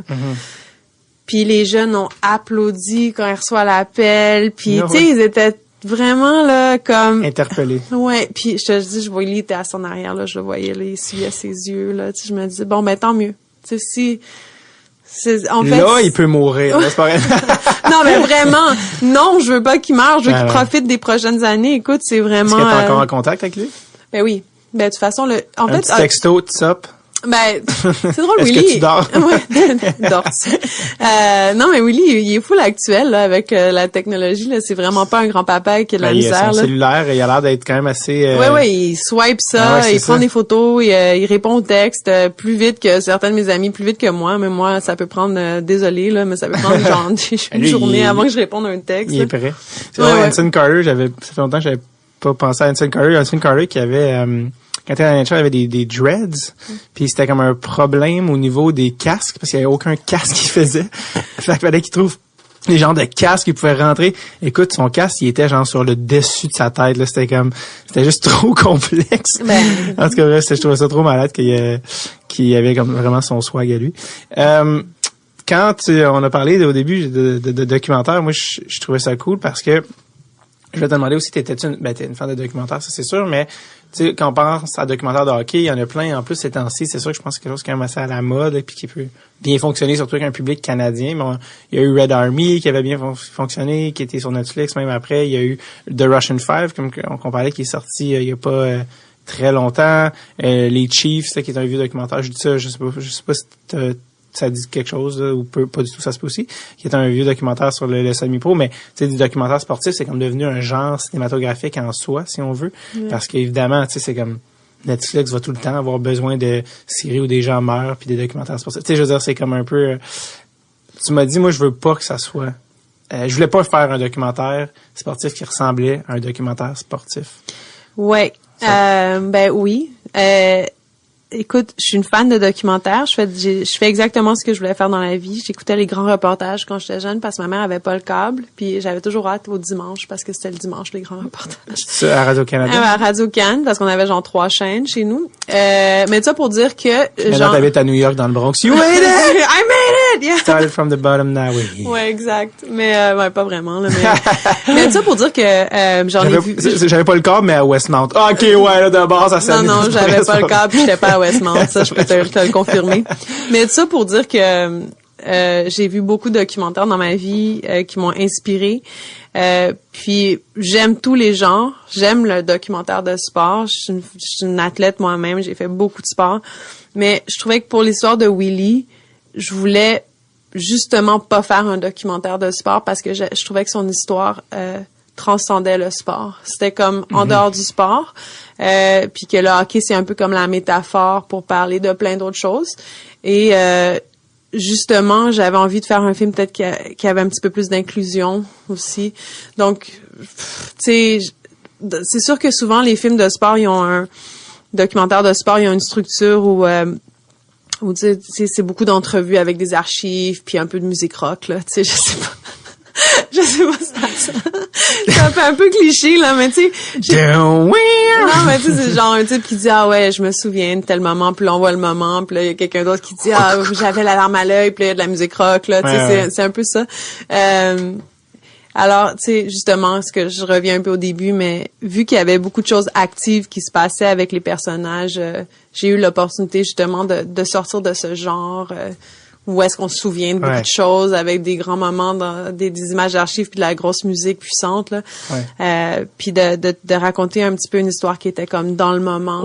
Puis les jeunes ont applaudi quand ils reçoivent l'appel, puis tu sais, ils étaient vraiment là comme interpellé. Ouais, puis je te dis, je voyais, il était à son arrière là, je le voyais là, il essuyait ses yeux là, tu sais, je me disais bon ben tant mieux. Tu sais en fait là, il peut mourir, c'est pas vrai. Non, mais vraiment, non, je veux pas qu'il meure, je veux qu'il profite des prochaines années. Écoute, c'est vraiment Est-ce que t'es encore en contact avec lui? Ben oui. Ben de toute façon un petit texto, tu sop. Ben, c'est drôle, Est-ce Willie. que tu dors? Ouais, dors-tu. Non, mais Willie, il est full actuel, là, avec la technologie, là. C'est vraiment pas un grand-papa qui a de la misère, il a son là. cellulaire, il a l'air d'être quand même assez... Ouais, il swipe ça, il prend des photos, il répond au texte plus vite que certains de mes amis, plus vite que moi. Mais moi, ça peut prendre, désolé, là, mais ça peut prendre genre une journée avant que je réponde à un texte. Il est prêt. C'est vrai, Anson Carter, ça fait longtemps que j'avais pas pensé à Anson Carter. Anson Carter qui avait... quand il était dans la nature, il avait des dreads, puis c'était comme un problème au niveau des casques, parce qu'il n'y avait aucun casque qu'il faisait. Fait qu'il fallait qu'il trouve les genres de casques qui pouvaient rentrer. Écoute, son casque, il était genre sur le dessus de sa tête, là. C'était juste trop complexe. Ben. En tout cas, je trouvais ça trop malade qu'il avait comme vraiment son swag à lui. Quand on a parlé au début de documentaire, moi, je trouvais ça cool parce que je vais te demander aussi, t'es une fan de documentaire, ça c'est sûr, mais tu sais, quand on pense à documentaire de hockey, il y en a plein. En plus, ces temps-ci, c'est sûr que je pense que c'est quelque chose qui est quand même assez à la mode et puis qui peut bien fonctionner, surtout avec un public canadien. Bon, il y a eu Red Army qui avait bien fonctionné, qui était sur Netflix même après. Il y a eu The Russian Five, comme on parlait, qui est sorti il y a pas très longtemps. Les Chiefs, qui est un vieux documentaire. Je dis ça, je sais pas si ça dit quelque chose, là, ou pas du tout, ça se peut aussi, qui est un vieux documentaire sur le semi-pro, mais tu sais, du documentaire sportif, c'est comme devenu un genre cinématographique en soi, si on veut, parce qu'évidemment, tu sais, c'est comme Netflix va tout le temps avoir besoin de séries où des gens meurent puis des documentaires sportifs. Tu sais, je veux dire, c'est comme un peu... tu m'as dit, moi, je veux pas que ça soit... je voulais pas faire un documentaire sportif qui ressemblait à un documentaire sportif. Ouais. Ben oui. Écoute, je suis une fan de documentaires. Je fais exactement ce que je voulais faire dans la vie. J'écoutais les grands reportages quand j'étais jeune parce que ma mère avait pas le câble. Puis j'avais toujours hâte au dimanche parce que c'était le dimanche, les grands reportages. C'est à Radio-Canada? À Radio-Can, parce qu'on avait genre 3 chaînes chez nous. Mais ça pour dire que... Maintenant, t'habites à New York dans le Bronx. You made it! I made it! Yeah! Started from the bottom now. Oui. Ouais, exact. Mais ouais, pas vraiment. Là, mais ça pour dire que ai vu... J'avais pas le câble, mais à Westmount. OK, ouais, là, de base, ça sonne. Non, j'avais pas le câble, j'étais pas à Westmount, ça je peux te le confirmer. Mais ça pour dire que j'ai vu beaucoup de documentaires dans ma vie qui m'ont inspirée. Puis j'aime tous les genres, j'aime le documentaire de sport, je suis une athlète moi-même, j'ai fait beaucoup de sport, mais je trouvais que pour l'histoire de Willie, je voulais justement pas faire un documentaire de sport parce que je trouvais que son histoire transcendait le sport. C'était comme en dehors du sport. Puis que le hockey, c'est un peu comme la métaphore pour parler de plein d'autres choses. Et justement, j'avais envie de faire un film peut-être qui avait un petit peu plus d'inclusion aussi. Donc, tu sais, c'est sûr que souvent, les films de sport, ils ont un documentaire de sport, ils ont une structure où Ou tu sais, c'est beaucoup d'entrevues avec des archives, puis un peu de musique rock, là, tu sais, je sais pas. Je sais pas ça. Ça fait un peu cliché, là, mais tu sais. Non, mais tu sais, c'est genre un type qui dit, ah ouais, je me souviens de tel moment, puis là, on voit le moment, puis là, il y a quelqu'un d'autre qui dit, ah, j'avais la larme à l'œil, puis là, il y a de la musique rock, là, tu sais, c'est un peu ça. Alors, tu sais, justement, ce que je reviens un peu au début, mais vu qu'il y avait beaucoup de choses actives qui se passaient avec les personnages, j'ai eu l'opportunité, justement, de sortir de ce genre, où est-ce qu'on se souvient de beaucoup de choses avec des grands moments, des images d'archives puis de la grosse musique puissante, là. Puis de raconter un petit peu une histoire qui était comme dans le moment.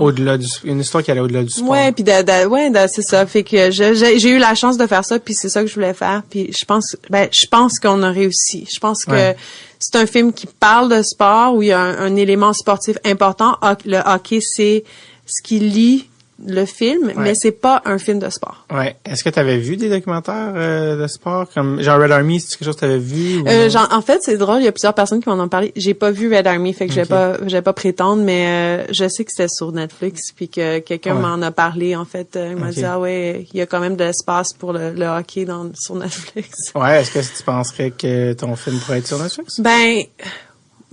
Une histoire qui allait au-delà du sport. Ouais, puis c'est ça. Fait que j'ai eu la chance de faire ça, puis c'est ça que je voulais faire. Puis je pense qu'on a réussi. Je pense que c'est un film qui parle de sport, où il y a un élément sportif important. Le hockey, c'est ce qui lie le film, mais c'est pas un film de sport. Ouais. Est-ce que tu avais vu des documentaires de sport comme genre Red Army, c'est quelque chose que tu avais vu ou... En fait, c'est drôle, il y a plusieurs personnes qui m'en ont parlé. J'ai pas vu Red Army, fait que je vais pas prétendre, mais je sais que c'était sur Netflix, puis que quelqu'un m'en a parlé en fait, il m'a dit ah ouais, il y a quand même de l'espace pour le hockey sur Netflix. Ouais, est-ce que tu penserais que ton film pourrait être sur Netflix? Ben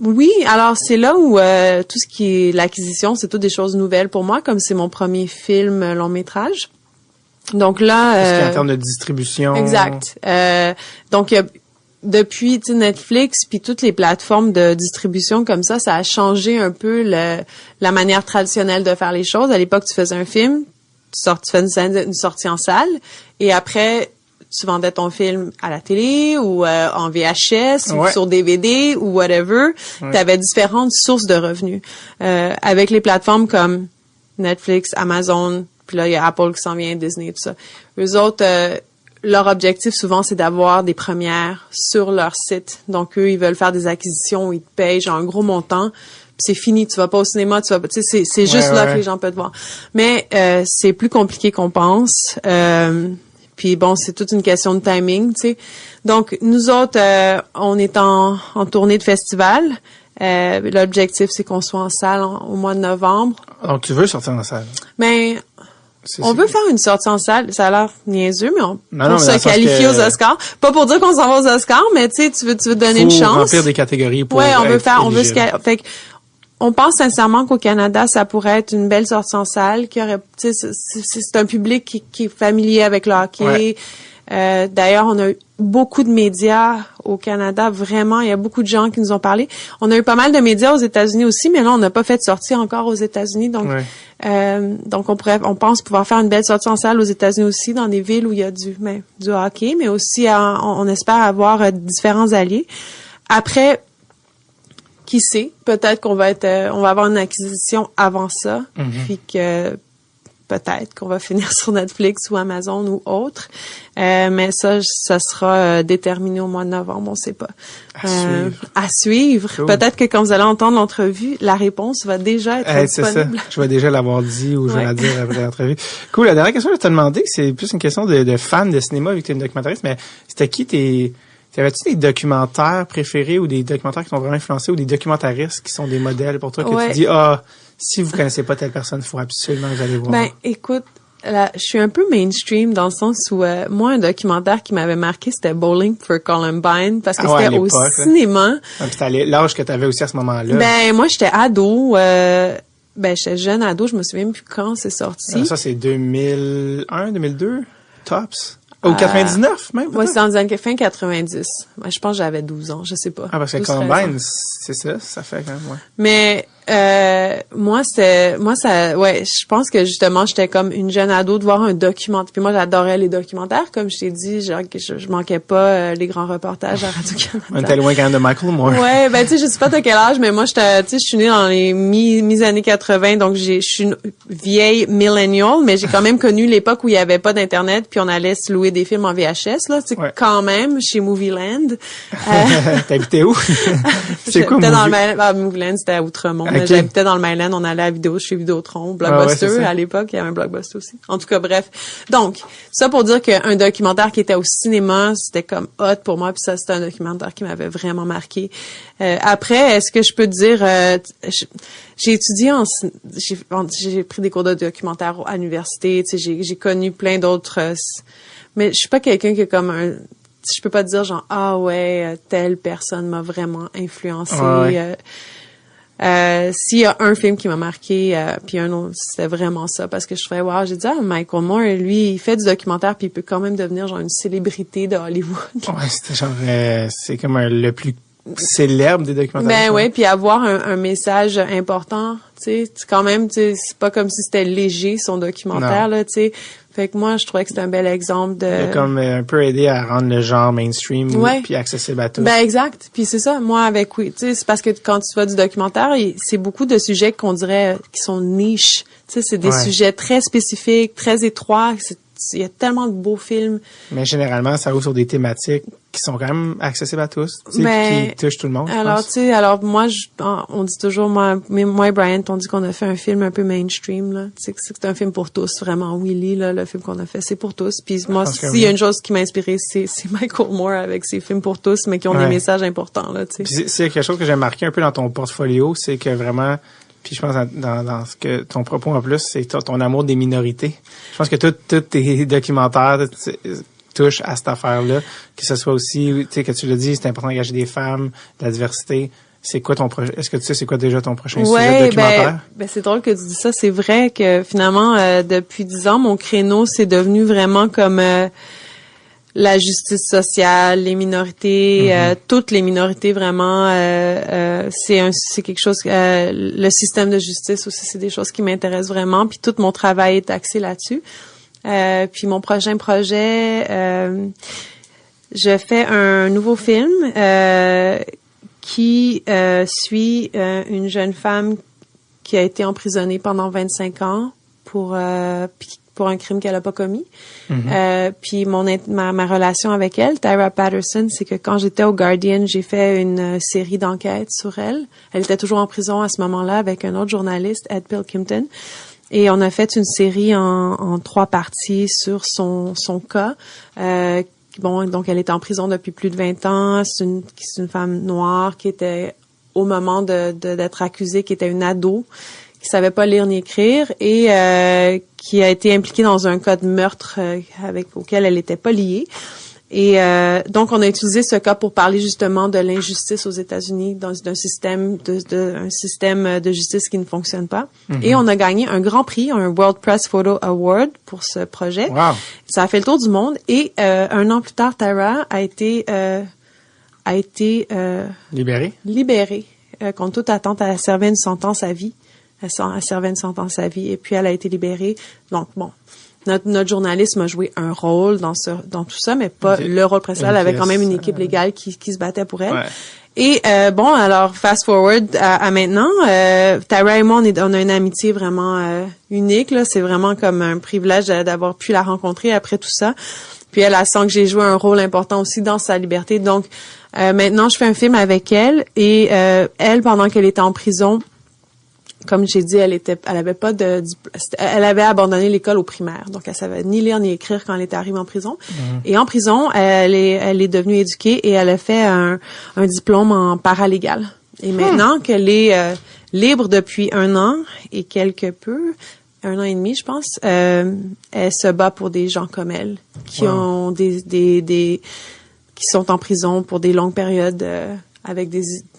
oui, alors c'est là où tout ce qui est l'acquisition, c'est toutes des choses nouvelles pour moi, comme c'est mon premier film long métrage. Donc là, parce qu'en termes de distribution. Exact. Donc depuis Netflix puis toutes les plateformes de distribution comme ça a changé un peu la manière traditionnelle de faire les choses. À l'époque, tu faisais un film, tu fais une sortie en salle, et après tu vendais ton film à la télé ou en VHS ou sur DVD ou whatever. Tu avais différentes sources de revenus. Avec les plateformes comme Netflix, Amazon, puis là, il y a Apple qui s'en vient, Disney, tout ça. Eux autres, leur objectif souvent, c'est d'avoir des premières sur leur site. Donc, eux, ils veulent faire des acquisitions où ils te payent genre un gros montant. Puis c'est fini, tu vas pas au cinéma, c'est juste là que les gens peuvent te voir. Mais c'est plus compliqué qu'on pense. Puis bon, c'est toute une question de timing, tu sais. Donc, nous autres, on est en tournée de festival. L'objectif, c'est qu'on soit en salle au mois de novembre. Donc, tu veux sortir en salle? Ben, on veut faire une sortie en salle. Ça a l'air niaiseux, mais pour se qualifier aux Oscars. Pas pour dire qu'on s'en va aux Oscars, mais tu sais, tu veux donner une chance. Remplir des catégories pour fait on pense sincèrement qu'au Canada, ça pourrait être une belle sortie en salle, qui aurait, tu sais, c'est un public qui est familier avec le hockey. D'ailleurs, on a eu beaucoup de médias au Canada, vraiment, il y a beaucoup de gens qui nous ont parlé. On a eu pas mal de médias aux États-Unis aussi, mais là, on n'a pas fait de sortie encore aux États-Unis, donc on pense pouvoir faire une belle sortie en salle aux États-Unis aussi, dans des villes où il y a du hockey, mais aussi on espère avoir différents alliés. Après, qui sait, peut-être qu'on va avoir une acquisition avant ça, puis que peut-être qu'on va finir sur Netflix ou Amazon ou autre. Mais ça sera déterminé au mois de novembre, on sait pas. À suivre. Cool. Peut-être que quand vous allez entendre l'entrevue, la réponse va déjà être disponible. C'est ça. Je vais déjà l'avoir dit ou je vais la dire après l'entrevue. Cool. La dernière question que je te demandais, c'est plus une question de fan de cinéma, vu que tu es une documentariste, mais c'était qui T'avais-tu des documentaires préférés ou des documentaires qui t'ont vraiment influencé ou des documentaristes qui sont des modèles pour toi que tu dis, si vous connaissez pas telle personne, il faut absolument que vous allez voir. Ben, écoute, là, je suis un peu mainstream dans le sens où, moi, un documentaire qui m'avait marqué, c'était Bowling for Columbine parce que c'était au cinéma. Ah, puis c'était l'âge que t'avais aussi à ce moment-là. Ben, moi, j'étais ado, j'étais jeune ado, je me souviens plus quand c'est sorti. Ça, c'est 2001, 2002, tops. Ou 99, même? Ouais, c'est dans les années fin 90. Je pense que j'avais 12 ans, je sais pas. Ah, parce que Columbine, c'est ça fait quand même, Mais, je pense que justement, j'étais comme une jeune ado de voir un documentaire. Puis moi, j'adorais les documentaires. Comme je t'ai dit, je manquais pas les grands reportages à Radio-Canada. On était loin quand même de Michael Moore. Ouais, ben, tu sais, je sais pas de quel âge, mais moi, je suis née dans les mi-années 80, donc je suis une vieille millennial, mais j'ai quand même connu l'époque où il y avait pas d'Internet, puis on allait se louer des films en VHS, là, tu sais, quand même, chez Movieland. T'habitais où? C'est quoi, Movieland? Movieland, c'était à Outremont. J'habitais dans le Myland, on allait chez Vidéotron, Blockbuster, à l'époque, il y avait un Blockbuster aussi. En tout cas, bref. Donc, ça pour dire qu'un documentaire qui était au cinéma, c'était comme hot pour moi, puis ça, c'était un documentaire qui m'avait vraiment marqué. Après, est-ce que je peux te dire, j'ai étudié j'ai pris des cours de documentaire à l'université, tu sais, j'ai connu plein d'autres, mais je suis pas quelqu'un qui est comme je peux pas te dire genre telle personne m'a vraiment influencé. S'il y a un film qui m'a marqué, puis un autre, c'était vraiment ça, parce que je trouvais j'ai dit Michael Moore, lui, il fait du documentaire, puis il peut quand même devenir genre une célébrité de Hollywood. Ouais, c'était genre c'est comme le plus célèbre des documentaires. Ben ouais, puis avoir un message important, tu sais, quand même, tu sais, c'est pas comme si c'était léger son documentaire là, tu sais. Fait que moi, je trouvais que c'était un bel exemple de... Il a comme un peu aidé à rendre le genre mainstream puis accessible à tous. Ben exact. Puis c'est ça, moi avec tu sais, c'est parce que quand tu vois du documentaire, c'est beaucoup de sujets qu'on dirait qui sont niches. Tu sais, c'est des sujets très spécifiques, très étroits. Il y a tellement de beaux films. Mais généralement, ça ouvre sur des thématiques qui sont quand même accessibles à tous, tu sais, qui touchent tout le monde. Alors, tu sais, moi, on dit toujours, moi et Brian, on dit qu'on a fait un film un peu mainstream, là. Tu sais, c'est un film pour tous, vraiment. Willy, là, le film qu'on a fait, c'est pour tous. Puis moi, s'il y a une chose qui m'a inspiré, c'est Michael Moore avec ses films pour tous, mais qui ont des messages importants, là, tu sais. Puis c'est quelque chose que j'ai marqué un peu dans ton portfolio, c'est que vraiment, puis je pense dans ce que ton propos en plus, c'est ton amour des minorités. Je pense que tous tes documentaires touchent à cette affaire-là, que ce soit aussi, tu sais, que tu l'as dit, c'est important d'engager des femmes, de la diversité. C'est quoi ton projet? Est-ce que tu sais c'est quoi déjà ton prochain sujet de documentaire? Ben c'est drôle que tu dis ça. C'est vrai que finalement, depuis 10 ans, mon créneau, c'est devenu vraiment comme la justice sociale, les minorités, toutes les minorités vraiment. C'est quelque chose. Le système de justice aussi, c'est des choses qui m'intéressent vraiment. Puis tout mon travail est axé là-dessus. Puis mon prochain projet, je fais un nouveau film qui suit une jeune femme qui a été emprisonnée pendant 25 ans pour un crime qu'elle a pas commis. Puis ma relation avec elle, Tyra Patterson, c'est que quand j'étais au Guardian, j'ai fait une série d'enquêtes sur elle. Elle était toujours en prison à ce moment-là avec un autre journaliste, Ed Pilkington. Et on a fait une série en 3 parties sur son cas. Donc elle était en prison depuis plus de 20 ans. C'est une femme noire qui était, au moment d'être accusée, qui était une ado, qui savait pas lire ni écrire et qui a été impliquée dans un cas de meurtre auquel elle était pas liée. Et donc on a utilisé ce cas pour parler justement de l'injustice aux États-Unis dans un système de justice qui ne fonctionne pas. Et on a gagné un grand prix, un World Press Photo Award pour ce projet. Wow. Ça a fait le tour du monde et 1 an plus tard, Tyra a été libérée contre toute attente. Elle servait une sentence à vie. Elle servait une sentence à vie et puis elle a été libérée. Donc bon. Notre journaliste a joué un rôle dans tout ça, mais pas le rôle principal. Elle avait quand même une équipe légale qui se battait pour elle. Ouais. Et alors fast forward à maintenant, Tyra et moi on a une amitié vraiment unique là. C'est vraiment comme un privilège d'avoir pu la rencontrer après tout ça. Puis elle sent que j'ai joué un rôle important aussi dans sa liberté. Donc maintenant je fais un film avec elle et elle pendant qu'elle était en prison. Comme j'ai dit, elle avait abandonné l'école au primaire. Donc, elle savait ni lire ni écrire quand elle était arrivée en prison. Et en prison, elle est devenue éduquée et elle a fait un diplôme en paralégal. Et maintenant qu'elle est libre depuis 1 an et quelque peu, 1 an et demi, je pense, elle se bat pour des gens comme elle, qui ont qui sont en prison pour des longues périodes, avec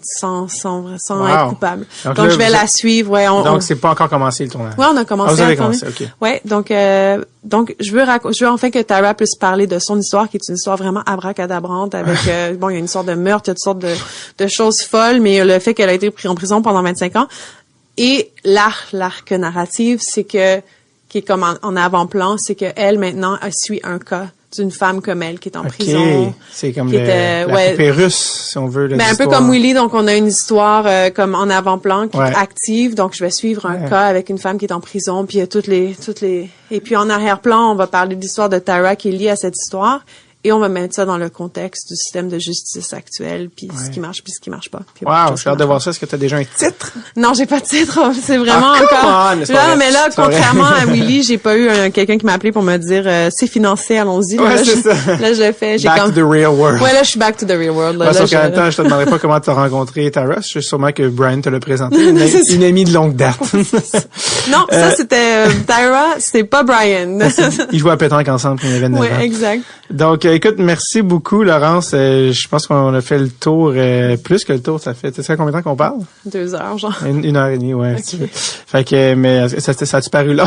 sans être coupable. Donc là, je vais la suivre. Donc c'est pas encore commencé le tournage. Ouais, on a commencé. Vous avez commencé, ok. Ouais, donc je veux enfin que Tyra puisse parler de son histoire, qui est une histoire vraiment abracadabrante avec il y a une sorte de meurtre, il y a toutes sortes de choses folles, mais le fait qu'elle a été prise en prison pendant 25 ans et l'arc narratif, c'est qui est comme en avant-plan, c'est que elle maintenant suit un cas d'une femme comme elle qui est en prison. C'est comme la poupée russe, si on veut. Un peu comme Willy, donc on a une histoire comme en avant-plan qui est active. Donc je vais suivre un cas avec une femme qui est en prison, puis il y a toutes les et puis en arrière-plan, on va parler de l'histoire de Tyra qui est liée à cette histoire. Et on va mettre ça dans le contexte du système de justice actuel, puis ce qui marche, puis ce qui marche pas. Wow, j'ai hâte de voir ça. Est-ce que tu as déjà un titre? Non, j'ai pas de titre. C'est vraiment encore... Là, mais là, contrairement à Willy, j'ai pas eu quelqu'un qui m'a appelé pour me dire c'est financé, allons-y. Ouais, là, c'est ça. Là, je le fais. Back to the real world. Ouais, là, je suis back to the real world. Là, sauf qu'en même temps, je te demanderai pas comment tu as rencontré Tara. Je sais sûrement que Brian te l'a présenté. Une amie de longue date. Non, ça, c'était Tara, c'était pas Brian. Ils jouaient à pétanque ensemble quand il y avait 9 ans. Ouais, exact. Donc, écoute, merci beaucoup, Laurence. Je pense qu'on a fait le tour, plus que le tour. Ça fait, tu sais combien de temps qu'on parle? 2 heures, genre. 1h30, ouais. Okay. Fait que, mais ça a-tu paru là?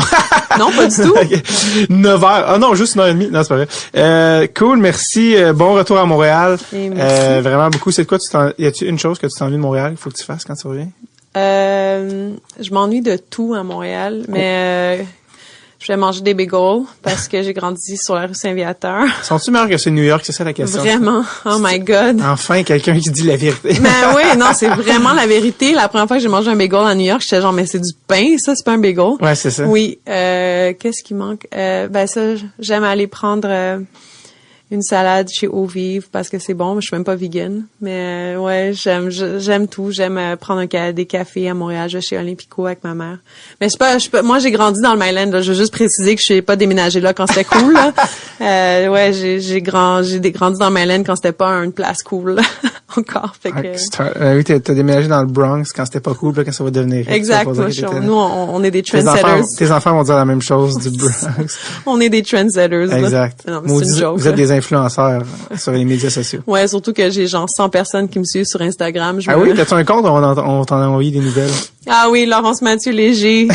Non, pas du tout. Okay. 9 heures. Ah non, juste 1h30. Non, c'est pas vrai. Cool, merci. Bon retour à Montréal. Merci. Vraiment beaucoup. C'est quoi, y a-tu une chose que tu t'ennuies de Montréal qu'il faut que tu fasses quand tu reviens? Je m'ennuie de tout à Montréal, mais je vais manger des bagels parce que j'ai grandi sur la rue Saint-Viateur. Sont-tu meilleurs que ceux de New York? C'est ça la question. Vraiment. Oh my God. Enfin, quelqu'un qui dit la vérité. Mais oui, non, c'est vraiment la vérité. La première fois que j'ai mangé un bagel à New York, j'étais genre, mais c'est du pain, ça, c'est pas un bagel. Ouais, c'est ça. Oui. Qu'est-ce qui manque? Ben ça, j'aime aller prendre une salade chez Eau Vive parce que c'est bon, mais je suis même pas vegan. Mais ouais, j'aime tout. J'aime prendre des cafés à Montréal. Je vais chez Olympico avec ma mère. Mais moi j'ai grandi dans le Myland. Là. Je veux juste préciser que je suis pas déménagé là quand c'était cool. Là. Ouais, j'ai grandi dans le Myland quand c'était pas une place cool là, encore. Fait que... oui, t'as déménagé dans le Bronx quand c'était pas cool, là, quand ça va devenir. Exact. Nous, on est des trendsetters. Tes enfants vont dire la même chose du Bronx. On est des trendsetters. Exact. Non, c'est une joke. Vous êtes des influenceurs sur les médias sociaux. Ouais, surtout que j'ai genre 100 personnes qui me suivent sur Instagram. Oui, t'as-tu un compte? On t'en a envoyé des nouvelles. Ah oui, Laurence Mathieu Léger.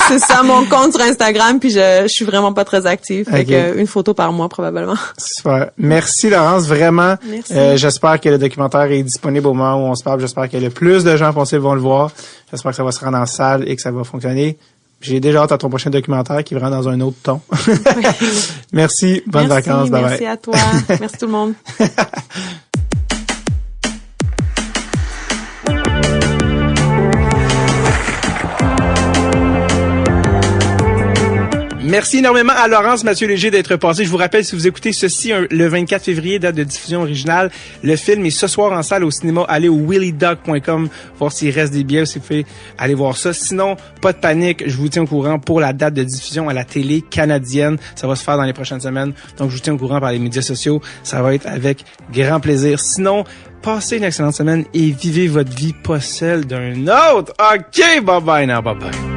C'est ça mon compte sur Instagram, puis je suis vraiment pas très active. Fait que une photo par mois probablement. Super. Merci Laurence, vraiment. Merci. J'espère que le documentaire est disponible au moment où on se parle. J'espère que le plus de gens possible vont le voir. J'espère que ça va se rendre en salle et que ça va fonctionner. J'ai déjà hâte à ton prochain documentaire qui va dans un autre ton. Merci. Bonnes vacances. Bye bye. Merci à toi. Merci tout le monde. Merci énormément à Laurence Mathieu Léger d'être passé. Je vous rappelle, si vous écoutez ceci le 24 février, date de diffusion originale, le film est ce soir en salle au cinéma. Allez au willydog.com, voir s'il reste des billets, si vous pouvez aller voir ça. Sinon, pas de panique, je vous tiens au courant pour la date de diffusion à la télé canadienne. Ça va se faire dans les prochaines semaines. Donc, je vous tiens au courant par les médias sociaux. Ça va être avec grand plaisir. Sinon, passez une excellente semaine et vivez votre vie, pas celle d'un autre. OK, bye bye now, bye bye.